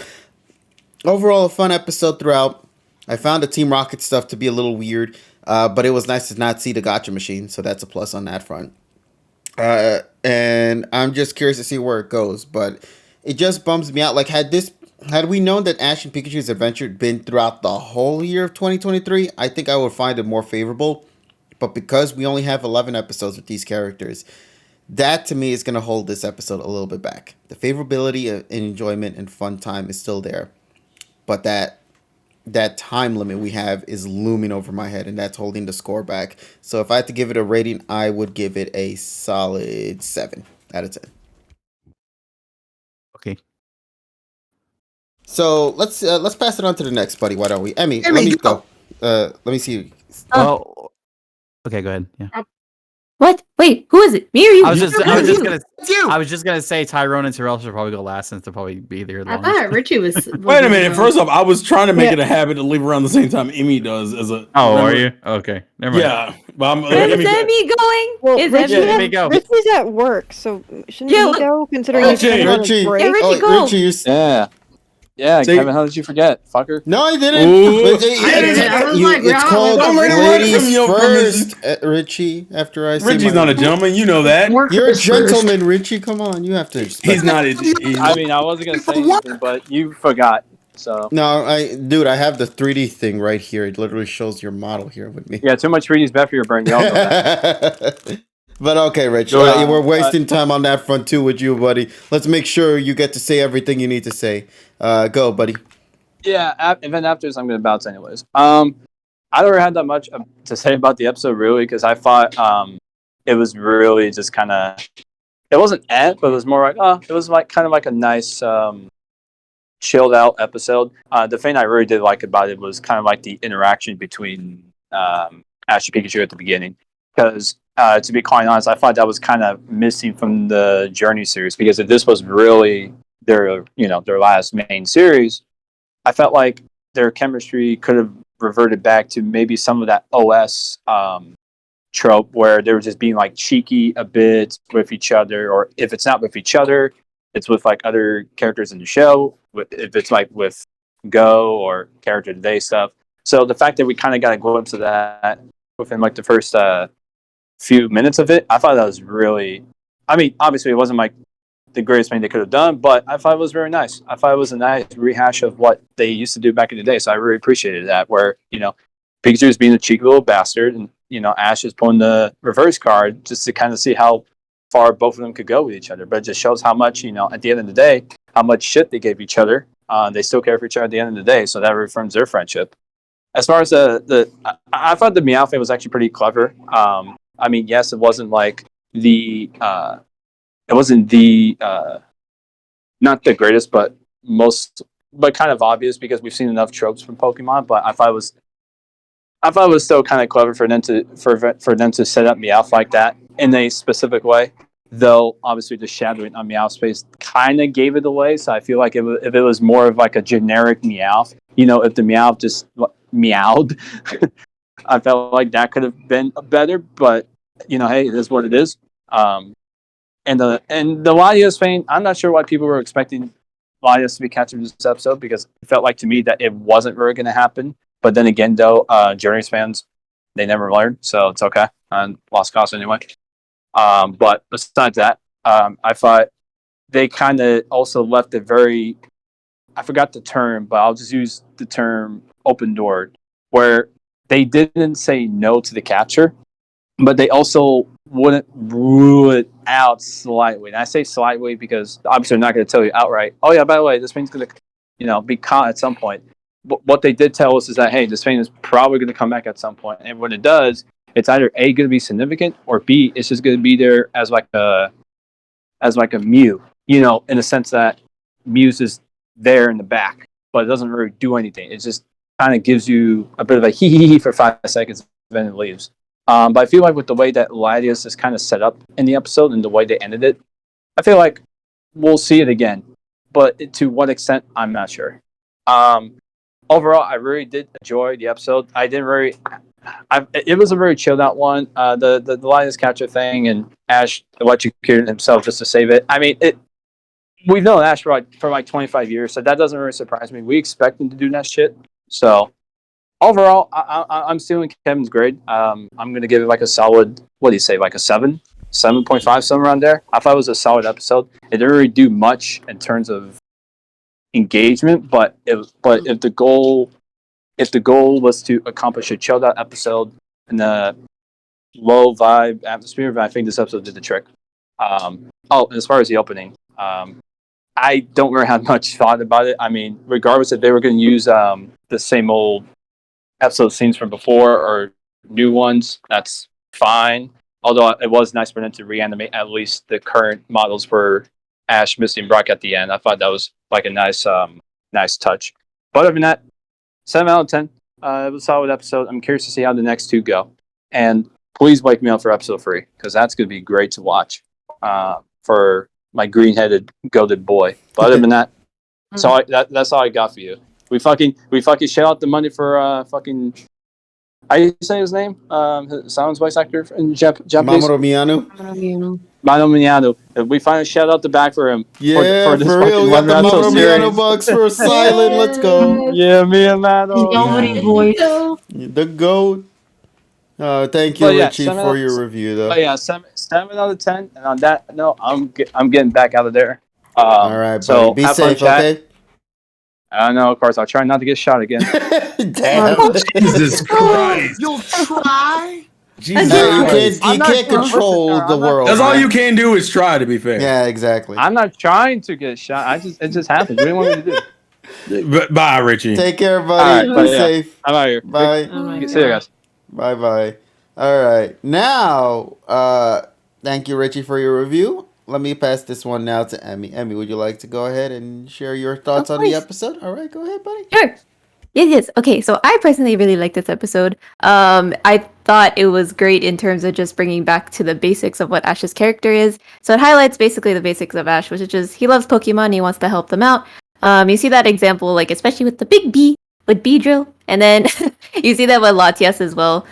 overall, a fun episode throughout. I found the Team Rocket stuff to be a little weird, but it was nice to not see the gotcha machine, so that's a plus on that front. And I'm just curious to see where it goes, but it just bums me out. Like, had we known that Ash and Pikachu's adventure had been throughout the whole year of 2023, I think I would find it more favorable. But because we only have 11 episodes with these characters, that to me is going to hold this episode a little bit back. The favorability and enjoyment and fun time is still there. But that time limit we have is looming over my head, and that's holding the score back. So if I had to give it a rating, I would give it a solid 7 out of 10. Okay. So let's pass it on to the next buddy. Why don't we? Emmy, let me go. Let me see. Well, okay, go ahead. Yeah. What? Wait, who is it? Me or you? I was just gonna say Tyrone and Terrell should probably go last since they'll probably be there. I thought Richie was. Wait a minute. First off, I was trying to make it a habit to leave around the same time Emmy does. Are you? Okay, never mind. Yeah, but Where's Emmy going? Well, Is Emmy go? Richie's at work, so shouldn't he go? Considering he's on a break. Richie, go. Richie, Yeah, Kevin, how did you forget, fucker? No, I didn't. It's called ladies first, Richie. After I say Richie's not a gentleman, you know that. You're a gentleman, first. Richie. Come on, you have to. He's not. I mean, I wasn't gonna say anything, but you forgot. So no, I have the 3D thing right here. It literally shows your model here with me. Yeah, too much 3D is bad for your brain. Y'all know that. But okay, Rich, we're wasting time on that front too with you, buddy. Let's make sure you get to say everything you need to say. Go, buddy. Yeah, event afters, I'm going to bounce anyways. I don't really have that much to say about the episode, really, because I thought it was really just kind of. It wasn't but it was more like it was like kind of like a nice chilled out episode. The thing I really did like about it was kind of like the interaction between Ash and Pikachu at the beginning, because to be quite honest, I thought that was kind of missing from the Journey series, because if this was really their last main series, I felt like their chemistry could have reverted back to maybe some of that OS trope where they were just being like cheeky a bit with each other, or if it's not with each other, it's with like other characters in the show. If it's like with Go or character today stuff. So the fact that we kind of got a glimpse of that within like the first few minutes of it, I thought that was really. I mean, obviously it wasn't like the greatest thing they could have done, but I thought it was very nice. I thought it was a nice rehash of what they used to do back in the day. So I really appreciated that, where Pikachu is being a cheeky little bastard, and Ash is pulling the reverse card just to kind of see how far both of them could go with each other. But it just shows how much, at the end of the day, how much shit they gave each other. They still care for each other at the end of the day, so that reaffirms their friendship. As far as I thought the Meow thing was actually pretty clever. I mean, yes, it wasn't like not the greatest, but kind of obvious, because we've seen enough tropes from Pokemon. But I thought it was still kind of clever for them to set up Meowth like that in a specific way. Though obviously the shadowing on Meowth's face kind of gave it away. So I feel like if it was more of like a generic Meowth, if the Meowth just meowed, I felt like that could have been better. But hey, it is what it is. And the Latios thing, I'm not sure why people were expecting Latios to be captured in this episode, because it felt like to me that it wasn't really going to happen. But then again, though, Journey's fans, they never learned, so it's okay. Lost cause anyway. But besides that, I thought they kind of also left it very. I forgot the term, but I'll just use the term open door, where they didn't say no to the capture, but they also wouldn't rule it out slightly. And I say slightly because obviously they're not going to tell you outright, oh yeah, by the way, this thing's going to be caught at some point. But what they did tell us is that, hey, this thing is probably going to come back at some point. And when it does, it's either A, going to be significant, or B, it's just going to be there as like a Mew, in the sense that Mew's is there in the back, but it doesn't really do anything. It just kind of gives you a bit of a hee for 5 seconds, and then it leaves. But I feel like with the way that Latios is kind of set up in the episode and the way they ended it, I feel like we'll see it again. But to what extent, I'm not sure. Overall, I really did enjoy the episode. It was a very chilled out one. The Latios capture thing and Ash electrocuted himself just to save it. I mean, we've known Ash for like 25 years, so that doesn't really surprise me. We expect him to do that shit. So overall, I'm stealing Kevin's grade. I'm gonna give it like a solid. What do you say? Like a 7.5, somewhere around there. I thought it was a solid episode. It didn't really do much in terms of engagement, but if the goal was to accomplish a chilled out episode in a low vibe atmosphere, I think this episode did the trick. And as far as the opening, I don't really have much thought about it. I mean, regardless if they were going to use the same old episode scenes from before or new ones, that's fine. Although it was nice for them to reanimate at least the current models for Ash, Misty, and Brock at the end. I thought that was like a nice touch. But other than that, 7 out of 10. It was a solid episode. I'm curious to see how the next two go. And please wake me up for episode 3, because that's going to be great to watch for my green-headed, goated boy. But other than that, that's all I got for you. We fucking shell out the money for fucking. How do you say his name? Sounds voice actor in Japanese. Mamoru Miyano. Mano Miyano. We finally shout out the back for him. Yeah, for this for real. We got the Mamoru Miyano bucks for silent. Let's go. Yeah, me and Mano. Nobody voice. The GOAT. Thank you, Richie, for your review, though. But yeah, 7 out of 10. And on that note, I'm getting back out of there. All right, so be safe, okay? I don't know, of course. I'll try not to get shot again. Damn. Jesus Christ. You'll try? Jesus, you can't control the world. That's all you can do is try, to be fair. Yeah, exactly. I'm not trying to get shot. It just happens. What do you want me to do? Bye, Richie. Take care, buddy. All right, Be yeah. safe. I'm out of here. Bye. See you guys. Bye bye. All right. Now, thank you, Richie, for your review. Let me pass this one now to Emmy. Emmy, would you like to go ahead and share your thoughts on the episode? All right, go ahead, buddy. Sure. Yes. Okay, so I personally really liked this episode. I thought it was great in terms of just bringing back to the basics of what Ash's character is. So it highlights basically the basics of Ash, which is just he loves Pokemon, he wants to help them out. You see that example, like especially with the big B with Beedrill, and then you see that with Latias as well.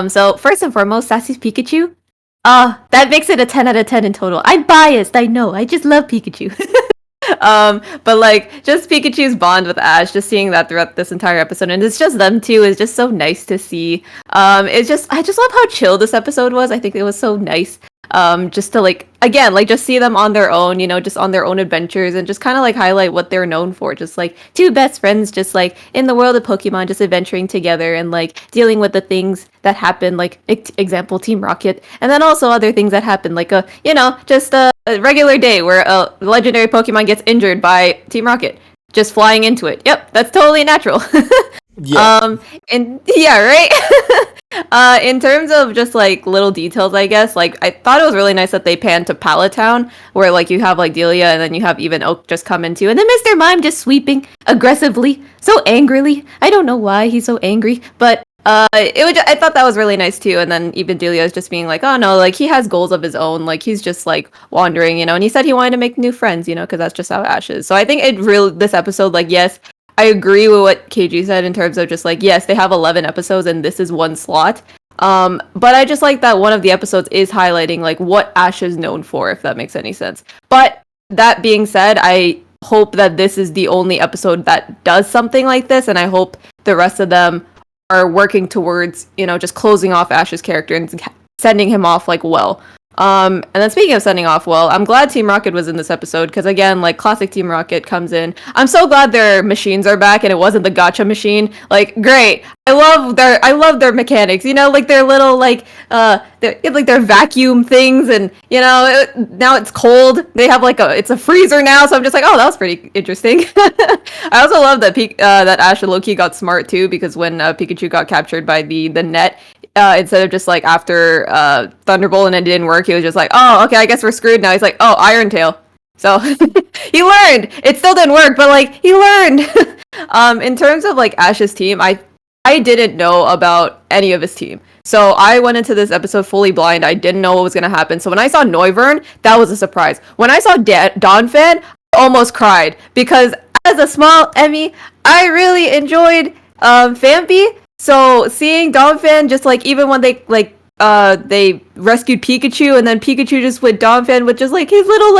So first and foremost, Sassy Pikachu. That makes it a 10 out of 10 in total. I'm biased, I know. I just love Pikachu. But like just Pikachu's bond with Ash, just seeing that throughout this entire episode, and it's just them two is just so nice to see. I just love how chill this episode was. I think it was so nice. Just to like again like just see them on their own, just on their own adventures, and just kind of like highlight what they're known for, just like two best friends just like in the world of Pokemon, just adventuring together and like dealing with the things that happen, like example Team Rocket, and then also other things that happen like just a regular day where a legendary Pokemon gets injured by Team Rocket, just flying into it. Yep, that's totally natural. Yeah. And yeah, right. In terms of just like little details, I guess, like I thought it was really nice that they panned to Pallet Town, where like you have like Delia, and then you have even Oak just come into, and then Mr. Mime just sweeping aggressively, so angrily. I don't know why he's so angry, but I thought that was really nice too. And then even Delia is just being like, oh no, like he has goals of his own, like he's just like wandering, and he said he wanted to make new friends, because that's just how Ash is. So I think this episode, like, yes, I agree with what KG said in terms of just like, yes, they have 11 episodes and this is one slot. But I just like that one of the episodes is highlighting like what Ash is known for, if that makes any sense. But that being said, I hope that this is the only episode that does something like this, and I hope the rest of them are working towards, just closing off Ash's character and sending him off like well. And then speaking of sending off well, I'm glad Team Rocket was in this episode, because again, like classic Team Rocket comes in. I'm so glad their machines are back and it wasn't the gacha machine. Like, great. I love their mechanics, like their little their vacuum things, and now it's cold. They have it's a freezer now, so I'm just like, oh, that was pretty interesting. I also love that that Ash and Loki got smart too, because when Pikachu got captured by the net, instead of just like after Thunderbolt and it didn't work, he was just like, oh, okay, I guess we're screwed now. He's like, oh, Iron Tail. So he learned. It still didn't work, but like he learned. In terms of like Ash's team, I didn't know about any of his team. So I went into this episode fully blind. I didn't know what was going to happen. So when I saw Noivern, that was a surprise. When I saw Donphan, I almost cried, because as a small Emmy, I really enjoyed Fampi. So seeing Donphan just like, even when they rescued Pikachu, and then Pikachu just with Donphan with just like his little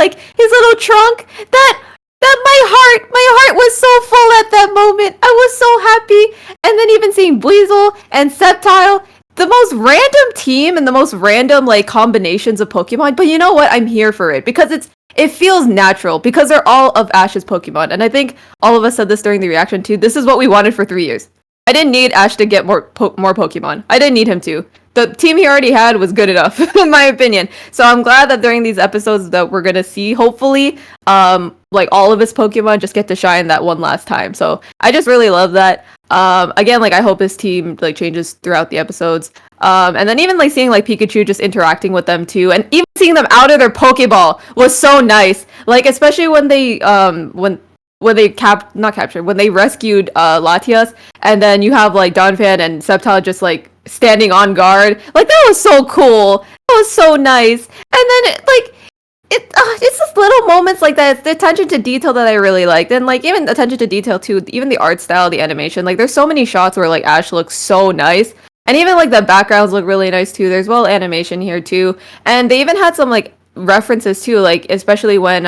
trunk, that my heart was so full at that moment. I was so happy. And then even seeing Buizel and Sceptile, the most random team and the most random like combinations of Pokemon, but you know what? I'm here for it, because it feels natural, because they're all of Ash's Pokemon. And I think all of us said this during the reaction too. This is what we wanted for 3 years. I didn't need Ash to get more Pokemon. I didn't need him to. The team he already had was good enough, in my opinion. So I'm glad that during these episodes that we're gonna see, hopefully, like all of his Pokemon just get to shine that one last time. So I just really love that. Again, like I hope his team like changes throughout the episodes. And then even like seeing like Pikachu just interacting with them too, and even seeing them out of their Pokeball was so nice. Like especially when they when they rescued Latias, and then you have like Donphan and Sceptile just like standing on guard. Like that was so cool. That was so nice. And then it's just little moments like that. It's the attention to detail that I really liked, and like even attention to detail too. Even the art style, the animation. Like there's so many shots where like Ash looks so nice, and even like the backgrounds look really nice too. There's well animation here too, and they even had some like references too, like especially when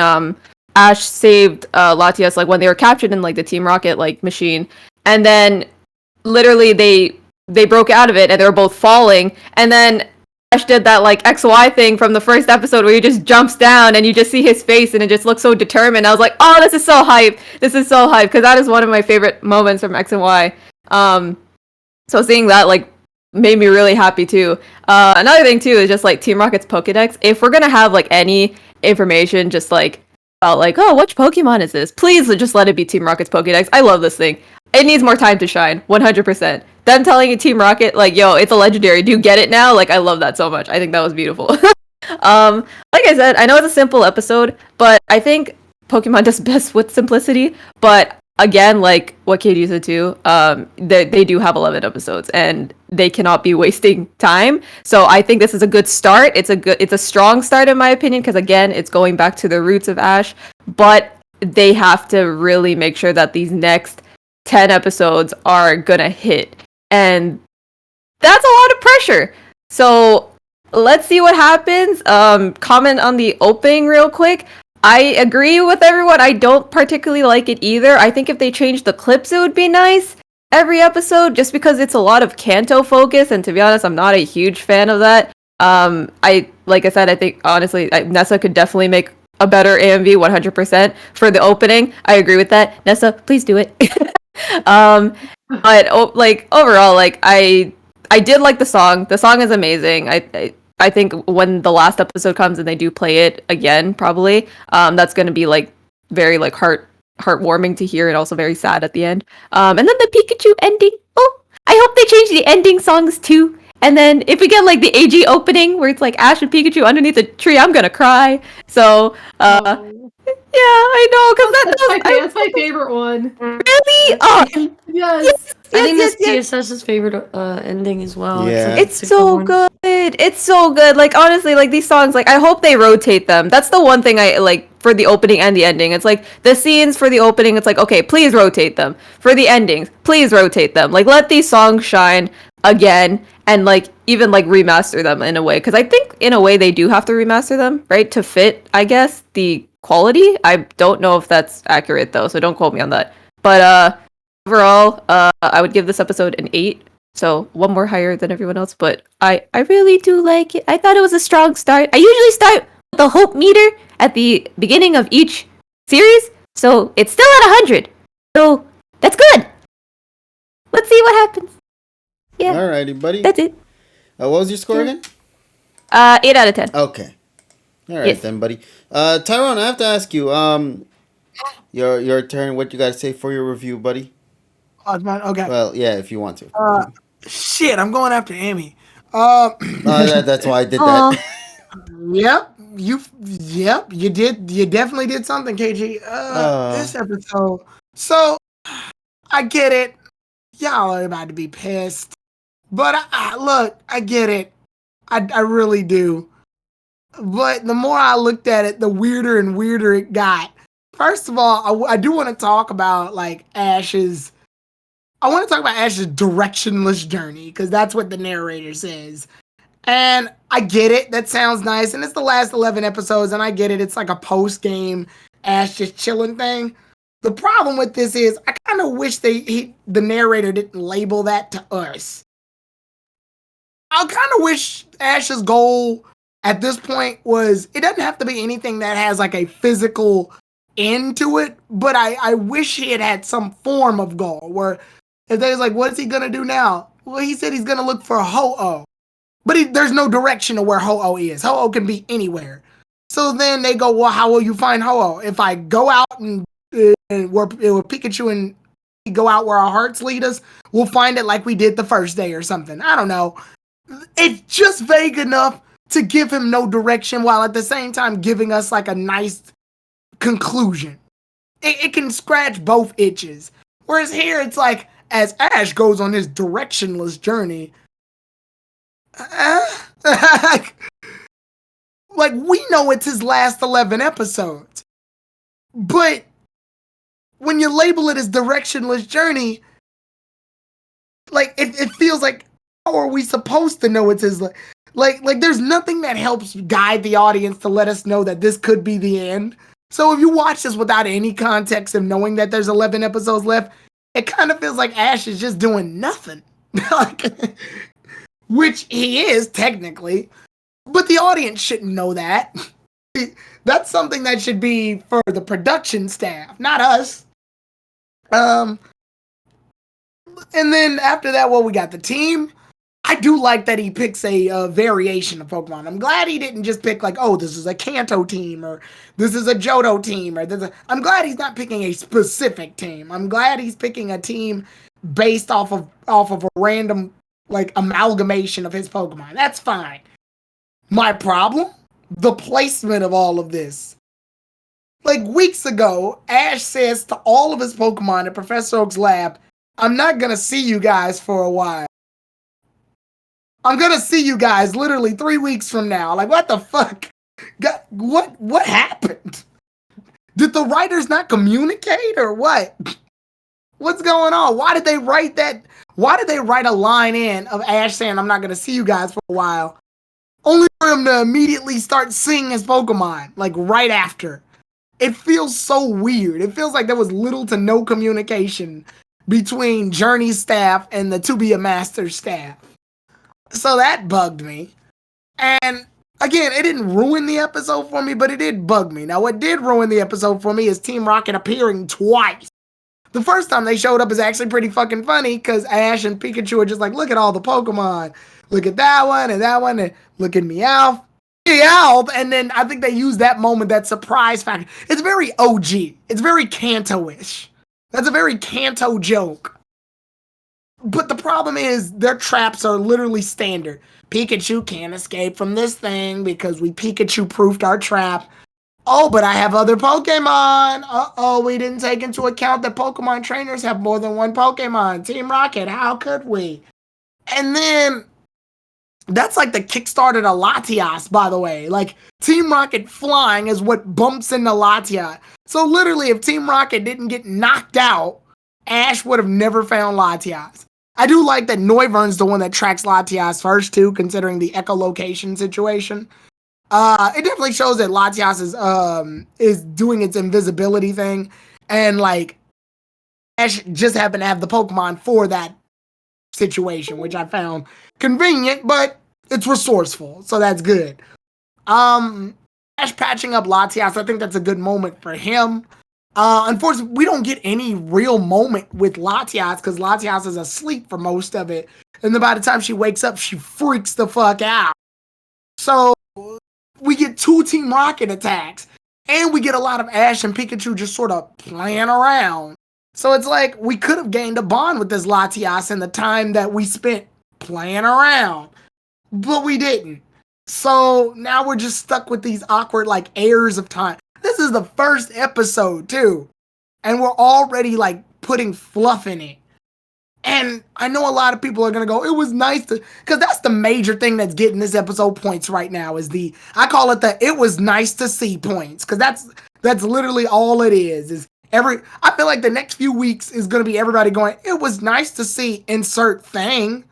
Ash saved Latias, like when they were captured in like the Team Rocket like machine, and then literally they broke out of it and they were both falling, and then Ash did that like XY thing from the first episode where he just jumps down and you just see his face and it just looks so determined. I was like, oh, this is so hype, because that is one of my favorite moments from X and Y. So seeing that like made me really happy too. Another thing too is just like Team Rocket's Pokedex. If we're gonna have like any information just like about like, oh, which Pokemon is this? Please just let it be Team Rocket's Pokédex. I love this thing. It needs more time to shine, 100%. Them telling you Team Rocket, like, yo, it's a legendary. Do you get it now? Like, I love that so much. I think that was beautiful. Like I said, I know it's a simple episode, but I think Pokemon does best with simplicity. But again, like what Katie said too, they do have 11 episodes and they cannot be wasting time. So I think this is a good start. It's a strong start in my opinion, because again, it's going back to the roots of Ash, but they have to really make sure that these next 10 episodes are gonna hit. And that's a lot of pressure. So let's see what happens. Comment on the opening real quick. I agree with everyone. I don't particularly like it either. I think if they changed the clips, it would be nice every episode, just because it's a lot of Kanto focus, and to be honest, I'm not a huge fan of that. Like I said, I think honestly, Nessa could definitely make a better AMV 100% for the opening. I agree with that. Nessa, please do it. But like overall, like I did like the song. The song is amazing. I think when the last episode comes and they do play it again, probably, that's gonna be like very like heartwarming to hear, and also very sad at the end. And then the Pikachu ending. Oh, I hope they change the ending songs too. And then if we get like the AG opening where it's like Ash and Pikachu underneath a tree, I'm gonna cry. So yeah, I know, because that's my favorite one. Really? Oh, Yes. I think that's TSS's favorite ending as well. Yeah. It's so good. It's so good. Like honestly, like these songs, like I hope they rotate them. That's the one thing I like for the opening and the ending. It's like the scenes for the opening, it's like, okay, please rotate them. For the endings, please rotate them. Like let these songs shine again, and like even like remaster them in a way, because I think in a way they do have to remaster them, right, to fit, I guess, the quality. I don't know if that's accurate though, so don't quote me on that. But overall, I would give this episode an 8. So one more higher than everyone else, but I really do like it. I thought it was a strong start. I usually start with the hope meter at the beginning of each series, so it's still at 100. So that's good. Let's see what happens. Yeah. Alrighty, buddy. That's it. What was your score again? 8 out of 10. Okay. All right Yes. then, buddy. Tyrone, I have to ask you. Your turn. What you got to say for your review, buddy? Oh, it's mine? Okay. Well, yeah, if you want to. Shit, I'm going after Amy. That's why I did that. Yep, you did. You definitely did something, KG. This episode. So, I get it. Y'all are about to be pissed, but look, I get it. I really do. But the more I looked at it, the weirder and weirder it got. First of all, I do want to talk about like Ash's. I want to talk about Ash's directionless journey, because that's what the narrator says. And I get it. That sounds nice. And it's the last 11 episodes, and I get it. It's like a post-game Ash just chilling thing. The problem with this is I kind of wish the narrator didn't label that to us. I kind of wish Ash's goal at this point was, it doesn't have to be anything that has like a physical end to it, but I wish he had some form of goal where if they was like, what is he going to do now? Well, he said he's going to look for Ho-Oh. But there's no direction of where Ho-Oh is. Ho-Oh can be anywhere. So then they go, well, how will you find Ho-Oh? If I go out and where Pikachu and go out where our hearts lead us, we'll find it like we did the first day or something. I don't know. It's just vague enough to give him no direction while at the same time giving us like a nice conclusion. It can scratch both itches. Whereas here it's like, as Ash goes on his directionless journey, like we know it's his last 11 episodes, but when you label it as directionless journey, like it feels like, how are we supposed to know it's his like there's nothing that helps guide the audience to let us know that this could be the end. So if you watch this without any context of knowing that there's 11 episodes left, it kind of feels like Ash is just doing nothing. Which he is, technically. But the audience shouldn't know that. That's something that should be for the production staff, not us. And then after that, well, we got the team. I do like that he picks a variation of Pokemon. I'm glad he didn't just pick like, oh, this is a Kanto team or this is a Johto team or I'm glad he's not picking a specific team. I'm glad he's picking a team based off of a random like amalgamation of his Pokemon. That's fine. My problem? The placement of all of this. Like weeks ago, Ash says to all of his Pokemon at Professor Oak's lab, I'm not gonna see you guys for a while. I'm gonna see you guys literally 3 weeks from now. Like, what the fuck? What happened? Did the writers not communicate or what? What's going on? Why did they write that? Why did they write a line in of Ash saying, I'm not gonna see you guys for a while? Only for him to immediately start seeing his Pokemon, like right after. It feels so weird. It feels like there was little to no communication between Journey's staff and the To Be a Master staff. So that bugged me. And again, it didn't ruin the episode for me, but it did bug me. Now, what did ruin the episode for me is Team Rocket appearing twice. The first time they showed up is actually pretty fucking funny because Ash and Pikachu are just like, look at all the Pokemon. Look at that one, and look at Meowth. Meowth, and then I think they used that moment, that surprise factor. It's very OG. It's very Kanto-ish. That's a very Kanto joke. But the problem is their traps are literally standard. Pikachu can't escape from this thing because we Pikachu-proofed our trap. Oh, but I have other Pokemon. Uh-oh, we didn't take into account that Pokemon trainers have more than one Pokemon. Team Rocket, how could we? And then, that's like the kickstarted a Latias, by the way. Like, Team Rocket flying is what bumps into Latias. So literally, if Team Rocket didn't get knocked out, Ash would have never found Latias. I do like that Noivern's the one that tracks Latias first, too, considering the echolocation situation. It definitely shows that Latias is doing its invisibility thing, and like Ash just happened to have the Pokemon for that situation, which I found convenient, but it's resourceful, so that's good. Ash patching up Latias, I think that's a good moment for him. Unfortunately, we don't get any real moment with Latias because Latias is asleep for most of it, and then by the time she wakes up, she freaks the fuck out. So we get 2 Team Rocket attacks, and we get a lot of Ash and Pikachu just sort of playing around. So it's like we could have gained a bond with this Latias in the time that we spent playing around, but we didn't. So now we're just stuck with these awkward like airs of time. This is the first episode too, and we're already like putting fluff in it. And I know a lot of people are going to go, it was nice to, because that's the major thing that's getting this episode points right now is I call it the it was nice to see points. Because that's literally all it is I feel like the next few weeks is going to be everybody going, it was nice to see insert thing.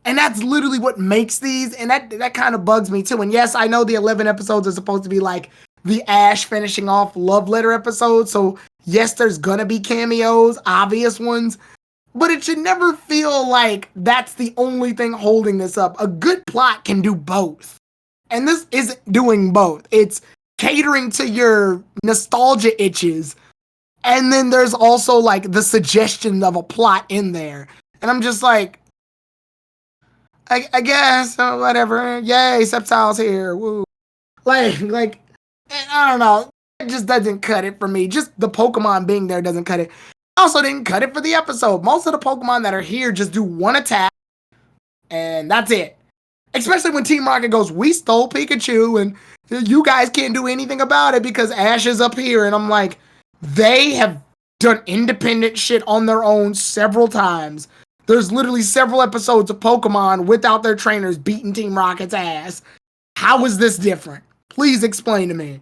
And that's literally what makes these. And that kind of bugs me too. And yes, I know the 11 episodes are supposed to be like the Ash finishing off love letter episode. So yes, there's going to be cameos, obvious ones. But it should never feel like that's the only thing holding this up. A good plot can do both. And this isn't doing both. It's catering to your nostalgia itches. And then there's also like the suggestion of a plot in there. And I'm just like, I guess, whatever. Yay, Sceptile's here. Woo. Like, I don't know. It just doesn't cut it for me. Just the Pokemon being there doesn't cut it. Also didn't cut it for the episode. Most of the Pokemon that are here just do one attack, and that's it. Especially when Team Rocket goes, we stole Pikachu, and you guys can't do anything about it because Ash is up here. And I'm like, they have done independent shit on their own several times. There's literally several episodes of Pokemon without their trainers beating Team Rocket's ass. How is this different? Please explain to me.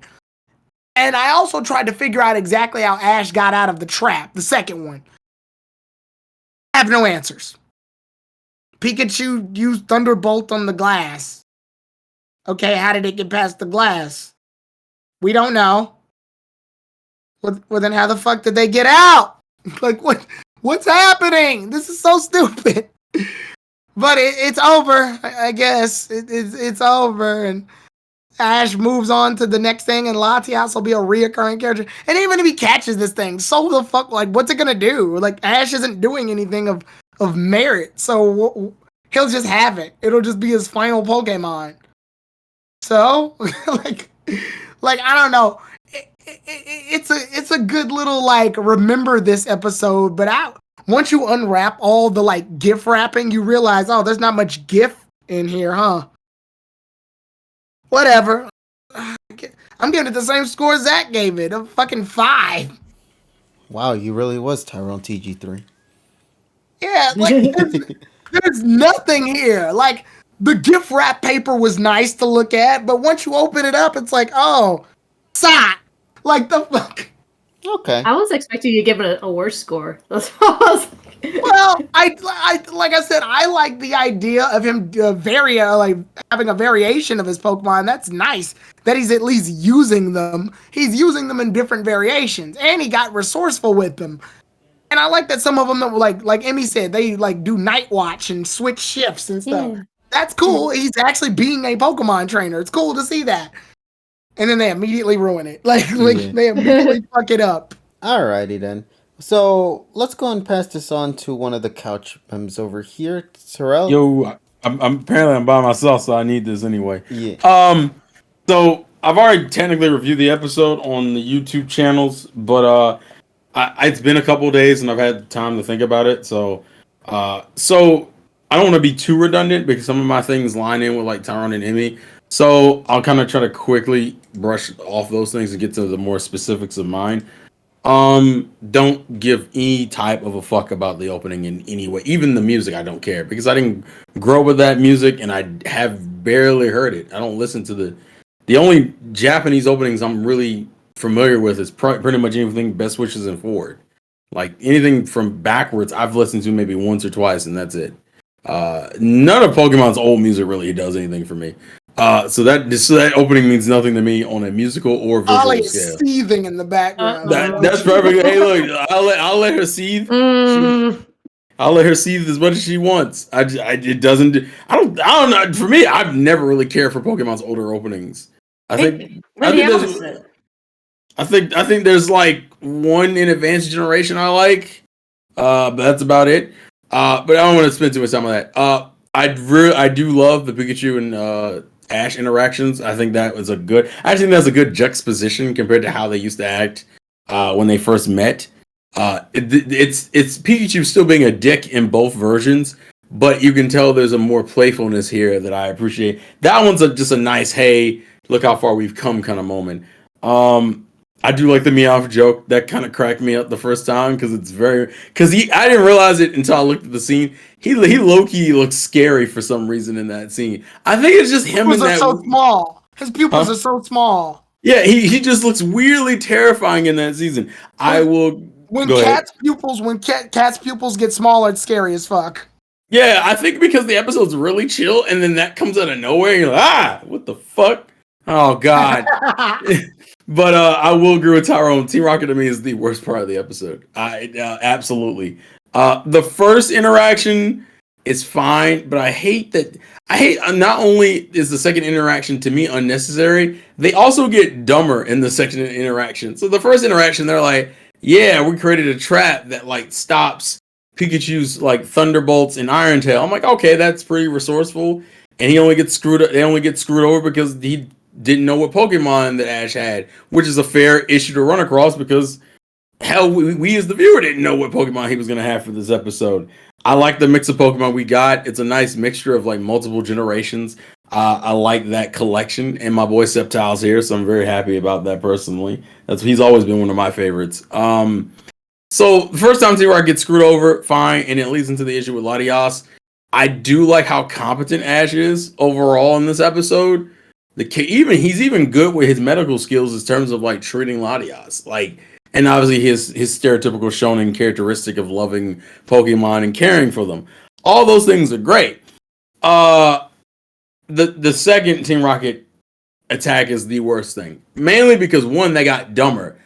And I also tried to figure out exactly how Ash got out of the trap, the second one. I have no answers. Pikachu used Thunderbolt on the glass. Okay, how did it get past the glass? We don't know. Well, then how the fuck did they get out? Like, what's happening? This is so stupid. But it's over, I guess. It's over, and Ash moves on to the next thing, and Latias will be a reoccurring character. And even if he catches this thing, so the fuck, like, what's it gonna do? Like, Ash isn't doing anything of merit, so he'll just have it. It'll just be his final Pokemon. So, like I don't know. It's a good little like remember this episode, but once you unwrap all the like GIF wrapping, you realize, oh, there's not much GIF in here, huh? Whatever. I'm giving it the same score Zach gave it, a fucking 5. Wow, you really was Tyrone TG3. Yeah, like there's nothing here. Like the gift wrap paper was nice to look at, but once you open it up, it's like, oh, sigh. Like the fuck. Okay. I was expecting you to give it a worse score. That's what I was like. Well, I like I said, I like the idea of him like having a variation of his Pokemon. That's nice that he's at least using them. He's using them in different variations, and he got resourceful with them. And I like that some of them, like Emmy said, they like do night watch and switch shifts and stuff. Yeah. That's cool. He's actually being a Pokemon trainer. It's cool to see that. And then they immediately ruin it. Like they immediately fuck it up. Alrighty then. So let's go and pass this on to one of the couch memes over here, Terrell. Yo, I'm by myself, so I need this anyway. Yeah. So I've already technically reviewed the episode on the YouTube channels, but it's been a couple of days and I've had time to think about it. So I don't want to be too redundant because some of my things line in with like Tyrone and Emmy. So I'll kind of try to quickly brush off those things and get to the more specifics of mine. Don't give any type of a fuck about the opening in any way. Even the music, I don't care because I didn't grow with that music and I have barely heard it. I don't listen to the only Japanese openings I'm really familiar with is pretty much anything Best Wishes and Forward. Like anything from backwards, I've listened to maybe once or twice and that's it. None of Pokemon's old music really does anything for me. So that opening means nothing to me on a musical or visual Ollie is scale. seething in the background. That's perfect. Hey, look, I'll let her seethe. I'll let her seethe as much as she wants. It doesn't. I don't know. For me, I've never really cared for Pokemon's older openings. I think there's like one in Advanced Generation I like, but that's about it. But I don't want to spend too much time on that. I do love the Pikachu and Ash interactions. I think that was that's a good juxtaposition compared to how they used to act when they first met. It's Pikachu still being a dick in both versions, but you can tell there's a more playfulness here that I appreciate. That one's just a nice, hey, look how far we've come kind of moment. I do like the Meowth joke. That kind of cracked me up the first time because I didn't realize it until I looked at the scene. He low-key looks scary for some reason in that scene. I think it's just him and that. His pupils are so small. His pupils are so small. Yeah, he just looks weirdly terrifying in that season. When cat's pupils get smaller, it's scary as fuck. Yeah, I think because the episode's really chill and then that comes out of nowhere and you're like, what the fuck? Oh god. But I will agree with Tyrone. Team Rocket to me is the worst part of the episode. Absolutely. The first interaction is fine, but I hate not only is the second interaction to me unnecessary, they also get dumber in the second interaction. So the first interaction, they're like, yeah, we created a trap that like stops Pikachu's like Thunderbolts and Iron Tail. I'm like, okay, that's pretty resourceful. And they only get screwed over because he didn't know what Pokemon that Ash had, which is a fair issue to run across because hell, we as the viewer didn't know what Pokemon he was going to have for this episode. I like the mix of Pokemon we got. It's a nice mixture of like multiple generations. I like that collection, and my boy Sceptile's here, so I'm very happy about that personally. He's always been one of my favorites. So the first time T-Rock gets screwed over, fine, and it leads into the issue with Latias. I do like how competent Ash is overall in this episode. He's even good with his medical skills in terms of like treating Latias, and obviously his stereotypical shonen characteristic of loving Pokemon and caring for them. All those things are great. The second Team Rocket attack is the worst thing, mainly because one, they got dumber.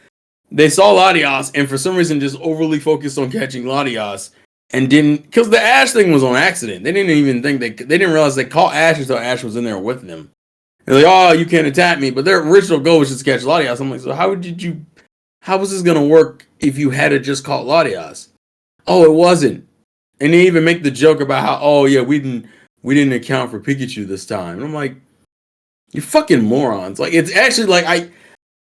They saw Latias and for some reason just overly focused on catching Latias and because the Ash thing was on accident. They didn't even think they didn't realize they caught Ash until Ash was in there with them. They're like, oh, you can't attack me. But their original goal was just to catch Latias. I'm like, so how was this going to work if you had just caught Latias? Oh, it wasn't. And they even make the joke about how, oh yeah, we didn't account for Pikachu this time. And I'm like, you fucking morons. Like, it's actually like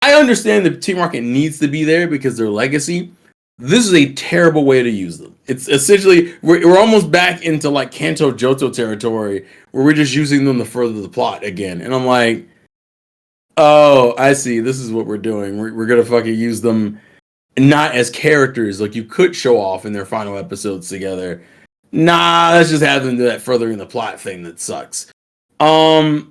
I understand that Team Rocket needs to be there because their legacy. This is a terrible way to use them. It's essentially we're almost back into like Kanto Johto territory where we're just using them to further the plot again. And I'm like, oh, I see. This is what we're doing. We're gonna fucking use them not as characters like you could show off in their final episodes together. Nah, let's just have them do that furthering the plot thing that sucks. I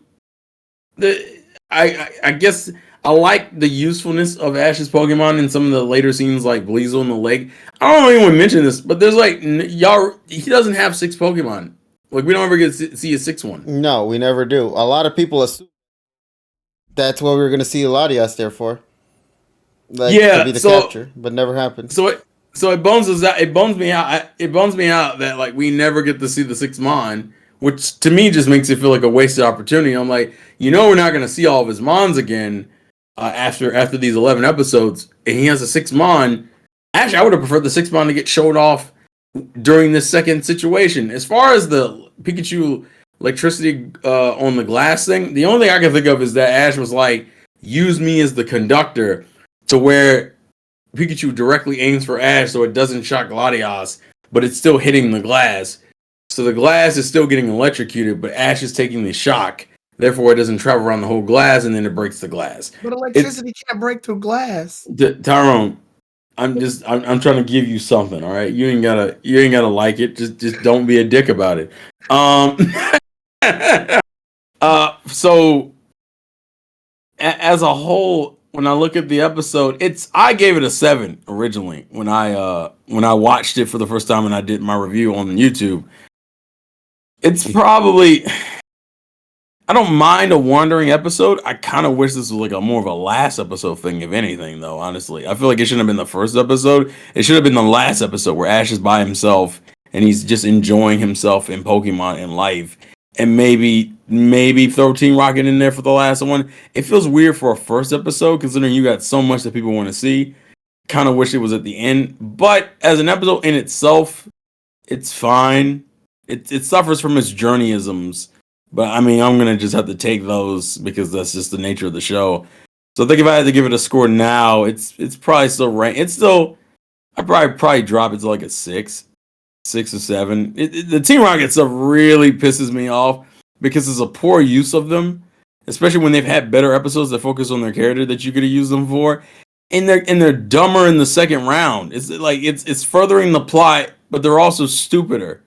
guess I like the usefulness of Ash's Pokemon in some of the later scenes, like Bleasel in the lake. I don't know if anyone mentioned this, but there's like he doesn't have 6 Pokemon. Like, we don't ever get to see a 6th one. No, we never do. A lot of people assume that's what we were going to see Latias there for. Like, to be the capture, but never happened. So it bums us out. It bums me out. It bums me out that like we never get to see the 6th Mon, which to me just makes it feel like a wasted opportunity. I'm like, we're not going to see all of his Mons again after these 11 episodes, and he has a 6th Mon. Actually, I would have preferred the 6th Mon to get showed off during this second situation. As far as the Pikachu electricity on the glass thing, the only thing I can think of is that Ash was like, use me as the conductor, to where Pikachu directly aims for Ash so it doesn't shock Latias, but it's still hitting the glass. So the glass is still getting electrocuted, but Ash is taking the shock. Therefore, it doesn't travel around the whole glass, and then it breaks the glass. But electricity can't break through glass. Tyrone, I'm trying to give you something, all right? You ain't gotta like it. Just don't be a dick about it. So as a whole, when I look at the episode, I gave it a 7 originally when I watched it for the first time and I did my review on YouTube. It's probably, I don't mind a wandering episode. I kind of wish this was like a more of a last episode thing, if anything, though, honestly. I feel like it shouldn't have been the first episode. It should have been the last episode where Ash is by himself and he's just enjoying himself in Pokemon and life. And maybe throw Team Rocket in there for the last one. It feels weird for a first episode, considering you got so much that people want to see. Kind of wish it was at the end. But as an episode in itself, it's fine. It suffers from its journeyisms. But I mean, I'm going to just have to take those because that's just the nature of the show. So I think if I had to give it a score now, it's probably still ranked. It's still, I'd probably drop it to like a 6 or 7. The Team Rocket stuff really pisses me off because it's a poor use of them, especially when they've had better episodes that focus on their character that you could have used them for. And they're dumber in the second round. It's like it's furthering the plot, but they're also stupider.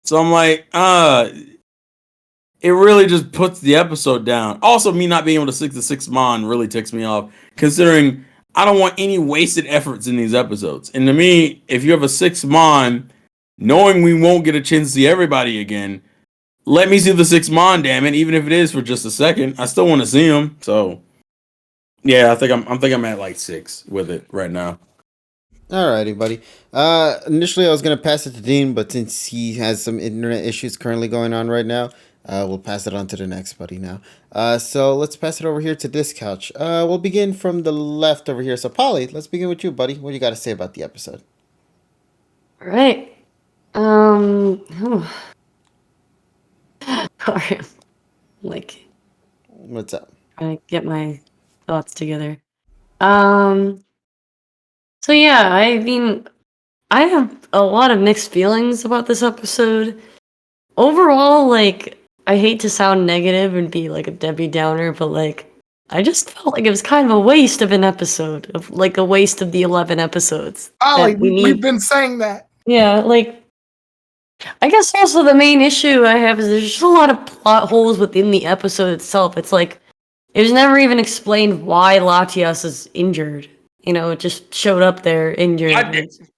So I'm like, it really just puts the episode down. Also, me not being able to stick the 6th Mon really ticks me off, considering I don't want any wasted efforts in these episodes. And to me, if you have a 6th Mon, knowing we won't get a chance to see everybody again, let me see the 6th Mon, damn it, even if it is for just a second. I still want to see him. So, yeah, I think I'm at like 6 with it right now. Alrighty, buddy. Initially, I was gonna pass it to Dean, but since he has some internet issues currently going on right now, we'll pass it on to the next buddy now. So let's pass it over here to this couch. We'll begin from the left over here. So, Polly, let's begin with you, buddy. What do you got to say about the episode? All right. Sorry. Like, What's up? trying to get my thoughts together. So yeah, I mean, I have a lot of mixed feelings about this episode. Overall, like, I hate to sound negative and be like a Debbie Downer, but like, I just felt like it was kind of a waste of an episode, of like a waste of the 11 episodes. Ollie, we've been saying that. Yeah, like, I guess also the main issue I have is there's just a lot of plot holes within the episode itself. It's like, it was never even explained why Latias is injured. You know, it just showed up there injured.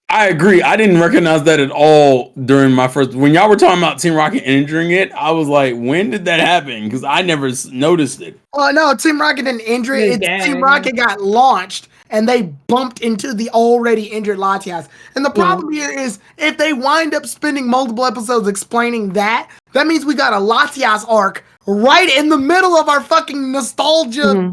I agree. I didn't recognize that at all during my first. When y'all were talking about Team Rocket injuring it, I was like, when did that happen? Because I never noticed it. Oh, no, Team Rocket didn't injure it. Team Rocket got launched, and they bumped into the already injured Latias. And the problem here is, if they wind up spending multiple episodes explaining that, that means we got a Latias arc right in the middle of our fucking nostalgia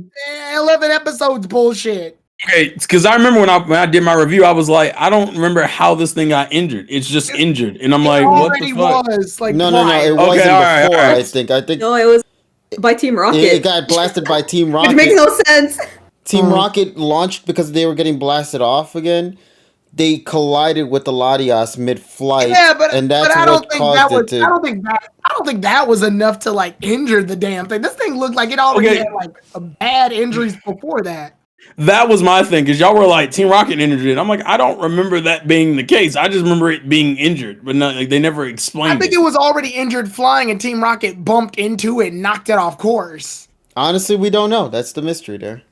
11 episodes bullshit. Okay, because I remember when I did my review, I was like, I don't remember how this thing got injured. It's just injured, and I'm like, what the fuck? Was like No, it Okay, wasn't all right, before. all right. I think No, it was by Team Rocket. it got blasted by Team Rocket. Which makes no sense. Team Rocket launched because they were getting blasted off again. They collided with the Latias mid-flight, and that's what caused it to. I don't think that was enough to like injure the damn thing. This thing looked like it already had like a bad injuries before that. That was my thing, because y'all were like Team Rocket injured it. I'm like, I don't remember that being the case. I just remember it being injured, but not, like, they never explained. I think it was already injured flying, and Team Rocket bumped into it and knocked it off course. Honestly, we don't know. That's the mystery there.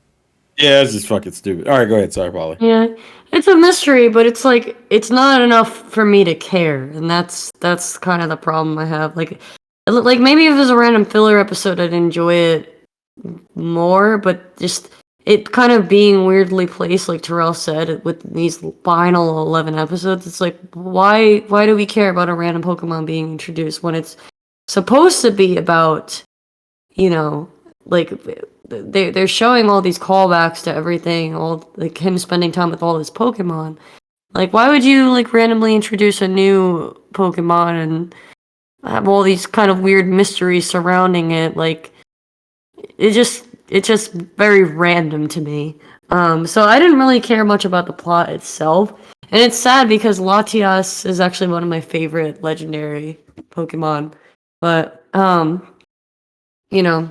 Yeah, it's just fucking stupid. All right, go ahead. Sorry, Polly. Yeah, it's a mystery, but it's like it's not enough for me to care, and that's kind of the problem I have. Like maybe if it was a random filler episode, I'd enjoy it more, but just it kind of being weirdly placed, like Terrell said, with these final 11 episodes. It's like why do we care about a random Pokemon being introduced when it's supposed to be about, you know, like they're showing all these callbacks to everything, all like him spending time with all his Pokemon. Like, why would you like randomly introduce a new Pokemon and have all these kind of weird mysteries surrounding it? Like, it's just very random to me. So I didn't really care much about the plot itself, and it's sad because Latias is actually one of my favorite legendary Pokemon, but you know,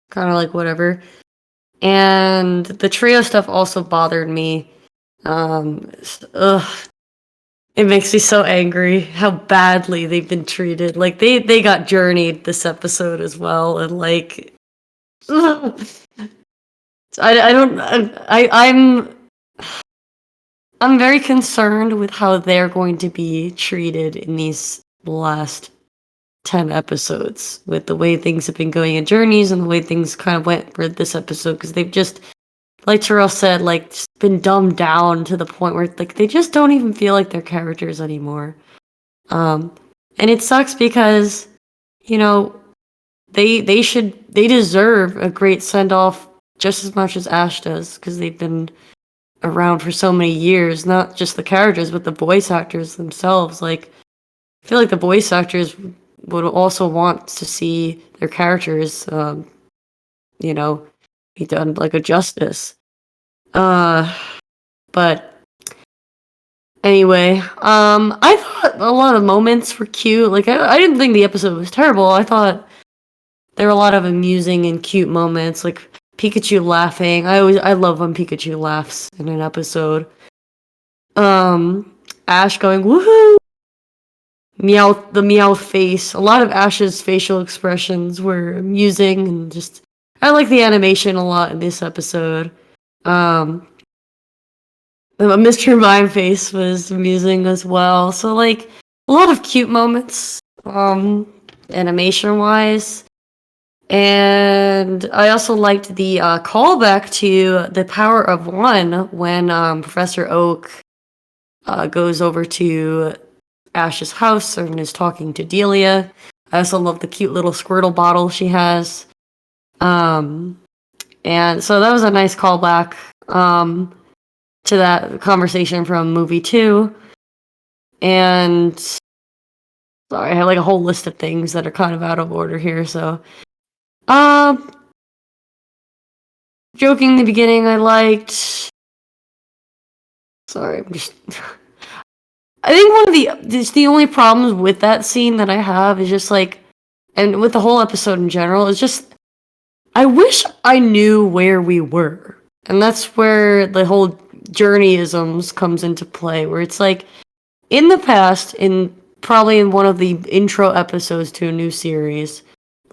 kind of like whatever. And the trio stuff also bothered me. It makes me so angry how badly they've been treated. Like they got journeyed this episode as well, and like I'm very concerned with how they're going to be treated in these last 10 episodes, with the way things have been going in Journeys and the way things kind of went for this episode, because they've just, like Terrell said, like just been dumbed down to the point where like they just don't even feel like they're characters anymore. And it sucks because, you know, they deserve a great send-off just as much as Ash does, because they've been around for so many years, not just the characters but the voice actors themselves. Like, I feel like the voice actors would also want to see their characters, you know, be done like a justice. But anyway, I thought a lot of moments were cute. Like, I didn't think the episode was terrible. I thought there were a lot of amusing and cute moments, like Pikachu laughing. I love when Pikachu laughs in an episode. Ash going woohoo. The meow face. A lot of Ash's facial expressions were amusing, and just I like the animation a lot in this episode. Mr. Mime face was amusing as well. So like a lot of cute moments, animation wise. And I also liked the callback to the Power of One when Professor Oak goes over to Ash's house and is talking to Delia. I also love the cute little Squirtle bottle she has. And so that was a nice callback to that conversation from movie 2. And sorry, I have like a whole list of things that are kind of out of order here, so joking in the beginning I liked. Sorry, I'm just I think one of the only problems with that scene that I have is just like, and with the whole episode in general, is just I wish I knew where we were. And that's where the whole journeyisms comes into play, where it's like in the past, probably in one of the intro episodes to a new series,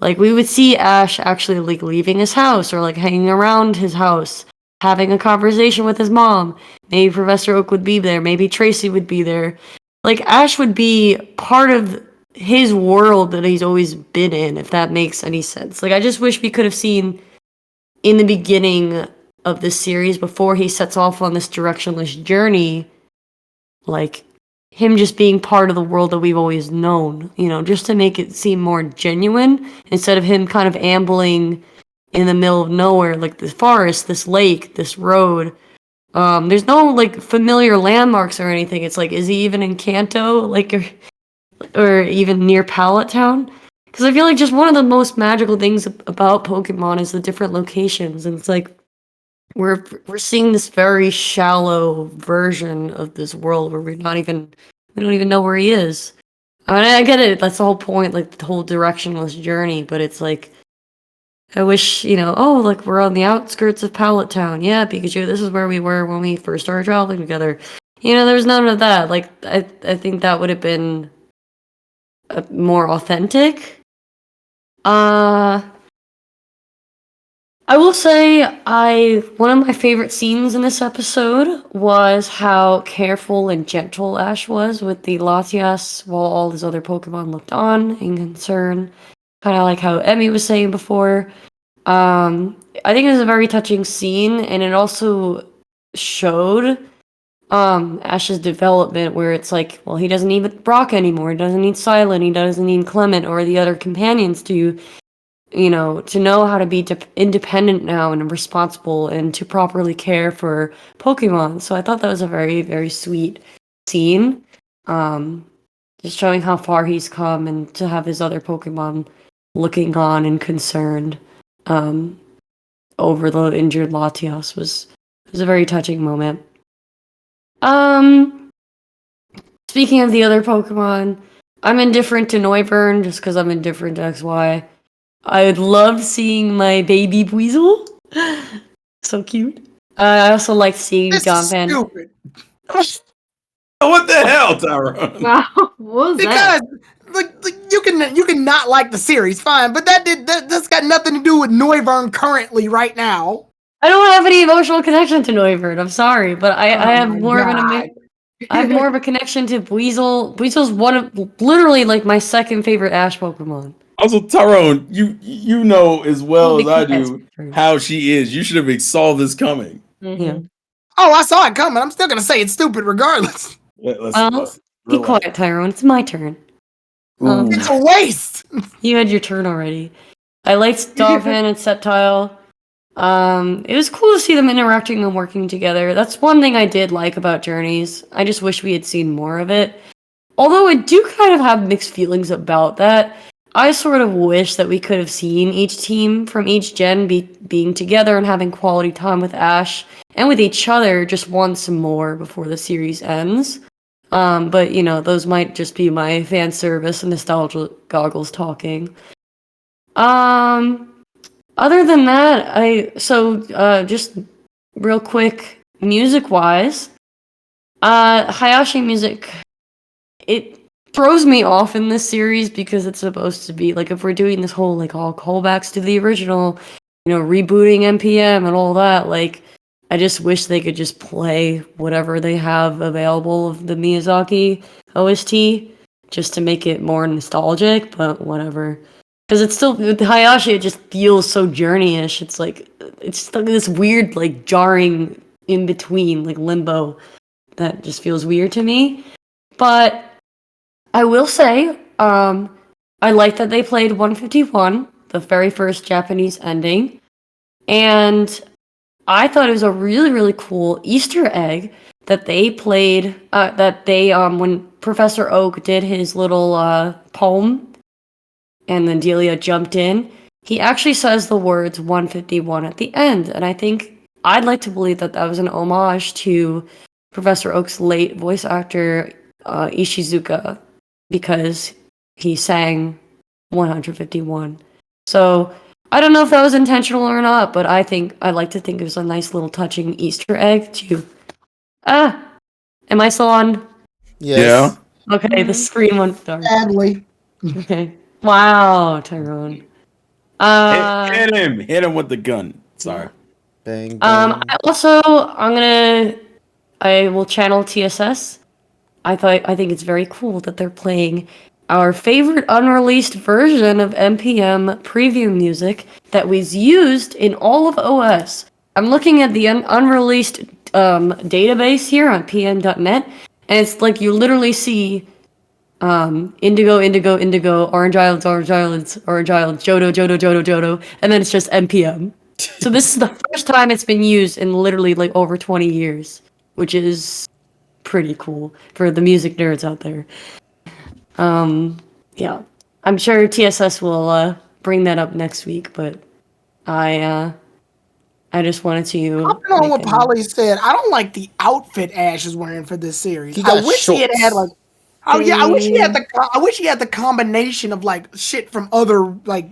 like we would see Ash actually like leaving his house or like hanging around his house, having a conversation with his mom. Maybe Professor Oak would be there. Maybe Tracy would be there. Like, Ash would be part of his world that he's always been in, if that makes any sense. Like, I just wish we could have seen in the beginning of this series, before he sets off on this directionless journey, like, him just being part of the world that we've always known, you know, just to make it seem more genuine, instead of him kind of ambling in the middle of nowhere, like the forest, this lake, this road, There's no like familiar landmarks or anything. It's like, is he even in Kanto, like, or even near Pallet Town? Because I feel like just one of the most magical things about Pokemon is the different locations, and it's like we're seeing this very shallow version of this world where we don't even know where he is. I mean, I get it. That's the whole point, like the whole directionless journey. But it's like, I wish, oh, like we're on the outskirts of Pallet Town. Yeah, Pikachu, this is where we were when we first started traveling together. There's none of that. Like, I think that would have been more authentic. I will say one of my favorite scenes in this episode was how careful and gentle Ash was with the Latias while all his other Pokemon looked on in concern. Kind of like how Emmy was saying before. I think it was a very touching scene, and it also showed Ash's development where it's like, well, he doesn't need Brock anymore. He doesn't need Silent. He doesn't need Clement or the other companions to know how to be independent now and responsible and to properly care for Pokemon. So I thought that was a very, very sweet scene. Just showing how far he's come and to have his other Pokemon looking on and concerned over the injured Latias was a very touching moment. Speaking of the other Pokemon, I'm indifferent to Noivern just because I'm indifferent to XY. I loved seeing my baby Weasel. So cute. I also like seeing John Van. Stupid. What the hell, Tyrone? Wow, what was that? Because you can not like the series, fine, but that's got nothing to do with Noivern currently right now. I don't have any emotional connection to Noivern. I'm sorry, but I have more of a connection to Weasel. Weasel's literally like my second favorite Ash Pokemon. Also, Tyrone, you know as well as I do how she is. You should have saw this coming. Mm-hmm. Yeah. Oh, I saw it coming. I'm still gonna say it's stupid regardless. Let's be quiet, Tyrone. It's my turn. It's a waste. You had your turn already. I liked Dolphin and Sceptile. It was cool to see them interacting and working together. That's one thing I did like about Journeys. I just wish we had seen more of it. Although I do kind of have mixed feelings about that. I sort of wish that we could have seen each team from each gen being together and having quality time with Ash and with each other just once more before the series ends. But those might just be my fan service and nostalgia goggles talking. Other than that, just real quick, music-wise, Hayashi music, it throws me off in this series because it's supposed to be like, if we're doing this whole like all callbacks to the original, rebooting NPM and all that, like I just wish they could just play whatever they have available of the Miyazaki OST just to make it more nostalgic, but whatever. Because it's still, with Hayashi, it just feels so Journey-ish. It's like, it's stuck in this weird, like, jarring in between, like, limbo that just feels weird to me. But I will say, I like that they played 151, the very first Japanese ending. And I thought it was a really, really cool Easter egg that they played, when Professor Oak did his little poem, and then Delia jumped in, he actually says the words 151 at the end. And I think I'd like to believe that that was an homage to Professor Oak's late voice actor, Ishizuka, because he sang 151. So I don't know if that was intentional or not, but I like to think it was a nice little touching Easter egg to... am I still on? Yes. Yeah. Okay, the screen went dark. Sadly. Okay. Wow, Tyrone. Hit him with the gun. Sorry. Bang, bang. I will channel TSS. I think it's very cool that they're playing our favorite unreleased version of NPM preview music that was used in all of OS. I'm looking at the unreleased database here on pn.net, and it's like you literally see Indigo, Orange Islands, Johto, and then it's just NPM. So this is the first time it's been used in literally like over 20 years, which is pretty cool for the music nerds out there. Yeah, I'm sure TSS will bring that up next week, but I just wanted to. I don't know what Polly said. I don't like the outfit Ash is wearing for this series. He got I wish he had shorts. had like. Oh yeah, I wish he had the combination of like shit from other like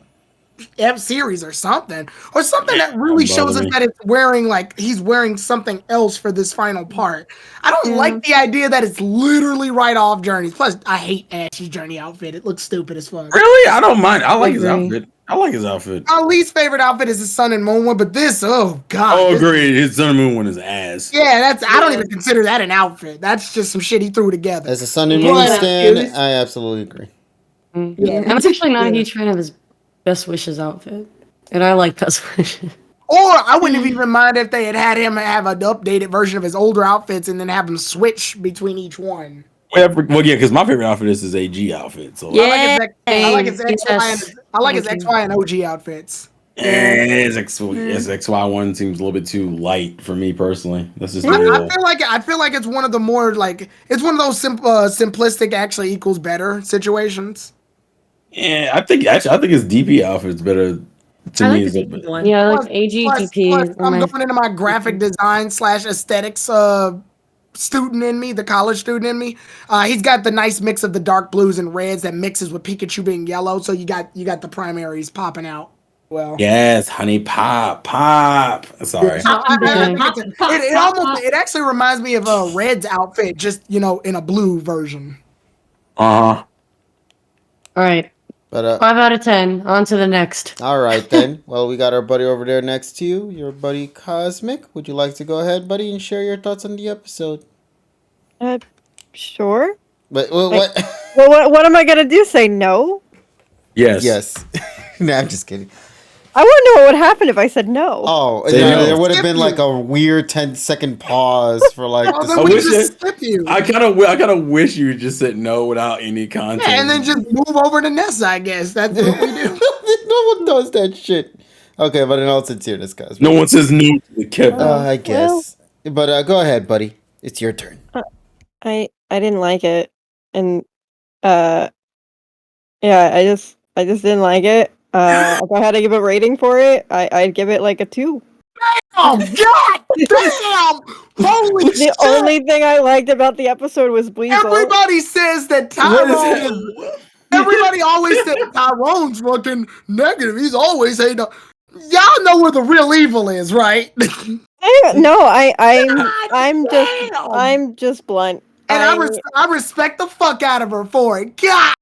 series or something that really shows us that it's wearing like he's wearing something else for this final part. I don't like the idea that it's literally right off Journey's. Plus, I hate Ash's Journey outfit. It looks stupid as fuck. Really? I don't mind. I like his outfit. I like his outfit. My least favorite outfit is the Sun and Moon one, but this, oh god. Oh, agreed. His Sun and Moon one is ass. Yeah, I don't even consider that an outfit. That's just some shit he threw together. As a Sun and Moon stan, I absolutely agree. Yeah, I'm actually not a huge fan of his Best Wishes outfit, and I like Best Wishes. Or I wouldn't have even mind if they had him have an updated version of his older outfits and then have him switch between each one. Well, yeah, because my favorite outfit is his AG outfit. So I like his XY and OG outfits. And his XY one seems a little bit too light for me personally. That's just I feel like it's one of the more like it's one of those simplistic actually equals better situations. Yeah, I think his DP outfit's better to me. Yeah, like AG DP. Plus, I'm going into my graphic design / aesthetics student in me, the college student in me. He's got the nice mix of the dark blues and reds that mixes with Pikachu being yellow, so you got the primaries popping out. Well, yes, honey, pop. Sorry. It actually reminds me of Red's outfit, just in a blue version. All right. But 5 out of 10. On to the next. All right then. Well, we got our buddy over there next to you, your buddy Cosmic. Would you like to go ahead, buddy, and share your thoughts on the episode? Sure. But what? Well, what am I gonna do? Say no? Yes. Nah, I'm just kidding. I want to know what would happen if I said no. Oh, yeah, there would have been like a weird 10-second pause for like. I kind of wish you just said no without any content. Yeah, and then just move over to Nessa. I guess that's what we do. No one does that shit. Okay, but in all sincereness, guys. No one says no to Kevin. I guess. But go ahead, buddy. It's your turn. I didn't like it, and yeah, I just didn't like it. If I had to give a rating for it, I'd give it like a 2. Oh God! Damn! Holy shit! The only thing I liked about the episode was Weasel. Everybody says that Tyrone. Everybody always says Tyrone's fucking negative. He's always hating. Y'all know where the real evil is, right? I'm just blunt. And I respect the fuck out of her for it. God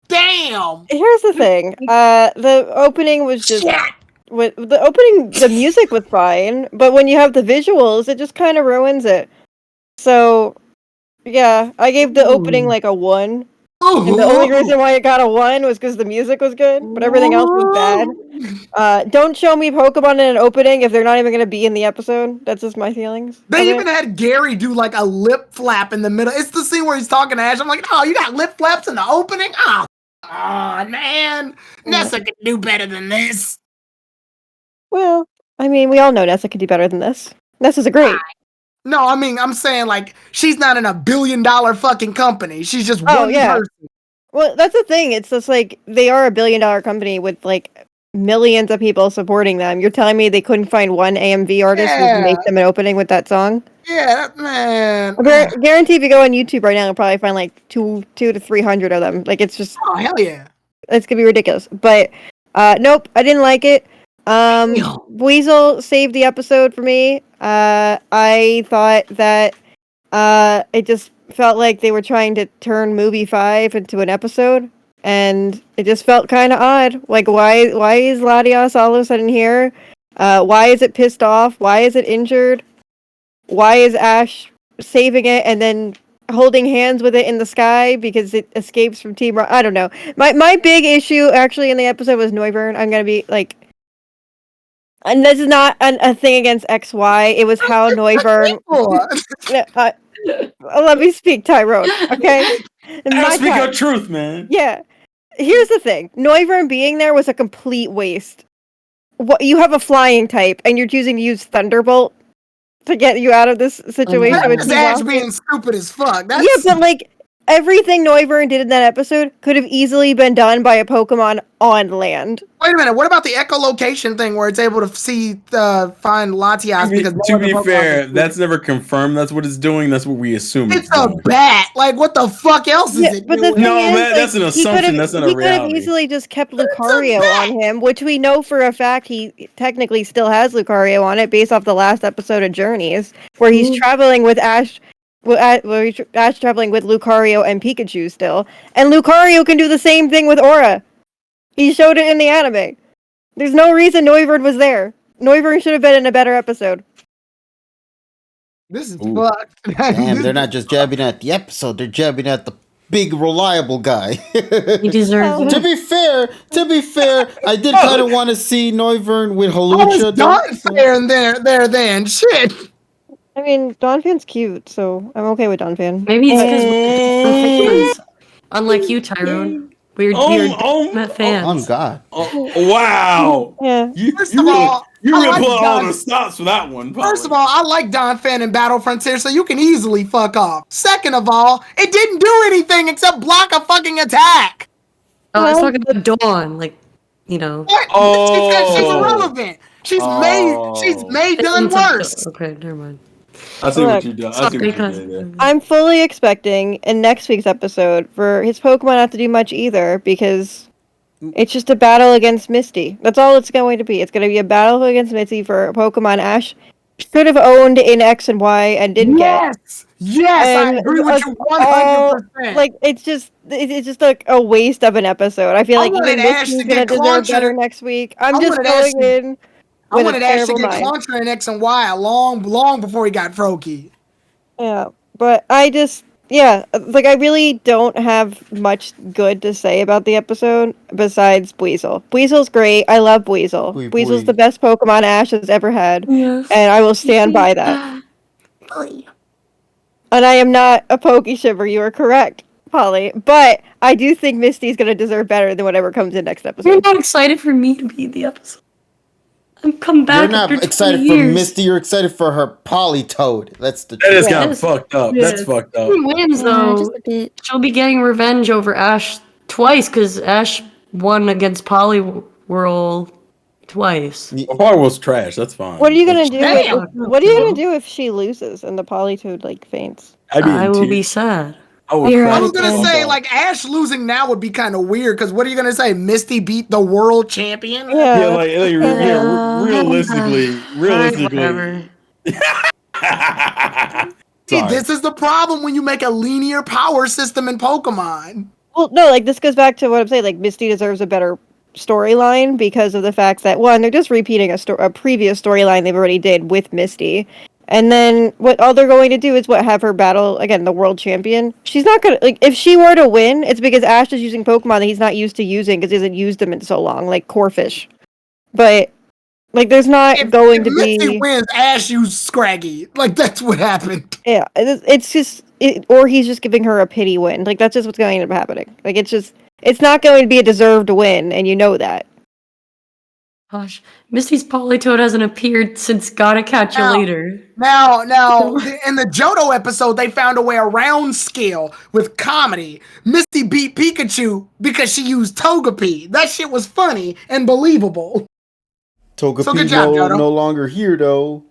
damn. Here's the thing. The opening was just the music was fine, but when you have the visuals, it just kind of ruins it. So, yeah, I gave the opening like a 1. And the only reason why it got a 1 was because the music was good, but everything else was bad. Don't show me Pokemon in an opening if they're not even going to be in the episode. That's just my feelings. They even had Gary do like a lip flap in the middle. It's the scene where he's talking to Ash. I'm like, oh, you got lip flaps in the opening? Oh, man. Nessa could do better than this. Well, I mean, we all know Nessa could do better than this. Nessa's a great. No, I mean, I'm saying, like, she's not in $1 billion fucking company. She's just one person. Well, that's the thing. It's just, like, they are $1 billion company with, like, millions of people supporting them. You're telling me they couldn't find one AMV artist who would make them an opening with that song? Yeah, man. Guarantee if you go on YouTube right now, you'll probably find, like, 200 to 300 of them. Like, it's just... Oh, hell yeah. It's gonna be ridiculous. But, nope, I didn't like it. Weasel saved the episode for me. I thought that it just felt like they were trying to turn movie 5 into an episode, and it just felt kind of odd. Like, why is Latios all of a sudden here? Why is it pissed off? Why is it injured? Why is Ash saving it and then holding hands with it in the sky because it escapes from Team I don't know. My big issue actually in the episode was Noivern. I'm gonna be like, and this is not a thing against XY. It was how Noivern. Let me speak, Tyrone. Okay. I speak your truth, man. Yeah. Here's the thing. Noivern being there was a complete waste. what you have a flying type, and you're choosing to use Thunderbolt to get you out of this situation. That's Ash being stupid as fuck. That's... Yeah, but like everything Noivern did in that episode could have easily been done by a Pokemon on land. Wait a minute. What about the echolocation thing where it's able to find Latias? Because to be fair, that's never confirmed. That's what it's doing. That's what we assume. It's a bat. Like, what the fuck else is it doing? That's an assumption. That's not a reality. He could have easily just kept Lucario on him, which we know for a fact he technically still has Lucario on it based off the last episode of Journeys, where he's traveling with Ash. Ash traveling with Lucario and Pikachu still, and Lucario can do the same thing with Aura. He showed it in the anime. There's no reason Noivern was there. Noivern should have been in a better episode. This is fucked. Damn, they're not just jabbing at the episode; they're jabbing at the big reliable guy. He deserves it. To be fair, I did kind of want to see Noivern with Halucha. Fair and there then. Shit. I mean, Donphan's cute, so I'm okay with Donphan. Maybe it's because we're fans. Unlike you, Tyrone. We're not fans. Oh God! Wow! Yeah. First of all, you really put all the stops for that one. Probably. First of all, I like Donphan in Battle Frontier, so you can easily fuck off. Second of all, it didn't do anything except block a fucking attack. Oh, I was talking about Dawn, like, you know. What? Oh. She's irrelevant. She's made done worse. Okay, never mind. I see what you did. I see what you did there. I'm fully expecting in next week's episode for his Pokemon not to do much either, because it's just a battle against Misty. That's all it's going to be. It's going to be a battle against Misty for Pokemon Ash should have owned in X and Y and didn't get. Yes, I agree with you 100%. Like it's just like a waste of an episode. I feel like even Misty's going to deserve better next week. I'm just going in. I wanted Ash to get Contra in X and Y long before he got Froakie. Yeah, but I really don't have much good to say about the episode besides Buizel. Buizel's great. I love Buizel. Buizel's the best Pokemon Ash has ever had, and I will stand by that. And I am not a Pokeshipper. You are correct, Polly. But I do think Misty's going to deserve better than whatever comes in next episode. You're not excited for me to be the episode. I'm come back. You're not excited for Misty. You're excited for her Politoed. That's the. That is kind of fucked up. Yeah. That's fucked up. Who wins though? Just a bit. She'll be getting revenge over Ash twice because Ash won against Poliwhirl twice. Poliwhirl's trash. That's fine. What are you gonna do? What are you gonna do if she loses and the Politoed faints? I will be sad. I was gonna say, Ash losing now would be kind of weird, because what are you gonna say? Misty beat the world champion? Realistically. See, this is the problem when you make a linear power system in Pokemon. Well, no, this goes back to what I'm saying. Misty deserves a better storyline because of the fact that, one, they're just repeating a previous storyline they've already did with Misty. And then all they're going to do is have her battle, again, the world champion. She's not going to, if she were to win, it's because Ash is using Pokemon that he's not used to using because he hasn't used them in so long, like Corphish. But, there's not going to be... If Misty wins, Ash used Scraggy. That's what happened. Yeah, it's just... or he's just giving her a pity win. That's just what's going to end up happening. It's not going to be a deserved win, and you know that. Gosh, Misty's Politoed hasn't appeared since Gotta Catch You Later. Now, in the Johto episode, they found a way around skill with comedy. Misty beat Pikachu because she used Togepi. That shit was funny and believable. Togepi no longer here, though.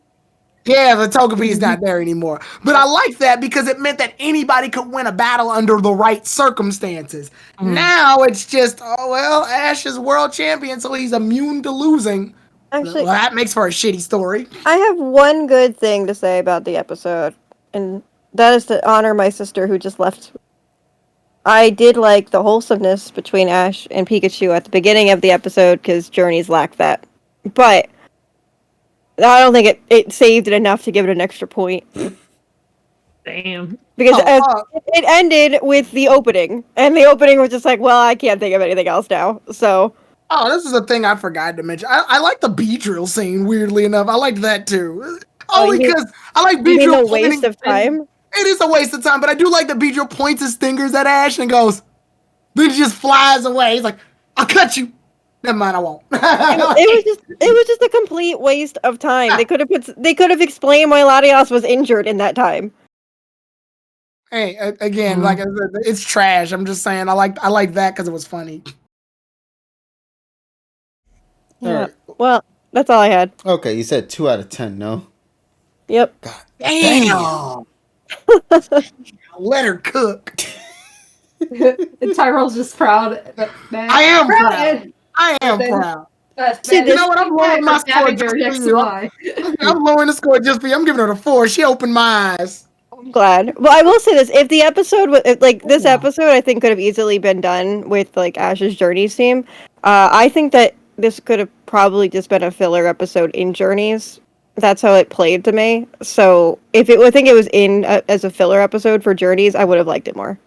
Yeah, the Togepi is not there anymore. But I like that because it meant that anybody could win a battle under the right circumstances. Now it's just, Ash is world champion, so he's immune to losing. Actually, that makes for a shitty story. I have one good thing to say about the episode, and that is to honor my sister who just left. I did like the wholesomeness between Ash and Pikachu at the beginning of the episode because Journeys lacked that. But I don't think it saved it enough to give it an extra point. Damn. Because it ended with the opening, and the opening was just I can't think of anything else now, so... Oh, this is a thing I forgot to mention. I like the Beedrill scene, weirdly enough. I liked that, too. Only because I like Beedrill... a waste of time? It is a waste of time, but I do like that Beedrill points his fingers at Ash and goes... Then he just flies away. He's like, I'll cut you. Never mind, I won't. It was just a complete waste of time. They could have explained why Latios was injured in that time. Hey, again, like I said, it's trash. I'm just saying, I like that because it was funny. Yeah. All right. Well, that's all I had. Okay, you said 2 out of 10. No. Yep. God Damn. Let her cook. And Tyrole's just proud. I am proud. I am proud. See, You know what? I'm lowering my score just for you. I'm lowering the score just for you. I'm giving her a 4. She opened my eyes. I'm glad. Well, I will say this: if the episode, this episode, I think could have easily been done with like Ash's Journeys theme. I think that this could have probably just been a filler episode in Journeys. That's how it played to me. So I think it was in as a filler episode for Journeys, I would have liked it more.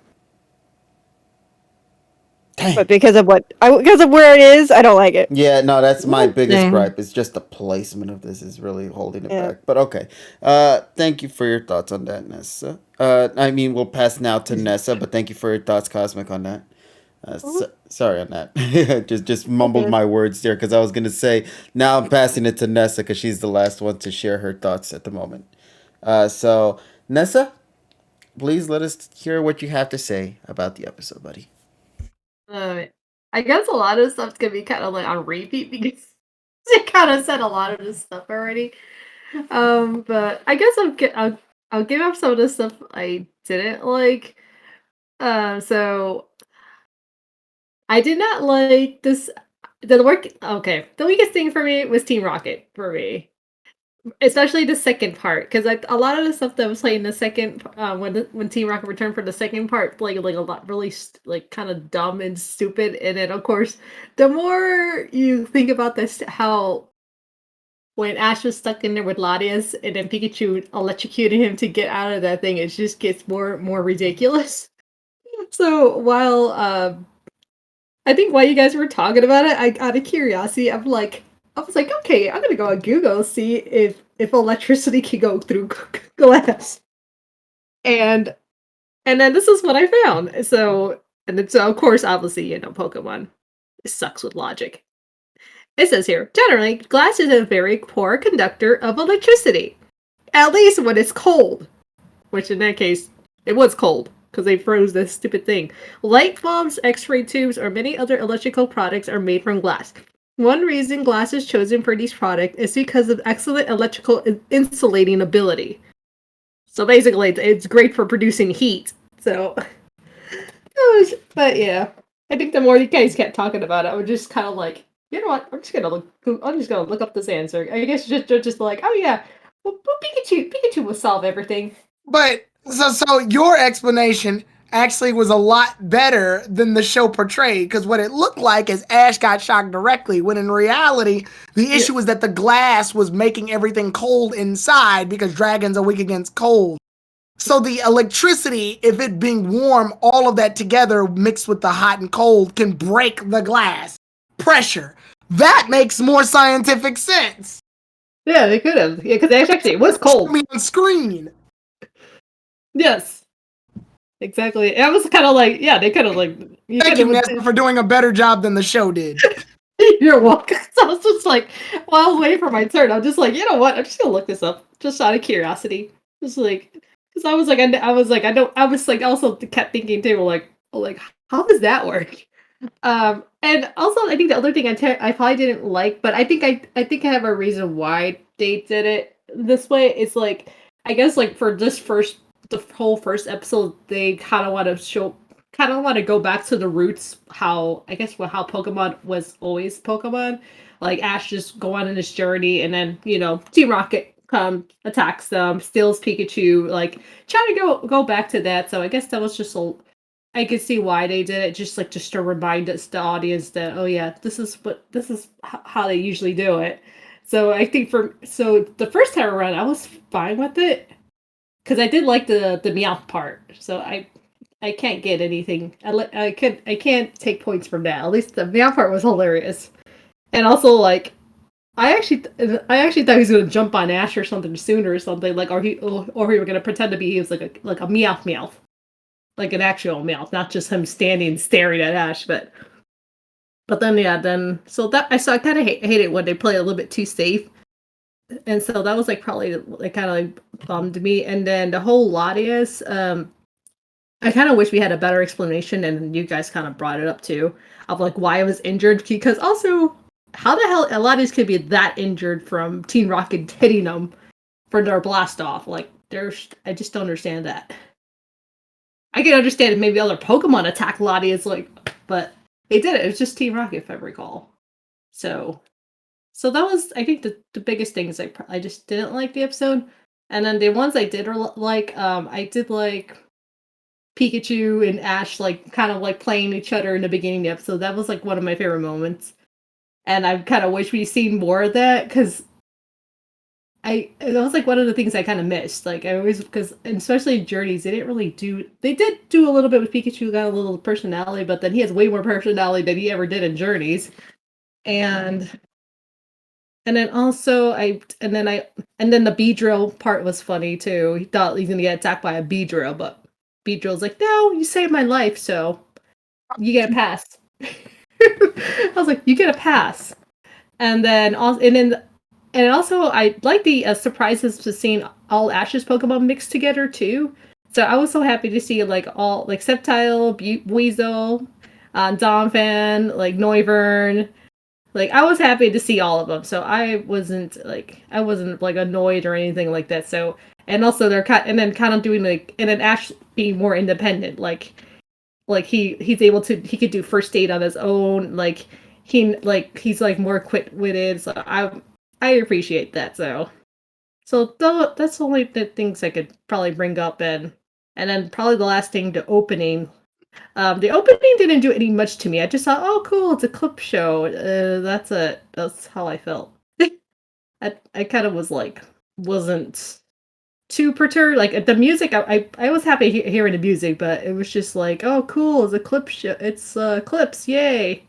Dang. But because of where it is, I don't like it. Yeah, no, that's my biggest gripe. It's just the placement of this is really holding it back. But okay. Thank you for your thoughts on that, Nessa. I mean, we'll pass now to Nessa, but thank you for your thoughts, Cosmic, on that. Sorry on that. just mumbled my words there because I was gonna say now I'm passing it to Nessa because she's the last one to share her thoughts at the moment. So Nessa, please let us hear what you have to say about the episode, buddy. I guess a lot of stuff's gonna be kind of like on repeat because they kind of said a lot of this stuff already. But I guess I'll give up some of the stuff I didn't like. So I did not like this. The weakest thing for me was Team Rocket for me. Especially the second part, because a lot of the stuff that was playing in the second, when Team Rocket returned for the second part, played like a lot really like kind of dumb and stupid. And then of course, the more you think about this, how when Ash was stuck in there with Latias, and then Pikachu electrocuted him to get out of that thing, it just gets more ridiculous. So while I think while you guys were talking about it, out of curiosity, I was like, okay, I'm gonna go on Google see if electricity can go through glass, and then this is what I found. So of course, obviously, Pokemon sucks with logic. It says here, generally, glass is a very poor conductor of electricity, at least when it's cold. Which in that case, it was cold because they froze this stupid thing. Light bulbs, X-ray tubes, or many other electrical products are made from glass. One reason glass is chosen for these products is because of excellent electrical insulating ability. So basically, it's great for producing heat. So, but yeah, I think the more you guys kept talking about it, I was just kind of like, you know what? I'm just gonna look up this answer. I guess just like, oh yeah, well, Pikachu will solve everything. But so your explanation actually was a lot better than the show portrayed, because what it looked like is Ash got shocked directly, when in reality, the issue was that the glass was making everything cold inside because dragons are weak against cold. So the electricity, if it being warm, all of that together mixed with the hot and cold can break the glass. Pressure. That makes more scientific sense. Yeah, they could have. Yeah, because actually it was cold. Me on screen. Yes. Exactly. I was kind of like, yeah, they could have like. Thank you, Nessa, for doing a better job than the show did. You're welcome. So I was just like, while I was waiting for my turn, I'm just like, you know what? I'm just gonna look this up, just out of curiosity. Just like, because I was like, also kept thinking too, like, how does that work? And also, I think the other thing I probably didn't like, but I think I have a reason why they did it this way. It's like, I guess like for the whole first episode, they kind of want to go back to the roots, how Pokemon was always Pokemon, like Ash just go on this journey, and then Team Rocket attacks them, steals Pikachu, like trying to go back to that. So I guess that was just I could see why they did it, just to remind us, the audience, that this is how they usually do it. So I think the first time around, I was fine with it. Because I did like the Meowth part, so I can't get anything. I can't take points from that. At least the Meowth part was hilarious, and also like I actually thought he was gonna jump on Ash or something sooner or something, like or he were gonna pretend to be he was like a Meowth, like an actual Meowth, not just him standing staring at Ash. But But then I kind of hate it when they play a little bit too safe, and so that was like probably like kind of like bummed me. And then the whole Latias, I kind of wish we had a better explanation, and you guys kind of brought it up too, of like why I was injured. Because also, how the hell Latias could be that injured from Team Rocket hitting them for their blast off? Like, I just don't understand that. I can understand if maybe other Pokemon attack Latias, like, but they did it. It was just Team Rocket, if I recall. So that was, I think, the biggest thing is I just didn't like the episode. And then the ones I did like, I did like Pikachu and Ash like kind of like playing each other in the beginning of the episode. That was like one of my favorite moments. And I kind of wish we'd seen more of that because that was like one of the things I kind of missed. Like I always, because especially in Journeys, they did do a little bit with Pikachu, got a little personality, but then he has way more personality than he ever did in Journeys. And then also and then the Beedrill part was funny too. He thought he's gonna get attacked by a Beedrill, but Beedrill's like, no, you saved my life, so you get a pass. I was like, you get a pass. And then also I like the surprises to seeing all Ash's Pokemon mixed together too. So I was so happy to see like all like Sceptile, Weasel, Donphan, like Noivern. Like I was happy to see all of them. So I wasn't like annoyed or anything like that. So and also they're kind of doing like and then Ash being more independent. Like he's able to he could do first aid on his own. Like he's like more quick-witted. So I appreciate that. So that's only the things I could probably bring up and then probably the last thing, the opening. The opening didn't do any much to me. I just thought, oh, cool, it's a clip show. That's it. That's how I felt. I kind of was like, wasn't too perturbed. Like the music, I was happy hearing the music, but it was just like, oh, cool, it's a clip show. It's clips, yay!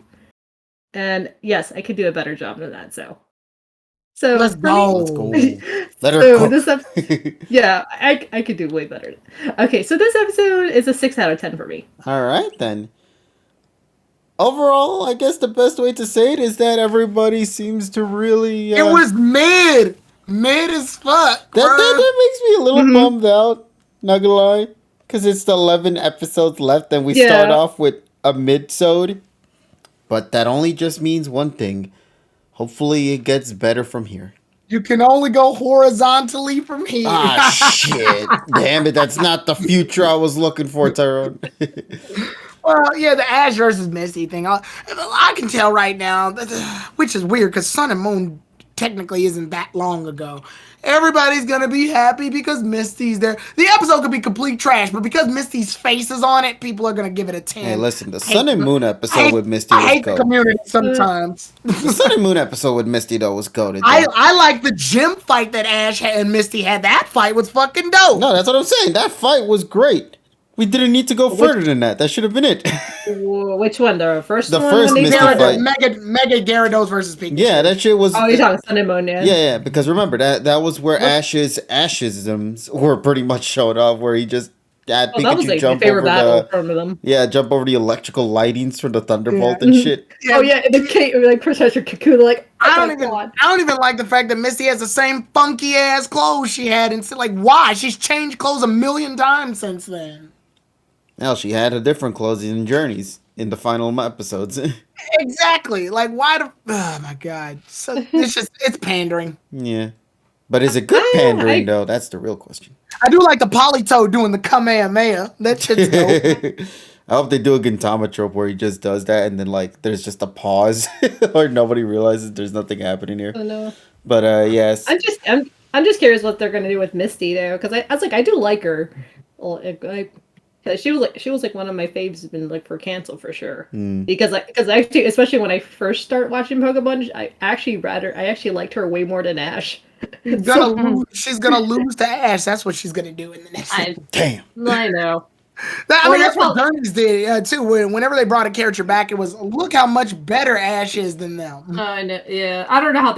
And yes, I could do a better job than that. So let's go. Let's go. Let her cook. Yeah, I could do way better. Okay, so this episode is a 6 out of 10 for me. All right, then. Overall, I guess the best way to say it is that everybody seems to really... it was mid as fuck. That makes me a little bummed out, not gonna lie. Because it's the 11 episodes left and we start off with a mid-sode. But that only just means one thing. Hopefully it gets better from here. You can only go horizontally from here. Ah, shit. Damn it, that's not the future I was looking for, Tyrone. Well, yeah, the Ash versus Misty thing. I can tell right now, which is weird, because Sun and Moon technically isn't that long ago. Everybody's going to be happy because Misty's there. The episode could be complete trash, but because Misty's face is on it, people are going to give it a 10. Hey, listen, the Sun and Moon episode with Misty was I hate goated. the community sometimes. The Sun and Moon episode with Misty, though, was goated. I like the gym fight that Ash and Misty had. That fight was fucking dope. No, that's what I'm saying. That fight was great. We didn't need to go further than that. That should have been it. Which one? The first one? The first Misty fight. Mega Gyarados versus Pikachu. Yeah, that shit was... Oh, you're talking Sun and Moon, yeah? Yeah, because remember, that was where Ash's ashisms were pretty much showed off, where he just had Pikachu that was like jump my favorite over battle them. Yeah, jump over the electrical lightings from the Thunderbolt and shit. Yeah. Oh yeah, and the like Professor Kakuna, like I don't even like the fact that Misty has the same funky ass clothes she had, and like why? She's changed clothes 1,000,000 times since then. Hell, she had a different clothes in Journeys in the final episodes. Exactly. Like, why the... Oh, my God. So, it's pandering. Yeah. But is it good pandering, though? That's the real question. I do like the Politoed doing the Kamehameha. That shit's dope. I hope they do a Gintama trope where he just does that and then, like, there's just a pause or nobody realizes there's nothing happening here. Oh, no. But, yes. I'm just curious what they're going to do with Misty, though, because I was like, I do like her. Well, she was like one of my faves been like for cancel for sure because actually especially when I first start watching Pokemon I actually liked her way more than Ash. She's gonna lose to Ash. That's what she's gonna do in the next. Damn. I know. That's what Journeys did too. Whenever they brought a character back, it was look how much better Ash is than them. I know. Yeah, I don't know what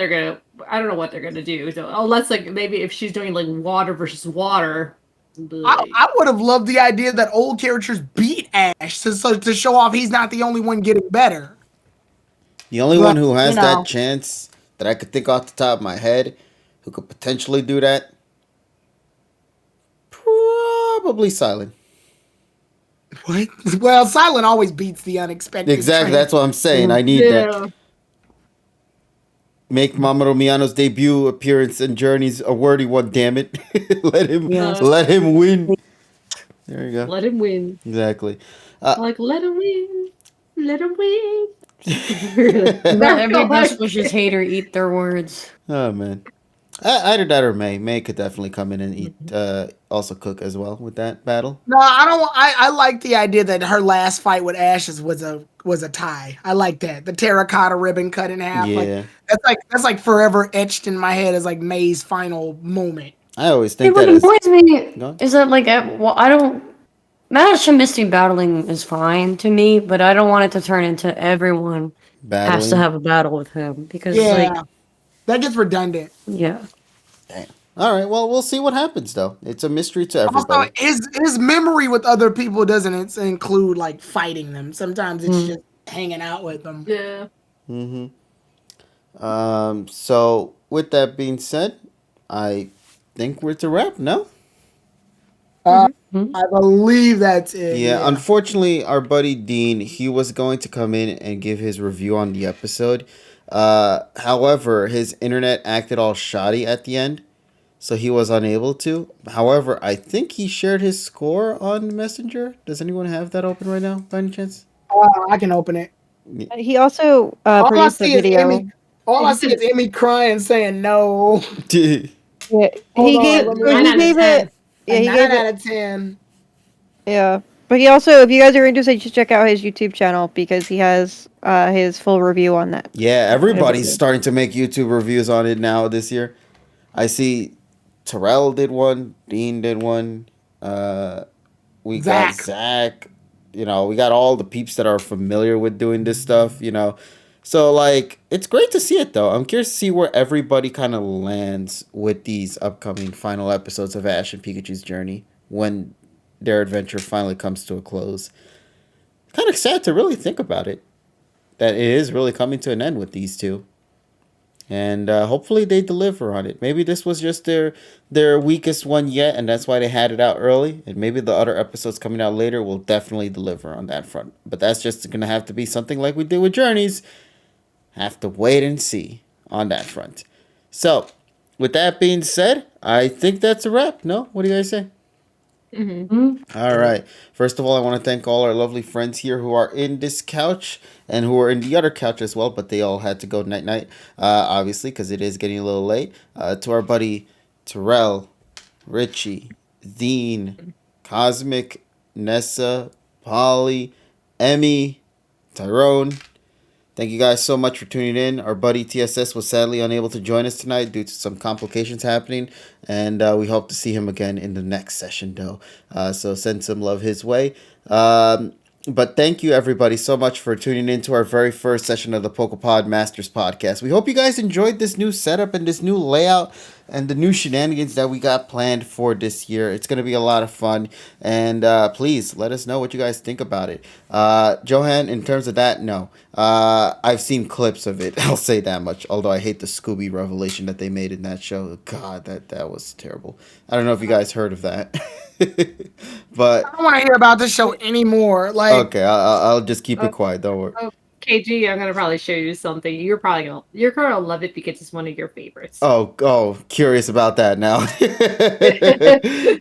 they're gonna do. So unless like maybe if she's doing like water versus water. I would have loved the idea that old characters beat Ash to show off he's not the only one getting better. The only one who has you know. that chance that I could think off the top of my head who could potentially do that, probably Silent. What? Well, Silent always beats the unexpected. Exactly, train. that's what I'm saying. I need that. Make Mamoru Miyano's debut appearance in Journeys a worthy one, damn it. let him win. There you go. Let him win. Exactly. Like, let him win. Let him win. Let every Best Wishes hater eat their words. Oh, man. Either that or May. May could definitely come in and eat, also cook as well with that battle. No, I don't. I like the idea that her last fight with Ashes was a tie. I like that. The terracotta ribbon cut in half. Yeah. That's like forever etched in my head as like May's final moment. I always think What that is. annoys me is that, like, I don't. Mash and Misty battling is fine to me, but I don't want it to turn into everyone has to have a battle with him because, like, that gets redundant. Yeah. Damn. All right. Well, we'll see what happens, though. It's a mystery to everybody. Also, his memory with other people doesn't include like fighting them. Sometimes it's just hanging out with them. Yeah. Mm-hmm. So with that being said, I think we're to wrap. No. I believe that's it. Yeah, unfortunately, our buddy Dean, he was going to come in and give his review on the episode. However, his internet acted all shoddy at the end, so he was unable to. However, I think he shared his score on Messenger. Does anyone have that open right now, by any chance? I can open it. He also produced a video. All I see is Emmy crying, saying no. Yeah, he gave it. Yeah, he gave it 9 out of 10. Yeah, but he also, if you guys are interested, you should check out his YouTube channel because he has his full review on that. Yeah, everybody's starting to make YouTube reviews on it now this year. I see Terrell did one, Dean did one. We got Zach. You know, we got all the peeps that are familiar with doing this stuff, you know. So, like, it's great to see it, though. I'm curious to see where everybody kind of lands with these upcoming final episodes of Ash and Pikachu's journey when their adventure finally comes to a close. Kind of sad to really think about it, that it is really coming to an end with these two. And hopefully they deliver on it. Maybe this was just their weakest one yet, and that's why they had it out early. And maybe the other episodes coming out later will definitely deliver on that front. But that's just going to have to be something like we did with Journeys. Have to wait and see on that front. So, with that being said, I think that's a wrap. No? What do you guys say? Mm-hmm. All right. First of all, I want to thank all our lovely friends here who are in this couch and who are in the other couch as well, but they all had to go night-night, obviously, because it is getting a little late. To our buddy Terrell, Richie, Dean, Cosmic, Nessa, Polly, Emmy, Tyrone. Thank you guys so much for tuning in. Our buddy TSS was sadly unable to join us tonight due to some complications happening, and we hope to see him again in the next session, though. So send some love his way. But thank you, everybody, so much for tuning in to our very first session of the PokéPod Masters podcast. We hope you guys enjoyed this new setup and this new layout and the new shenanigans that we got planned for this year. It's going to be a lot of fun, and please let us know what you guys think about it. Johan, in terms of that, no. I've seen clips of it, I'll say that much, although I hate the Scooby revelation that they made in that show. God, that was terrible. I don't know if you guys heard of that. But I don't want to hear about this show anymore. Like, okay, I'll just keep it quiet. Don't worry. KG, I'm gonna probably show you something. You're gonna love it because it's one of your favorites. Oh, curious about that now.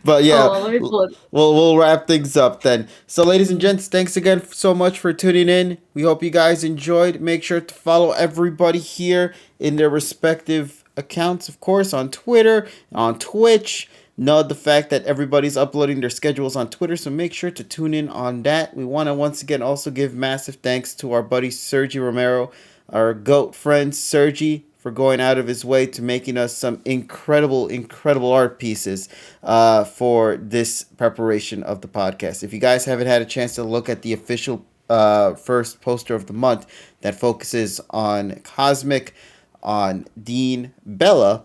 But yeah, let me pull it. we'll wrap things up then. So, ladies and gents, thanks again so much for tuning in. We hope you guys enjoyed. Make sure to follow everybody here in their respective accounts, of course, on Twitter, on Twitch. Know the fact that everybody's uploading their schedules on Twitter, so make sure to tune in on that. We want to once again also give massive thanks to our buddy Sergi Romero, our GOAT friend Sergi, for going out of his way to making us some incredible art pieces for this preparation of the podcast. If you guys haven't had a chance to look at the official first poster of the month that focuses on Cosmic, on Dean, Bella,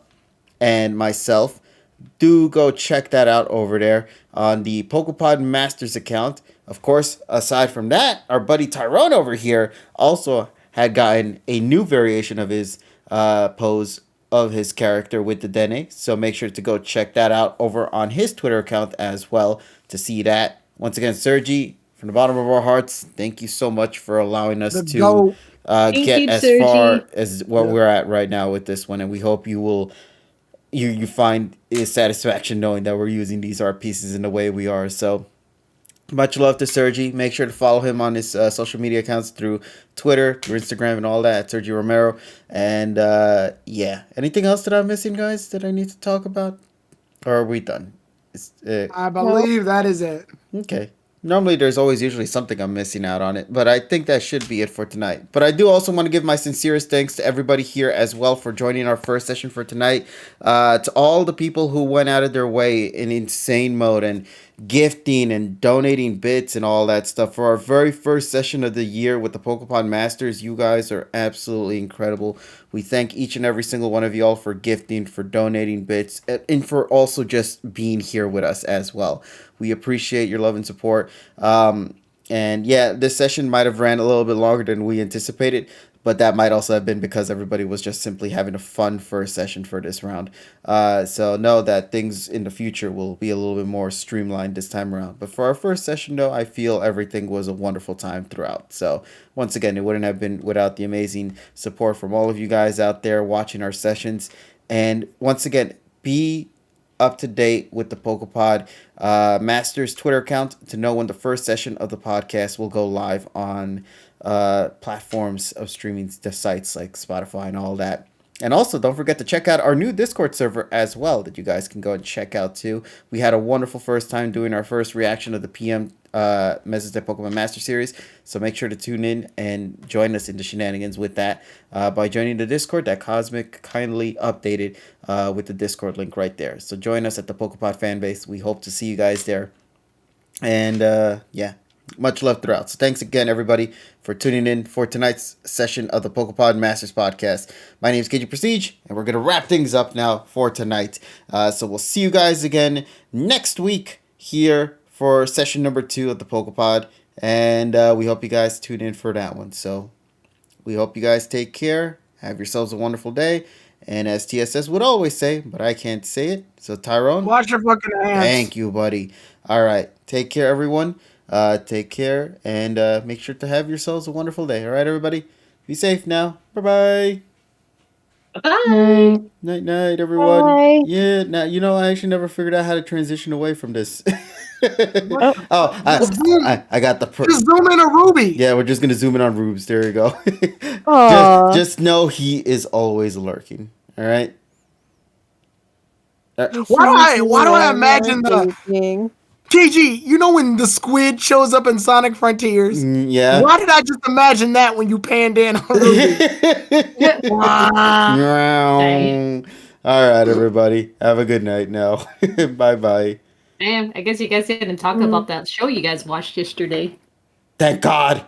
and myself, do go check that out over there on the PokéPod Masters account. Of course, aside from that, our buddy Tyrone over here also had gotten a new variation of his pose of his character with the Dene. So make sure to go check that out over on his Twitter account as well to see that. Once again, Sergi, from the bottom of our hearts, thank you so much for allowing us to get as far as what we're at right now with this one. And we hope you will you find satisfaction knowing that we're using these art pieces in the way we are. So much love to Sergi. Make sure to follow him on his social media accounts through Twitter, through Instagram, and all that. Sergi Romero. And yeah, anything else that I'm missing, guys, that I need to talk about? Or are we done? I believe that is it. Okay. Normally, there's always usually something I'm missing out on it, but I think that should be it for tonight. But I do also want to give my sincerest thanks to everybody here as well for joining our first session for tonight. To all the people who went out of their way in insane mode and gifting and donating bits and all that stuff for our very first session of the year with the PokéPod Masters. You guys are absolutely incredible. We thank each and every single one of you all for gifting, for donating bits, and for also just being here with us as well. We appreciate your love and support. And yeah, this session might have ran a little bit longer than we anticipated, but that might also have been because everybody was just simply having a fun first session for this round. So know that things in the future will be a little bit more streamlined this time around. But for our first session, though, I feel everything was a wonderful time throughout. So once again, it wouldn't have been without the amazing support from all of you guys out there watching our sessions. And once again, be up to date with the PokéPod Masters Twitter account to know when the first session of the podcast will go live on platforms of streaming sites like Spotify and all that. And also, don't forget to check out our new Discord server as well that you guys can go and check out too. We had a wonderful first time doing our first reaction of the PM Message the Pokemon Master Series. So make sure to tune in and join us in the shenanigans with that by joining the Discord that Cosmic kindly updated with the Discord link right there. So join us at the PokéPod fanbase. We hope to see you guys there. And yeah, much love throughout. So thanks again, everybody, for tuning in for tonight's session of the PokéPod Masters podcast. My name is KG Prestige, and we're going to wrap things up now for tonight. So we'll see you guys again next week here for session number 2 of the PokéPod. And we hope you guys tune in for that one. So we hope you guys take care. Have yourselves a wonderful day. And as TSS would always say, but I can't say it. So Tyrone, wash your fucking hands. Thank you, buddy. All right. Take care, everyone. Take care. And make sure to have yourselves a wonderful day. All right, everybody. Be safe now. Bye-bye. Bye. Night, night, everyone. Bye. Yeah, now, you know, I actually never figured out how to transition away from this. I got the just zoom in on Ruby. Yeah, we're just gonna zoom in on Rubes. There you go. just know he is always lurking. All right. Why do I imagine the KG? You know when the squid shows up in Sonic Frontiers? Yeah. Why did I just imagine that when you panned in on Ruby? All right, everybody. Have a good night now. Bye bye. Man, I guess you guys didn't talk about that show you guys watched yesterday. Thank God.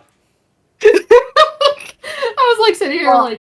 I was like sitting here like.